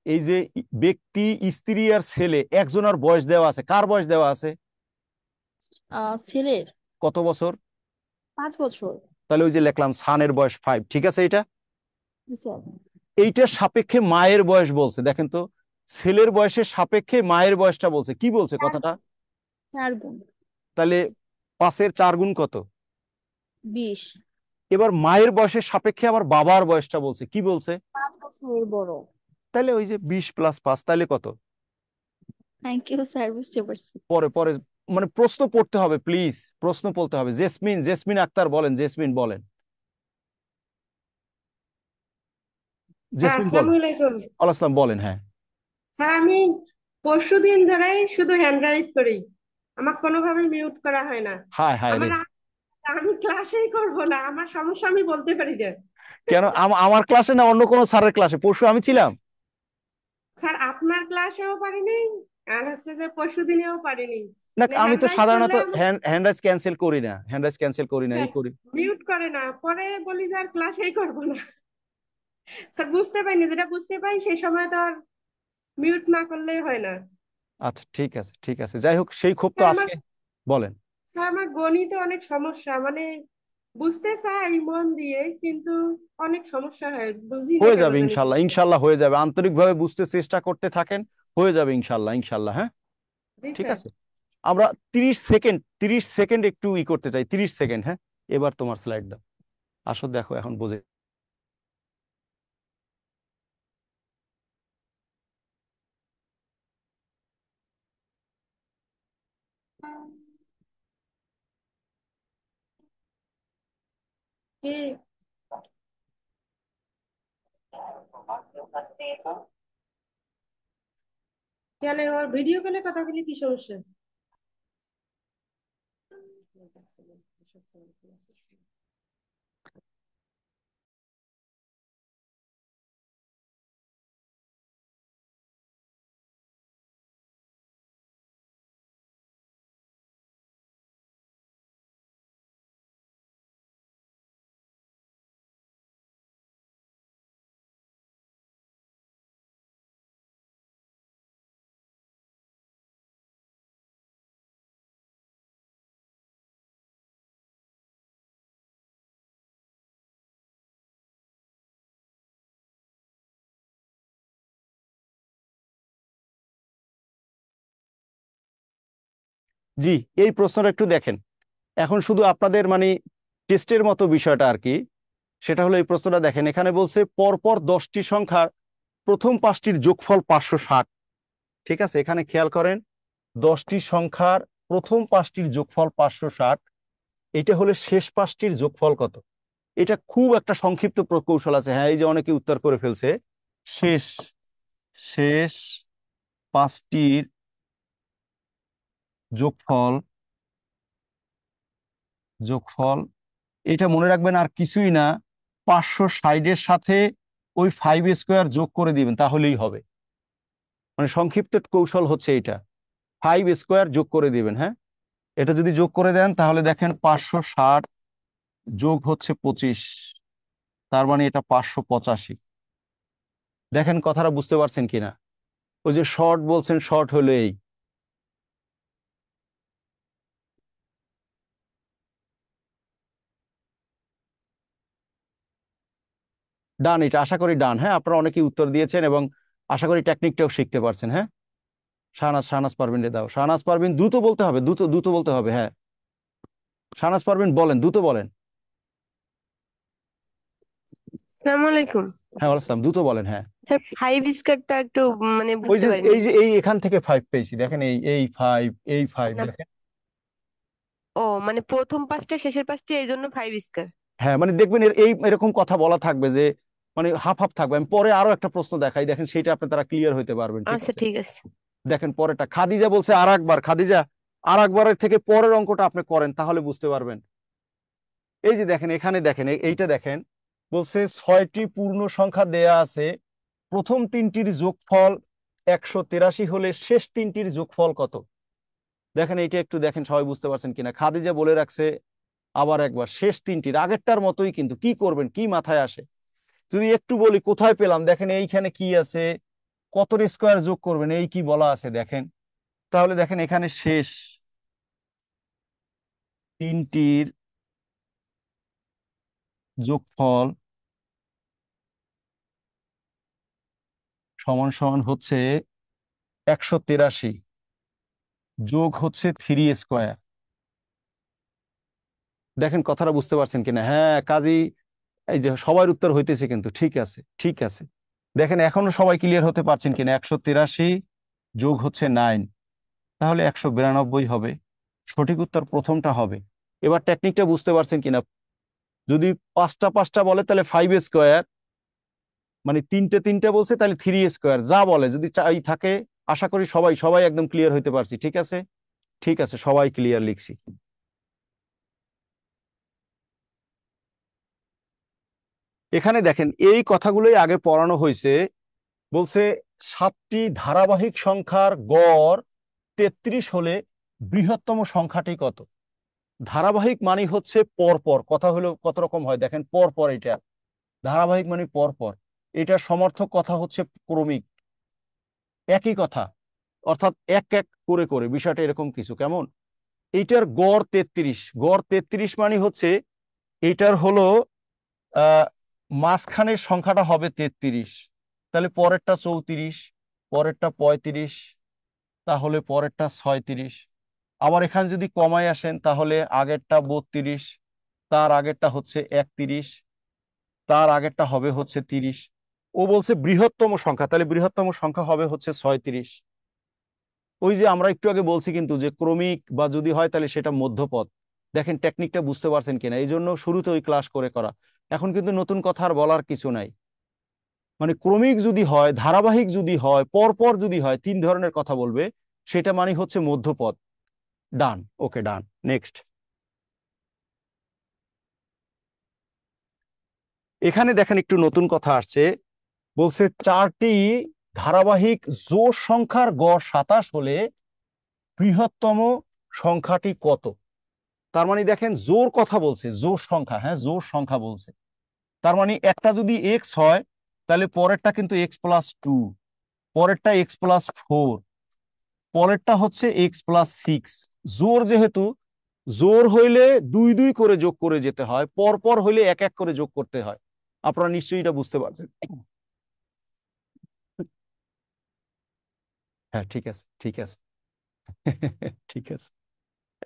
এই যে ব্যক্তি, স্ত্রী আর ছেলে, একজনের বয়স দেওয়া আছে। কার বয়স দেওয়া আছে? ছেলের কত বছর? 5 বছর। তাহলে ওই যে লিখলাম সানের বয়স 5, ঠিক আছে? এটা স্যার এইটার সাপেক্ষে মায়ের বয়স বলছে, দেখেন তো। ছেলের বয়সের সাপেক্ষে মায়ের বয়সটা বলছে, কি বলছে কথাটা? 4 গুণ। তাহলে 5-এর 4 গুণ কত? 20। এবার মায়ের বয়সের সাপেক্ষে আবার বাবার বয়সটা বলছে, কি বলছে? 5 বছরের বড়। তাহলে ওই যে 20 + 5, তাহলে কত? থ্যাংক ইউ স্যার, বুঝতে পারছি। পরে পরে মানে প্রশ্ন পড়তে হবে, প্লিজ প্রশ্ন পড়তে হবে। জেসমিন, জেসমিন আক্তার বলেন, জেসমিন বলেন, হ্যাঁ, জেসমিন বলেন। আসসালামু আলাইকুম। আলাইকুম বলেন, হ্যাঁ। স্যার আমি পরশুদিন ধরেই শুধু হ্যান্ড রাইজ করি, আমাকে কোনোভাবে মিউট করা হয় না। হায় হায় রে। আমার আমি ক্লাসেই করব না, আমার সমস্যা আমি বলতে পারি না। কেন? আমার ক্লাসে না অন্য কোনো স্যারের ক্লাসে? পরশু আমি ছিলাম। স্যার আপনার ক্লাসেও পারিনি, আর হচ্ছে যে পরশুদিনেও পারিনি। না, মানে আমি হ্যান্ড তো রাইজ সাধারণত করলে আমার হ্যান্ড রাইজ ক্যান্সেল করি না, হ্যান্ড রাইজ ক্যান্সেল করি না, এই করি। মিউট করে না, পরে বলি যে আর ক্লাসেই করব না। স্যার বুঝতে পাইনি, যেটা বুঝতে পাই সেই সময় তো আর মিউট না করলেই হয় না। আচ্ছা, ঠিক আছে, ঠিক আছে, যাই হোক, সেই ক্ষোভ তো স্যার আমার আজকে। বলেন। স্যার আমার গণিতে অনেক সমস্যা, মানে বুঝতে চাই মন দিয়ে কিন্তু অনেক সমস্যা হয়, বুঝি না হয়ে কেন যাবে জানি ইনশাল্লাহ, সেটা। ইনশাল্লাহ হয়ে যাবে। আন্তরিকভাবে বুঝতে চেষ্টা করতে থাকেন, হয়ে যাবে ইনশাল্লাহ, ইনশাল্লাহ। হ্যাঁ, জি ঠিক স্যার। আছে। আমরা 30 সেকেন্ড একটু করতে চাই, 30 সেকেন্ড। হ্যাঁ, এবার তোমার স্লাইড দাও, আসো দেখো এখন বুঝে। কি কেন ওর ভিডিও কলে কথা বলি, কি সমস্যা? জি, এই প্রশ্নটা একটু দেখেন। এখন শুধু আপনাদের মানে টেস্টের মতো বিষয়টা আর কি। সেটা হলো এই প্রশ্নটা দেখেন, এখানে বলছে পরপর 10টি সংখ্যার প্রথম 5টির যোগফল 560। ঠিক আছে, এখানে খেয়াল করেন, 10টি সংখ্যার প্রথম 5টির যোগফল 560, এটা হলে শেষ 5টির যোগফল কত? এটা খুব একটা সংক্ষিপ্ত প্রকৌশল আছে। হ্যাঁ, এই যে অনেকে উত্তর করে ফেলছে। শেষ শেষ 5টির যোগফল যোগফল এটা মনে রাখবেন, আর কিছুই না, 560-এর সাথে ওই 5² যোগ করে দিবেন, তাহলেই হবে। মানে সংক্ষিপ্ত কৌশল হচ্ছে এটা, 5² যোগ করে দিবেন। হ্যাঁ, এটা যদি যোগ করে দেন তাহলে দেখেন 560 যোগ হচ্ছে 25, তার মানে এটা 585। দেখেন কথাটা বুঝতে পারছেন কিনা? ওই যে শর্ট বলছেন, শর্ট হলো এই। ডান, এটা আশা করি ডান। হ্যাঁ, আপনারা অনেকেই উত্তর দিয়েছেন এবং আশা করি টেকনিকটাও শিখতে পারছেন। হ্যাঁ, শাহনাজ, শাহনাজ পারভিন রে দাও। শাহনাজ পারভিন, দ্রুত বলতে হবে, দ্রুত দ্রুত বলতে হবে। হ্যাঁ, শাহনাজ পারভিন বলেন, দ্রুত বলেন। আসসালামু আলাইকুম। হ্যাঁ, ওয়ালাইকুম, দ্রুত বলেন। হ্যাঁ, স্যার 5² একটু মানে ওই বুঝতে যে পারিনি। এই এখান থেকে 5 পেয়েছি, দেখেন এই 5, এই 5 না, দেখেন। ও মানে প্রথম 5টা শেষের 5টা এই জন্য 5²। হ্যাঁ, মানে দেখবেন এরকম কথা বলা থাকবে যে মানে হাফ হাফ থাকবে। আমি পরে আরো একটা প্রশ্ন দেখাই, দেখেন সেইটা আপনি তারা ক্লিয়ার হইতে পারবেন। ঠিক আচ্ছা আছে, ঠিক আছে। দেখেন পরেরটা। খাদিজা বলছে আর একবার, খাদিজা আর একবারের থেকে পরের অঙ্কটা আপনি করেন, তাহলে বুঝতে পারবেন। এই যে দেখেন এখানে দেখেন এইটা দেখেন, বলছে 6টি পূর্ণ সংখ্যা দেয়া আছে, প্রথম 3টির যোগফল 183 হলে শেষ 3টির যোগফল কত? দেখেন এইটা একটু দেখেন সবাই বুঝতে পারছেন কিনা। খাদিজা বলে রাখছে আবার একবার, শেষ 3টির আগেরটার মতোই, কিন্তু কি করবেন, কি মাথায় আসে? যদি একটু বলি কোথায় পেলাম, দেখেন এইখানে কি আছে, কতর স্কোয়ার যোগ করবেন, এই কি বলা আছে দেখেন। তাহলে দেখেন এখানে শেষ 3টির যোগফল সমান সমান হচ্ছে 183 যোগ হচ্ছে 3 স্কোয়ার। দেখেন কথাটা বুঝতে পারছেন কিনা? হ্যাঁ কাজী, এই যে সবার উত্তর হইতেছে কিন্তু, ঠিক আছে ঠিক আছে। দেখেন এখনো সবাই ক্লিয়ার হতে পারছেন কিনা? 183 যোগ হচ্ছে 9, তাহলে 192 হবে। সঠিক উত্তর প্রথমটা হবে। এবার টেকনিকটা বুঝতে পারছেন কিনা? যদি 5টা 5টা বলে তাহলে 5 স্কোয়ার, মানে 3টে 3টে বলছে তাহলে 3 স্কোয়ার, যা বলে যদি চাই থাকে। আশা করি সবাই সবাই একদম ক্লিয়ার হইতে পারছি, ঠিক আছে ঠিক আছে, সবাই ক্লিয়ার লিখছি। এখানে দেখেন এই কথাগুলোই আগে পড়ানো হয়েছে। বলছে 7টি ধারাবাহিক সংখ্যার গড় 33 হলে বৃহত্তম সংখ্যাটি কত? ধারাবাহিক মানে হচ্ছে পরপর, কথা হলো কত রকম হয় দেখেন, পরপর। এটা ধারাবাহিক মানে পরপর, এটা সমার্থক কথা হচ্ছে ক্রমিক, একই কথা, অর্থাৎ এক এক করে করে, বিষয়টা এরকম কিছু। কেমন? এইটার গড় 33, গড় 33 মানে হচ্ছে এইটার হলো মাঝখানের সংখ্যাটা হবে 33, তাহলে পরেরটা 34, পরেরটা 35, তাহলে পরেরটা 36। আবার এখানে যদি কমায় আসেন তাহলে আগেরটা 32, তার আগেরটা হচ্ছে 31, তার আগেরটা হবে হচ্ছে 30। ও বলছে বৃহত্তম সংখ্যা, তাহলে বৃহত্তম সংখ্যা হবে হচ্ছে 36। ওই যে আমরা একটু আগে বলছি কিন্তু যে ক্রমিক বা যদি হয় তাহলে সেটা মধ্যপদ। দেখেন টেকনিকটা বুঝতে পারছেন কিনা? এই জন্য শুরুতে ওই ক্লাস করে করা। এখন কিন্তু নতুন কথা আর বলার কিছু নাই। মানে ক্রমিক যদি হয়, ধারাবাহিক যদি হয়, পরপর যদি হয়, 3 ধরনের কথা বলবে, সেটা মানে হচ্ছে মধ্যপদ। ডান, ওকে ডান, নেক্সট। এখানে দেখেন একটু নতুন কথা আসছে, বলছে 4টি ধারাবাহিক জোড় সংখ্যার গড় 27 হলে বৃহত্তম সংখ্যাটি কত? তার মানে দেখেন জোড় কথা বলছে, জোড় সংখ্যা, হ্যাঁ জোড় সংখ্যা বলছে। তার মানে একটা যদি এক্স হয় তাহলে পরেরটা কিন্তু x+2, পরেরটা x+4, পরেরটা হচ্ছে x+6। জোড় যেহেতু, জোড় হইলে 2 2 করে যোগ করে যেতে হয়, পরপর হইলে এক এক করে যোগ করতে হয়। আপনারা নিশ্চয়ই এটা বুঝতে পারছেন। হ্যাঁ ঠিক আছে ঠিক আছে ঠিক আছে।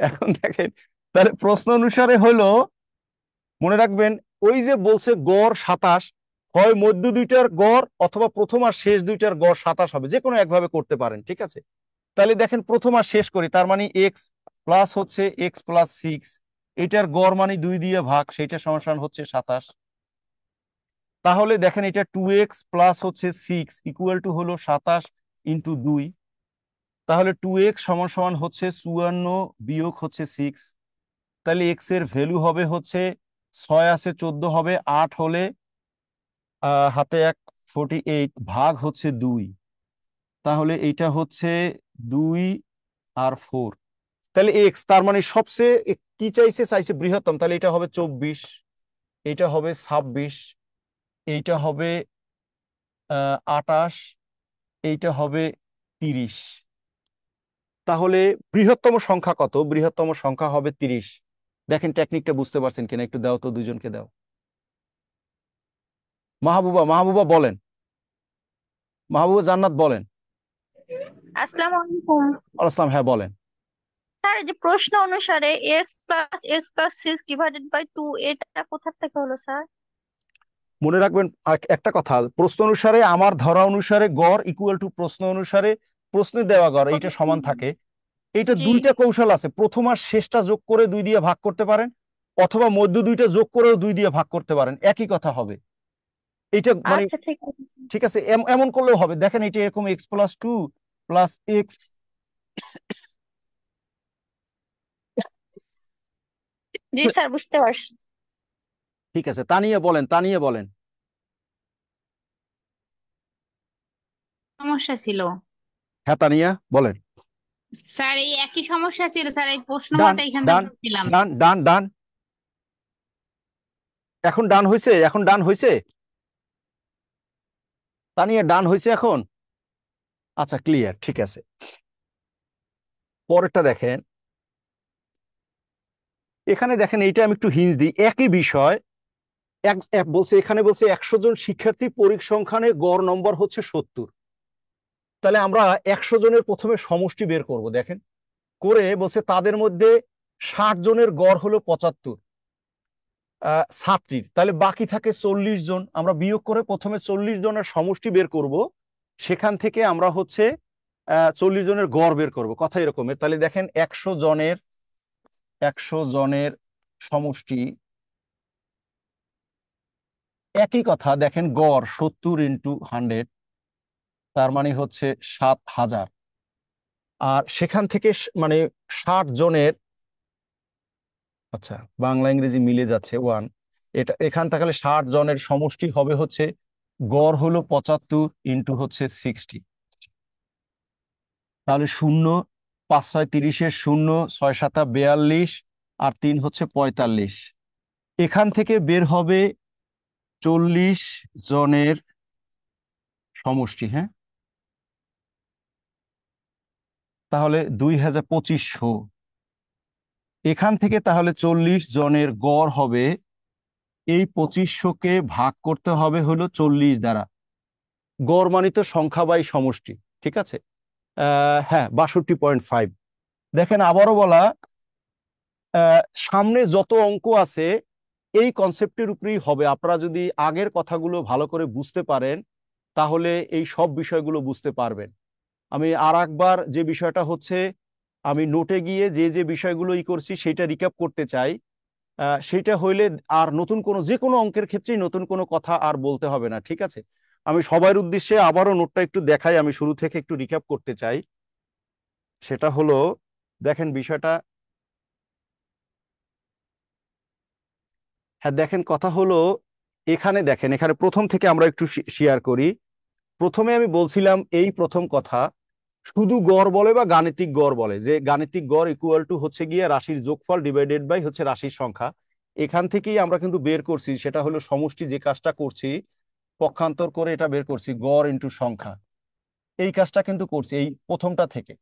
এখন দেখেন তাহলে প্রশ্ন অনুসারে হলো, মনে রাখবেন ওই যে বলছে গড় 27, হয় মধ্য দুইটার গড় অথবা প্রথম আর শেষ দুইটার গড় 27 হবে, যে কোনো একভাবে করতে পারেন, ঠিক আছে। তাহলে দেখেন প্রথম আর শেষ করি, তার মানে এক্স প্লাস হচ্ছে x+6, এটার গড় মানে 2 দিয়ে ভাগ, সেইটা সমান হচ্ছে 27। তাহলে দেখেন এটা 2x প্লাস হচ্ছে 6 ইকুয়াল টু হলো 27 ইন্টু 2, তাহলে 2x সমান সমান হচ্ছে 54 বিয়োগ হচ্ছে 6, তাহলে x এর ভ্যালু হবে হচ্ছে 6 আছে 14 হবে, 8 হলে হাতে 1 48 ভাগ হচ্ছে 2, তাহলে এইটা হচ্ছে 2 আর 4। তাহলে এক্স তার মানে সবচেয়ে কি চাইছে, চাইছে বৃহত্তম, তাহলে এটা হবে 24, এটা হবে 26, এইটা হবে 28, এইটা হবে 30। তাহলে বৃহত্তম সংখ্যা কত? বৃহত্তম সংখ্যা হবে 30। দেখেন টেকনিকটা বুঝতে পারছেন কিনা? একটু দাও তো, দুজনকে দাও। মাহবুবা, মাহবুবা বলেন, মাহবুবা জান্নাত বলেন। আসসালামু আলাইকুম আসসালাম, হ্যাঁ বলেন। স্যার। এই যে প্রশ্ন অনুসারে x+6 ডিভাইডেড বাই 2 এটা কোথা থেকে হলো স্যার? মনে রাখবেন একটা কথা, প্রশ্ন অনুসারে আমার ধরা অনুসারে গড় ইকুয়াল টু প্রশ্ন অনুসারে প্রশ্নে দেওয়া গড় এইটা সমান থাকে। এইটা জি। দুইটা কৌশল আছে, প্রথম আর শেষটা যোগ করে 2 দিয়ে ভাগ করতে পারেন, অথবা মধ্য দুইটা যোগ করেও 2 দিয়ে ভাগ করতে পারেন, একই কথা হবে। এটা মানে আচ্ছা ঠিক আছে স্যার। ঠিক আছে, এমন করলেও হবে। দেখেন এটা এরকম x+2 প্লাস x, জি স্যার বুঝতে পারছি। ঠিক আছে, তানিয়া বলেন, তানিয়া বলেন। সমস্যা ছিল হ্যাঁ তানিয়া বলেন। স্যার, এই একই সমস্যা ছিল স্যার, এই প্রশ্ন ডান মতে এখান ডান থেকে ছিলাম। ডান ডান ডান এখন ডান হয়েছে, এখন ডান হয়েছে, তানিয়া ডান হয়েছে এখন। আচ্ছা ক্লিয়ার, ঠিক আছে। পরেরটা দেখেন, এখানে দেখেন এইটা আমি একটু হিন্স দিই, একই বিষয়। বলছে এখানে বলছে 100 জন শিক্ষার্থী পরিসংখ্যানে গড় নম্বর হচ্ছে 70। তাহলে আমরা 100 জনের প্রথমে সমষ্টি বের করব, দেখেন করে বলছে তাদের মধ্যে 60 জনের গড় হলো 75 ছাত্রীর, তাহলে বাকি থাকে 40 জন। আমরা বিয়োগ করে প্রথমে 40 জনের সমষ্টি বের করব, সেখান থেকে আমরা হচ্ছে 40 জনের গড় বের করব, কথা এরকমের। তাহলে দেখেন 100 জনের সমষ্টি, একই কথা, দেখেন গড় 70 × 100, তার মানে হচ্ছে 7000। আর সেখান থেকে মানে 60 জনের, আচ্ছা বাংলা ইংরেজি মিলে যাচ্ছে ওয়ান, এটা এখান তাহলে 60 জনের সমষ্টি হবে হচ্ছে গড় হলো 75 × হচ্ছে 60। তাহলে 0, 5 6 30 0, 6 7 42 আর 3 হচ্ছে 45। এখান থেকে বের হবে 40 জনের সমষ্টি। হ্যাঁ, তাহলে 2500। এখান থেকে তাহলে 40 জনের গড় হবে, এই 2500-কে ভাগ করতে হবে হলো 40 দ্বারা। গড় মানিত সংখ্যা বাই সমষ্টি, ঠিক আছে। হ্যাঁ 62.5। দেখেন আবারও বলা, সামনে যত অঙ্ক আছে এই কনসেপ্টের উপরেই হবে। আপনারা যদি আগের কথাগুলো ভালো করে বুঝতে পারেন তাহলে এই সব বিষয়গুলো বুঝতে পারবেন। আমি আর একবার যে বিষয়টা হচ্ছে, আমি নোটে গিয়ে যে যে বিষয়গুলো করছি সেটা রিক্যাপ করতে চাই। সেটা হইলে আর নতুন কোনো যে কোনো অঙ্কের ক্ষেত্রেই নতুন কোনো কথা আর বলতে হবে না, ঠিক আছে। আমি সবার উদ্দেশ্যে আবারও নোটটা একটু দেখাই, আমি শুরু থেকে একটু রিক্যাপ করতে চাই। সেটা হলো, দেখেন বিষয়টা, হ্যাঁ দেখেন কথা হলো, এখানে দেখেন, এখানে প্রথম থেকে আমরা একটু শেয়ার করি। প্রথমে আমি বলছিলাম এই প্রথম কথা, শুধু গড় বলে বা গাণিতিক গড় বলে, যে গাণিতিক গড় ইকুয়াল টু হচ্ছে গিয়ে রাশির যোগফল ডিভাইডেড বাই হচ্ছে রাশির সংখ্যা। এখান থেকেই আমরা কিন্তু বের করছি, সেটা হলো সমষ্টি, যে কাজটা করছি পক্ষান্তর করে এটা বের করছি গড় ইন্টু সংখ্যা, এই কাজটা কিন্তু করছি এই প্রথমটা থেকে।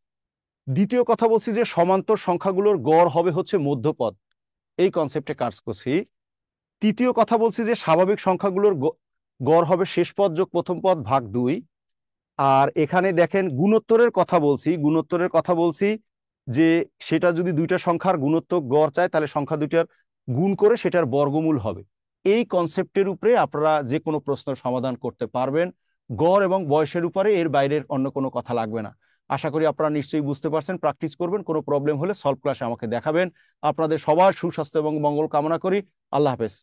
দ্বিতীয় কথা বলছি যে সমান্তর সংখ্যাগুলোর গড় হবে হচ্ছে মধ্যপদ, এই কনসেপ্টে কাজ করছি। তৃতীয় কথা বলছি যে স্বাভাবিক সংখ্যাগুলোর গড় হবে শেষ পদ যোগ প্রথম পদ ভাগ 2। আর এখানে দেখেন গুণোত্তরের কথা বলছি, গুণোত্তরের কথা বলছি যে সেটা যদি দুইটা সংখ্যার গুণোত্তর গড় চায় তাহলে সংখ্যা দুইটার গুণ করে সেটার বর্গমূল হবে। এই কনসেপ্টের উপরে আপনারা যে কোনো প্রশ্নের সমাধান করতে পারবেন। গড় এবং বয়সের উপরে, এর বাইরের অন্য কোনো কথা লাগবে না। আশা করি আপনারা নিশ্চয়ই বুঝতে পারছেন, প্র্যাকটিস করবেন, কোনো প্রবলেম হলে সলভ ক্লাসে আমাকে দেখাবেন। আপনাদের সবার সুস্বাস্থ্য এবং মঙ্গল কামনা করি। আল্লাহ হাফেজ।